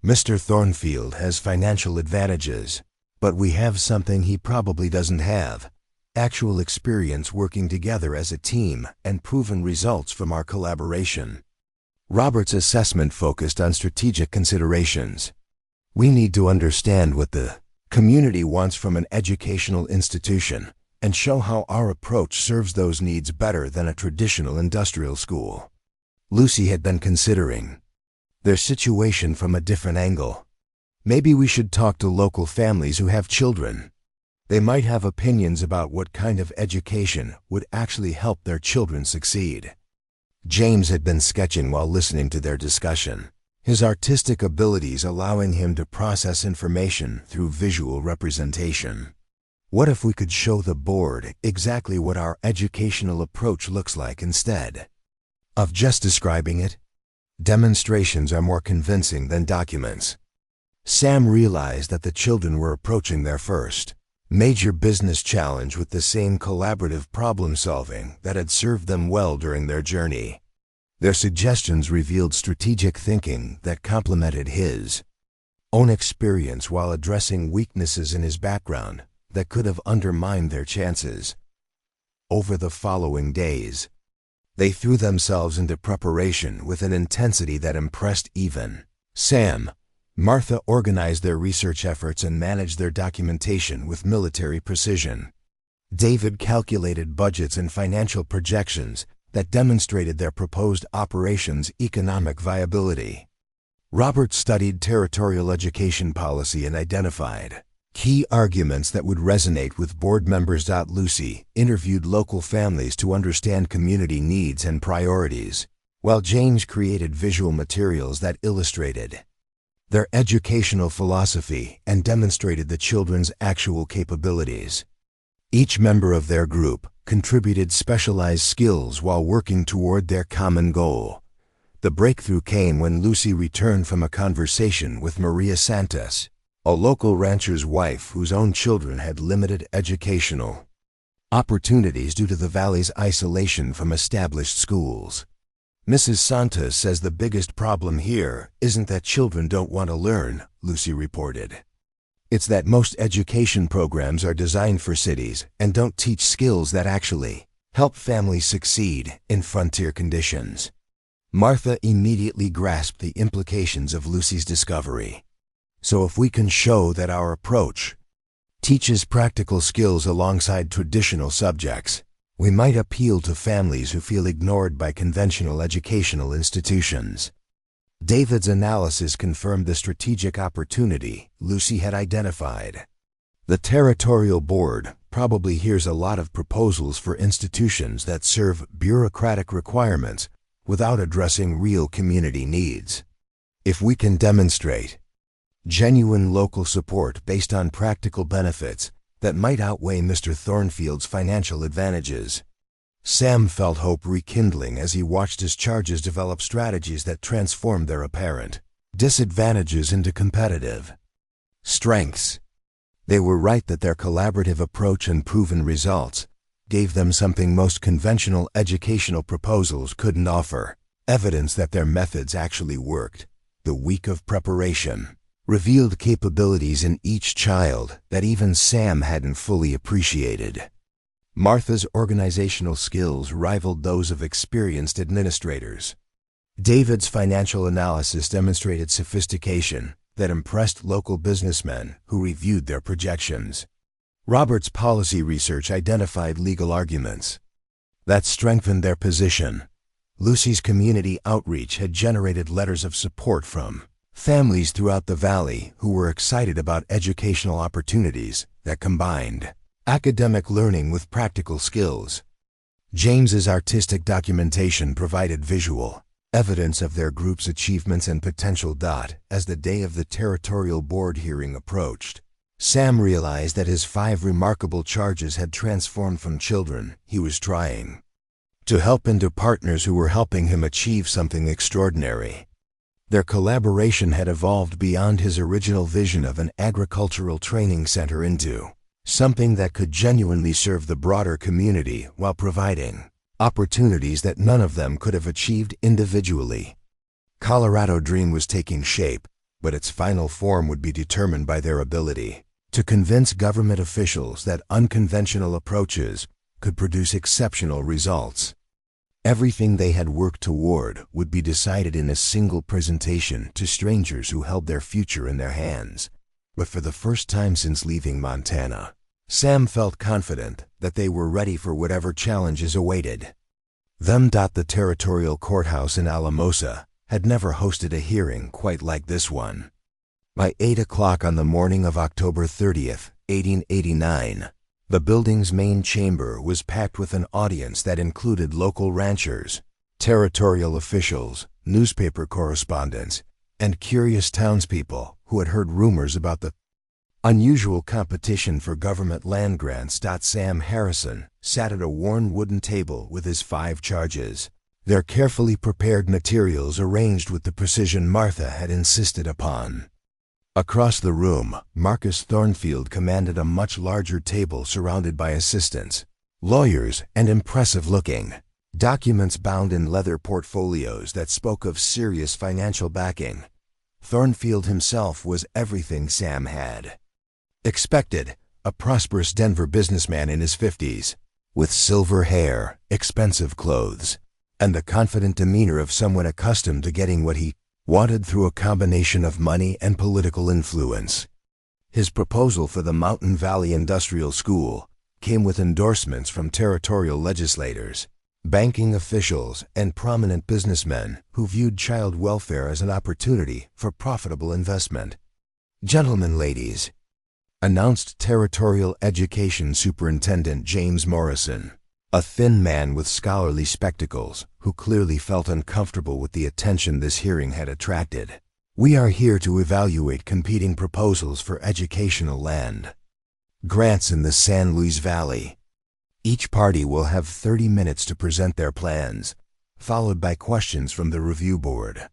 Mr. Thornfield has financial advantages, but we have something he probably doesn't have: actual experience working together as a team and proven results from our collaboration. Robert's assessment focused on strategic considerations. We need to understand what the community wants from an educational institution and show how our approach serves those needs better than a traditional industrial school. Lucy had been considering their situation from a different angle. Maybe we should talk to local families who have children. They might have opinions about what kind of education would actually help their children succeed. James had been sketching while listening to their discussion, his artistic abilities allowing him to process information through visual representation. What if we could show the board exactly what our educational approach looks like instead of just describing it? Demonstrations are more convincing than documents. Sam realized that the children were approaching their first major business challenge with the same collaborative problem-solving that had served them well during their journey. Their suggestions revealed strategic thinking that complemented his own experience while addressing weaknesses in his background that could have undermined their chances. Over the following days, they threw themselves into preparation with an intensity that impressed even Sam. Martha organized their research efforts and managed their documentation with military precision. David calculated budgets and financial projections that demonstrated their proposed operations' economic viability. Robert studied territorial education policy and identified key arguments that would resonate with board members. Lucy interviewed local families to understand community needs and priorities, while James created visual materials that illustrated their educational philosophy and demonstrated the children's actual capabilities. Each member of their group contributed specialized skills while working toward their common goal. The breakthrough came when Lucy returned from a conversation with Maria Santos, a local rancher's wife whose own children had limited educational opportunities due to the valley's isolation from established schools. Mrs. Santos says the biggest problem here isn't that children don't want to learn, Lucy reported. It's that most education programs are designed for cities and don't teach skills that actually help families succeed in frontier conditions. Martha immediately grasped the implications of Lucy's discovery. So if we can show that our approach teaches practical skills alongside traditional subjects, we might appeal to families who feel ignored by conventional educational institutions. David's analysis confirmed the strategic opportunity Lucy had identified. The territorial board probably hears a lot of proposals for institutions that serve bureaucratic requirements without addressing real community needs. If we can demonstrate genuine local support based on practical benefits that might outweigh Mr. Thornfield's financial advantages. Sam felt hope rekindling as he watched his charges develop strategies that transformed their apparent disadvantages into competitive strengths. They were right that their collaborative approach and proven results gave them something most conventional educational proposals couldn't offer, evidence that their methods actually worked. The week of preparation revealed capabilities in each child that even Sam hadn't fully appreciated. Martha's organizational skills rivaled those of experienced administrators. David's financial analysis demonstrated sophistication that impressed local businessmen who reviewed their projections. Robert's policy research identified legal arguments that strengthened their position. Lucy's community outreach had generated letters of support from families throughout the valley who were excited about educational opportunities that combined academic learning with practical skills. James's artistic documentation provided visual evidence of their group's achievements and potential. As the day of the territorial board hearing approached, Sam realized that his 5 remarkable charges had transformed from children he was trying to help into partners who were helping him achieve something extraordinary. Their collaboration had evolved beyond his original vision of an agricultural training center into something that could genuinely serve the broader community while providing opportunities that none of them could have achieved individually. Colorado Dream was taking shape, but its final form would be determined by their ability to convince government officials that unconventional approaches could produce exceptional results. Everything they had worked toward would be decided in a single presentation to strangers who held their future in their hands. But for the first time since leaving Montana, Sam felt confident that they were ready for whatever challenges awaited them. The territorial courthouse in Alamosa had never hosted a hearing quite like this one. By 8 o'clock on the morning of October 30th, 1889, the building's main chamber was packed with an audience that included local ranchers, territorial officials, newspaper correspondents, and curious townspeople who had heard rumors about the unusual competition for government land grants. Sam Harrison sat at a worn wooden table with his 5 charges, their carefully prepared materials arranged with the precision Martha had insisted upon. Across the room, Marcus Thornfield commanded a much larger table surrounded by assistants, lawyers, and impressive-looking documents bound in leather portfolios that spoke of serious financial backing. Thornfield himself was everything Sam had expected, a prosperous Denver businessman in his 50s, with silver hair, expensive clothes, and the confident demeanor of someone accustomed to getting what he wanted through a combination of money and political influence. His proposal for the Mountain Valley Industrial School came with endorsements from territorial legislators, banking officials, and prominent businessmen who viewed child welfare as an opportunity for profitable investment. "Gentlemen, ladies," announced Territorial Education Superintendent James Morrison, a thin man with scholarly spectacles who clearly felt uncomfortable with the attention this hearing had attracted. "We are here to evaluate competing proposals for educational land grants in the San Luis Valley. Each party will have 30 minutes to present their plans, followed by questions from the review board."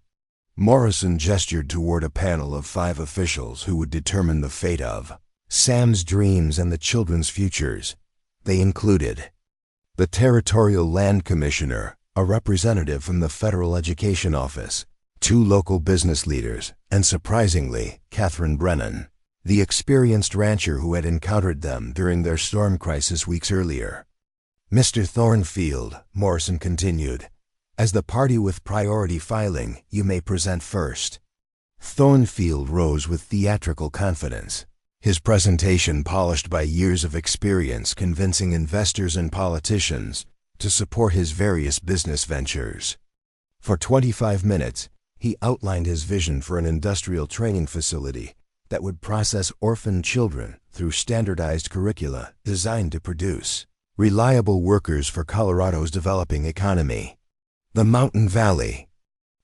Morrison gestured toward a panel of 5 officials who would determine the fate of Sam's dreams and the children's futures. They included the Territorial Land Commissioner, a representative from the Federal Education Office, 2 local business leaders, and surprisingly, Catherine Brennan, the experienced rancher who had encountered them during their storm crisis weeks earlier. "Mr. Thornfield," Morrison continued, "as the party with priority filing, you may present first." Thornfield rose with theatrical confidence, his presentation polished by years of experience convincing investors and politicians to support his various business ventures. For 25 minutes, he outlined his vision for an industrial training facility that would process orphan children through standardized curricula designed to produce reliable workers for Colorado's developing economy. The Mountain Valley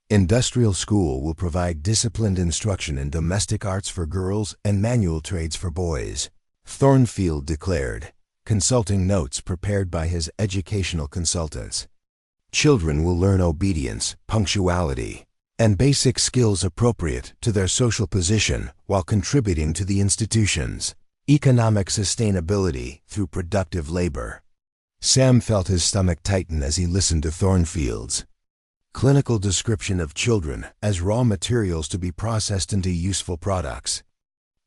Industrial School will provide disciplined instruction in domestic arts for girls and manual trades for boys, Thornfield declared, consulting notes prepared by his educational consultants. Children will learn obedience, punctuality, and basic skills appropriate to their social position while contributing to the institution's economic sustainability through productive labor. Sam felt his stomach tighten as he listened to Thornfield's clinical description of children as raw materials to be processed into useful products.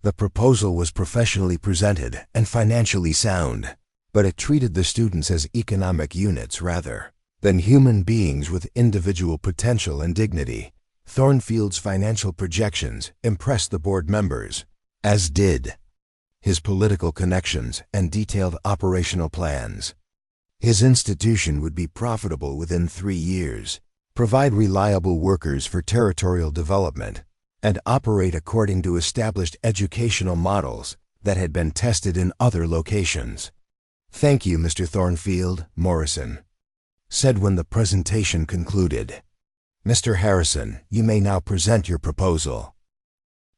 The proposal was professionally presented and financially sound, but it treated the students as economic units rather than human beings with individual potential and dignity. Thornfield's financial projections impressed the board members, as did his political connections and detailed operational plans. His institution would be profitable within 3 years, provide reliable workers for territorial development, and operate according to established educational models that had been tested in other locations. "Thank you, Mr. Thornfield," Morrison said when the presentation concluded. "Mr. Harrison, you may now present your proposal."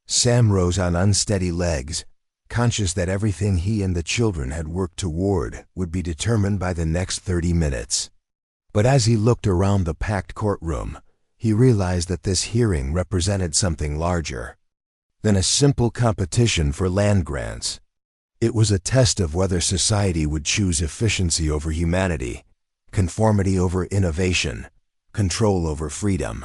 Sam rose on unsteady legs, conscious that everything he and the children had worked toward would be determined by the next 30 minutes. But as he looked around the packed courtroom, he realized that this hearing represented something larger than a simple competition for land grants. It was a test of whether society would choose efficiency over humanity, conformity over innovation, control over freedom.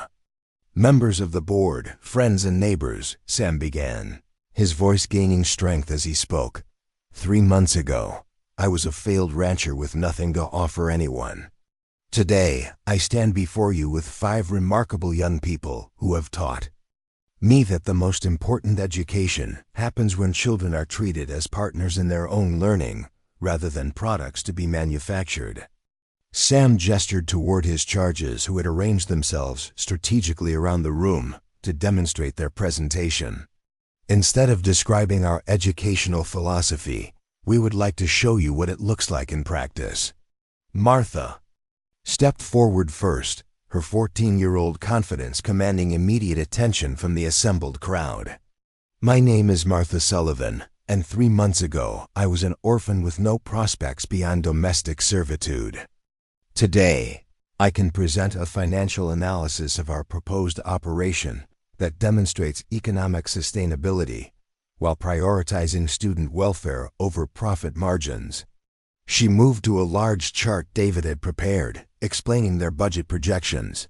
"Members of the board, friends and neighbors," Sam began, his voice gaining strength as he spoke. "3 months ago, I was a failed rancher with nothing to offer anyone. Today, I stand before you with 5 remarkable young people who have taught me that the most important education happens when children are treated as partners in their own learning rather than products to be manufactured." Sam gestured toward his charges who had arranged themselves strategically around the room to demonstrate their presentation. "Instead of describing our educational philosophy, we would like to show you what it looks like in practice." Martha stepped forward first, her 14-year-old confidence commanding immediate attention from the assembled crowd. "My name is Martha Sullivan, and 3 months ago I was an orphan with no prospects beyond domestic servitude. Today, I can present a financial analysis of our proposed operation that demonstrates economic sustainability while prioritizing student welfare over profit margins." She moved to a large chart David had prepared, explaining their budget projections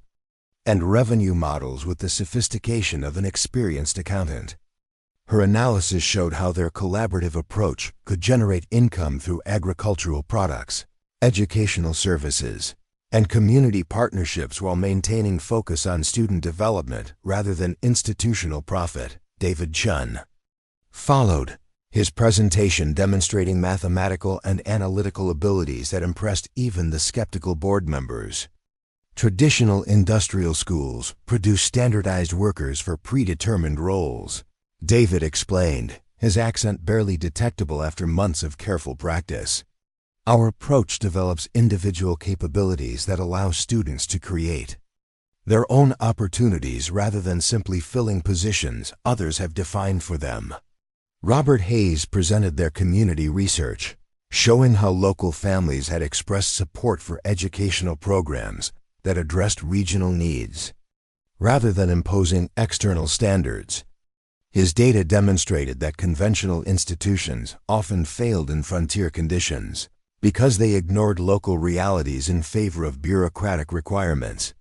and revenue models with the sophistication of an experienced accountant. Her analysis showed how their collaborative approach could generate income through agricultural products, educational services, and community partnerships while maintaining focus on student development rather than institutional profit. David Chun followed, his presentation demonstrating mathematical and analytical abilities that impressed even the skeptical board members. Traditional industrial schools produce standardized workers for predetermined roles, David explained, his accent barely detectable after months of careful practice. Our approach develops individual capabilities that allow students to create their own opportunities rather than simply filling positions others have defined for them. Robert Hayes presented their community research, showing how local families had expressed support for educational programs that addressed regional needs, rather than imposing external standards. His data demonstrated that conventional institutions often failed in frontier conditions because they ignored local realities in favor of bureaucratic requirements.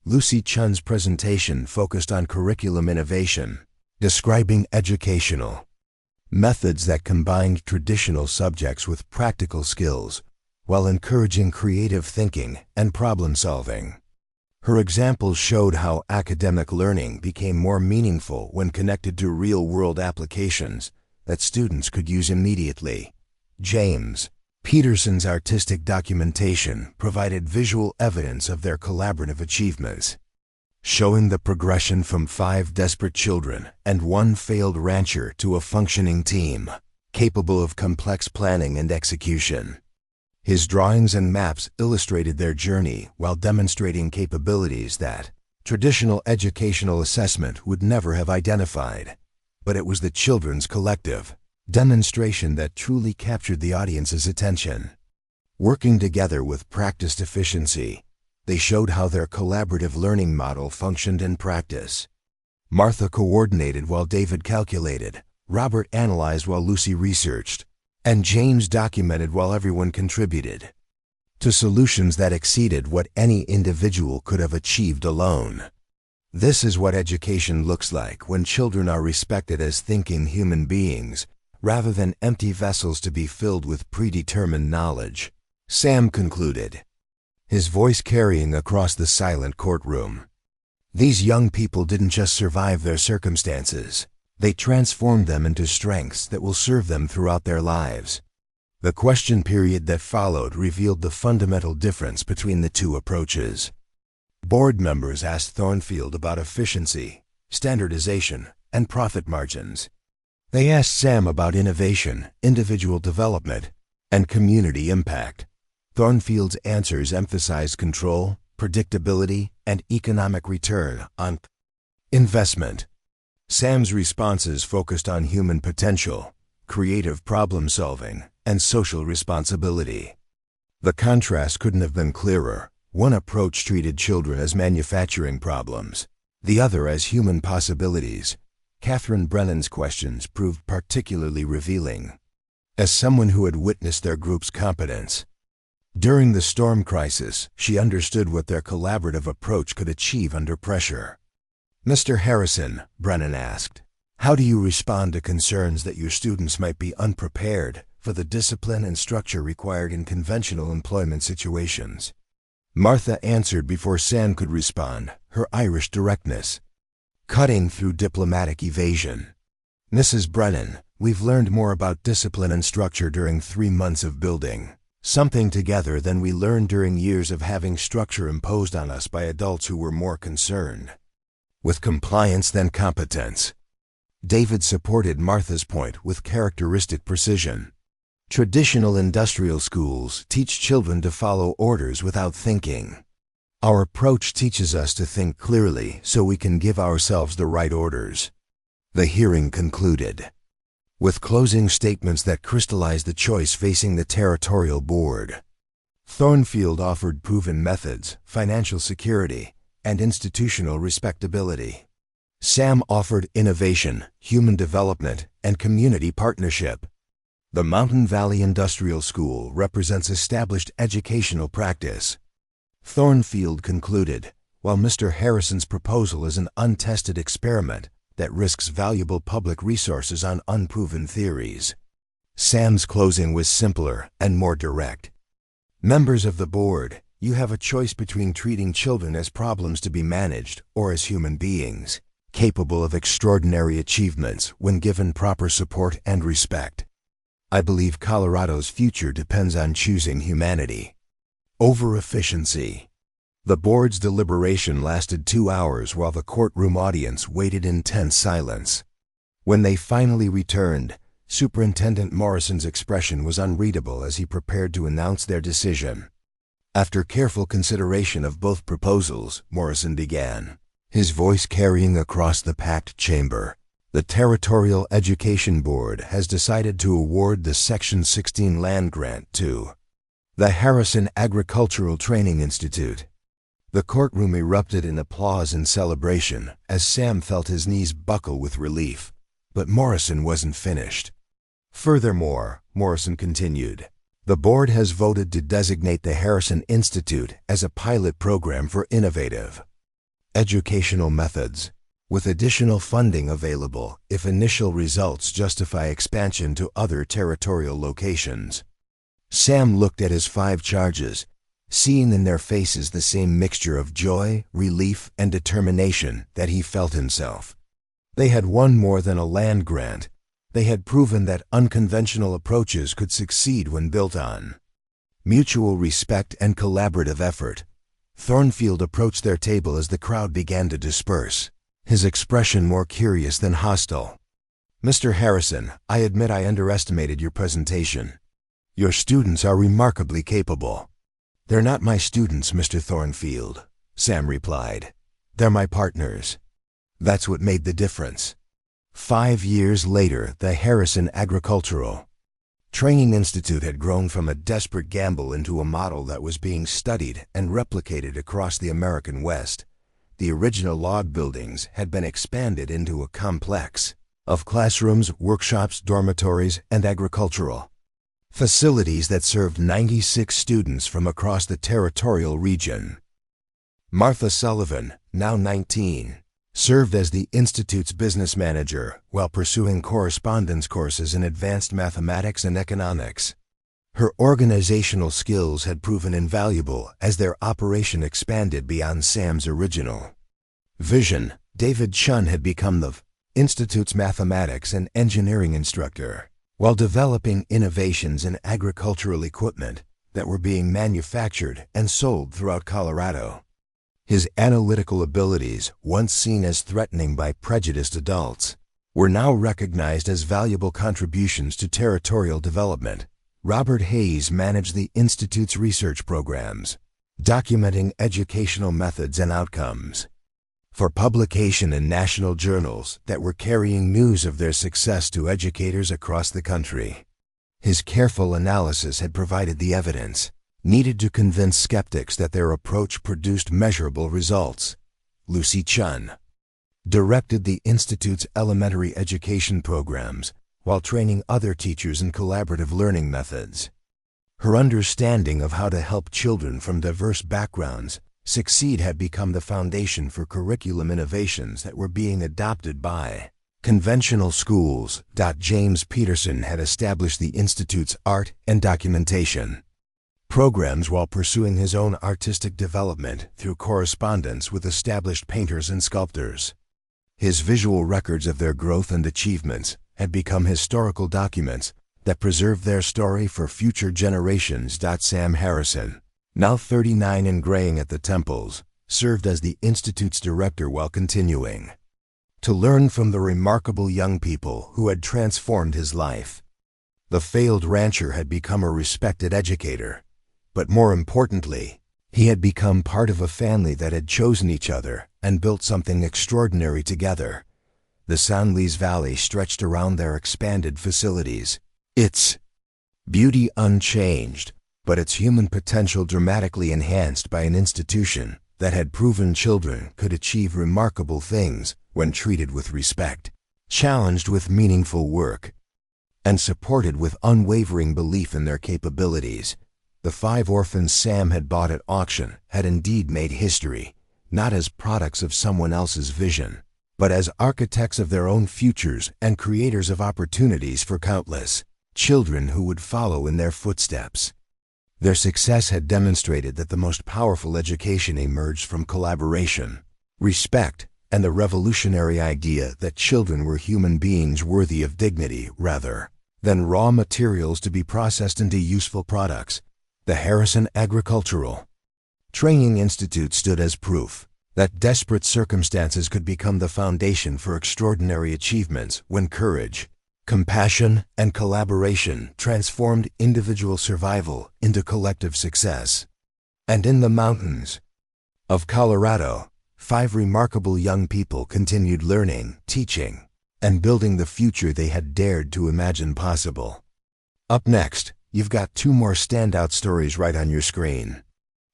Lucy Chun's presentation focused on curriculum innovation, describing educational methods that combined traditional subjects with practical skills while encouraging creative thinking and problem-solving. Her examples showed how academic learning became more meaningful when connected to real-world applications that students could use immediately. James Peterson's artistic documentation provided visual evidence of their collaborative achievements, showing the progression from 5 desperate children and 1 failed rancher to a functioning team, capable of complex planning and execution. His drawings and maps illustrated their journey while demonstrating capabilities that traditional educational assessment would never have identified. But it was the children's collective demonstration that truly captured the audience's attention. Working together with practiced efficiency, they showed how their collaborative learning model functioned in practice. Martha coordinated while David calculated, Robert analyzed while Lucy researched, and James documented while everyone contributed to solutions that exceeded what any individual could have achieved alone. This is what education looks like when children are respected as thinking human beings, rather than empty vessels to be filled with predetermined knowledge, Sam concluded, his voice carrying across the silent courtroom. These young people didn't just survive their circumstances, they transformed them into strengths that will serve them throughout their lives. The question period that followed revealed the fundamental difference between the two approaches. Board members asked Thornfield about efficiency, standardization, and profit margins. They asked Sam about innovation, individual development, and community impact. Thornfield's answers emphasized control, predictability, and economic return on investment. Sam's responses focused on human potential, creative problem-solving, and social responsibility. The contrast couldn't have been clearer. One approach treated children as manufacturing problems, the other as human possibilities. Catherine Brennan's questions proved particularly revealing. As someone who had witnessed their group's competence during the storm crisis, she understood what their collaborative approach could achieve under pressure. Mr. Harrison, Brennan asked, how do you respond to concerns that your students might be unprepared for the discipline and structure required in conventional employment situations? Martha answered before Sam could respond, her Irish directness cutting through diplomatic evasion. Mrs. Brennan, we've learned more about discipline and structure during 3 months of building something together than we learned during years of having structure imposed on us by adults who were more concerned with compliance than competence. David supported Martha's point with characteristic precision. Traditional industrial schools teach children to follow orders without thinking. Our approach teaches us to think clearly so we can give ourselves the right orders. The hearing concluded with closing statements that crystallized the choice facing the territorial board. Thornfield offered proven methods, financial security, and institutional respectability. Sam offered innovation, human development, and community partnership. The Mountain Valley Industrial School represents established educational practice. Thornfield concluded, while Mr. Harrison's proposal is an untested experiment that risks valuable public resources on unproven theories. Sam's closing was simpler and more direct. Members of the board, you have a choice between treating children as problems to be managed or as human beings, capable of extraordinary achievements when given proper support and respect. I believe Colorado's future depends on choosing humanity over efficiency. The board's deliberation lasted 2 hours while the courtroom audience waited in tense silence. When they finally returned, Superintendent Morrison's expression was unreadable as he prepared to announce their decision. After careful consideration of both proposals, Morrison began, his voice carrying across the packed chamber. The Territorial Education Board has decided to award the Section 16 land grant to the Harrison Agricultural Training Institute. The courtroom erupted in applause and celebration as Sam felt his knees buckle with relief. But Morrison wasn't finished. Furthermore, Morrison continued, the board has voted to designate the Harrison Institute as a pilot program for innovative educational methods, with additional funding available if initial results justify expansion to other territorial locations. Sam looked at his 5 charges, seeing in their faces the same mixture of joy, relief, and determination that he felt himself. They had won more than a land grant. They had proven that unconventional approaches could succeed when built on mutual respect and collaborative effort. Thornfield approached their table as the crowd began to disperse, his expression more curious than hostile. Mr. Harrison, I admit I underestimated your presentation. Your students are remarkably capable. They're not my students, Mr. Thornfield, Sam replied. They're my partners. That's what made the difference. 5 years later, the Harrison Agricultural Training Institute had grown from a desperate gamble into a model that was being studied and replicated across the American West. The original log buildings had been expanded into a complex of classrooms, workshops, dormitories, and agricultural facilities that served 96 students from across the territorial region. Martha Sullivan, now 19, served as the Institute's business manager while pursuing correspondence courses in advanced mathematics and economics. Her organizational skills had proven invaluable as their operation expanded beyond Sam's original vision. David Chun had become the Institute's mathematics and engineering instructor, while developing innovations in agricultural equipment that were being manufactured and sold throughout Colorado. His analytical abilities, once seen as threatening by prejudiced adults, were now recognized as valuable contributions to territorial development. Robert Hayes managed the Institute's research programs, documenting educational methods and outcomes for publication in national journals that were carrying news of their success to educators across the country. His careful analysis had provided the evidence needed to convince skeptics that their approach produced measurable results. Lucy Chun directed the Institute's elementary education programs while training other teachers in collaborative learning methods. Her understanding of how to help children from diverse backgrounds succeed had become the foundation for curriculum innovations that were being adopted by conventional schools. James Peterson had established the Institute's art and documentation programs while pursuing his own artistic development through correspondence with established painters and sculptors. His visual records of their growth and achievements had become historical documents that preserved their story for future generations. Sam Harrison, now 39 and graying at the temples, served as the Institute's director while continuing to learn from the remarkable young people who had transformed his life. The failed rancher had become a respected educator, but more importantly, he had become part of a family that had chosen each other and built something extraordinary together. The San Luis Valley stretched around their expanded facilities, its beauty unchanged, but its human potential dramatically enhanced by an institution that had proven children could achieve remarkable things when treated with respect, challenged with meaningful work, and supported with unwavering belief in their capabilities. The 5 orphans Sam had bought at auction had indeed made history, not as products of someone else's vision, but as architects of their own futures and creators of opportunities for countless children who would follow in their footsteps. Their success had demonstrated that the most powerful education emerged from collaboration, respect, and the revolutionary idea that children were human beings worthy of dignity rather than raw materials to be processed into useful products. The Harrison Agricultural Training Institute stood as proof that desperate circumstances could become the foundation for extraordinary achievements when courage, compassion, and collaboration transformed individual survival into collective success. And in the mountains of Colorado, 5 remarkable young people continued learning, teaching, and building the future they had dared to imagine possible. Up next, you've got 2 more standout stories right on your screen.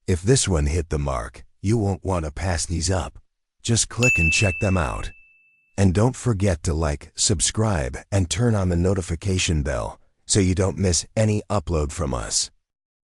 If this one hit the mark, you won't want to pass these up. Just click and check them out. And don't forget to like, subscribe, and turn on the notification bell so you don't miss any upload from us.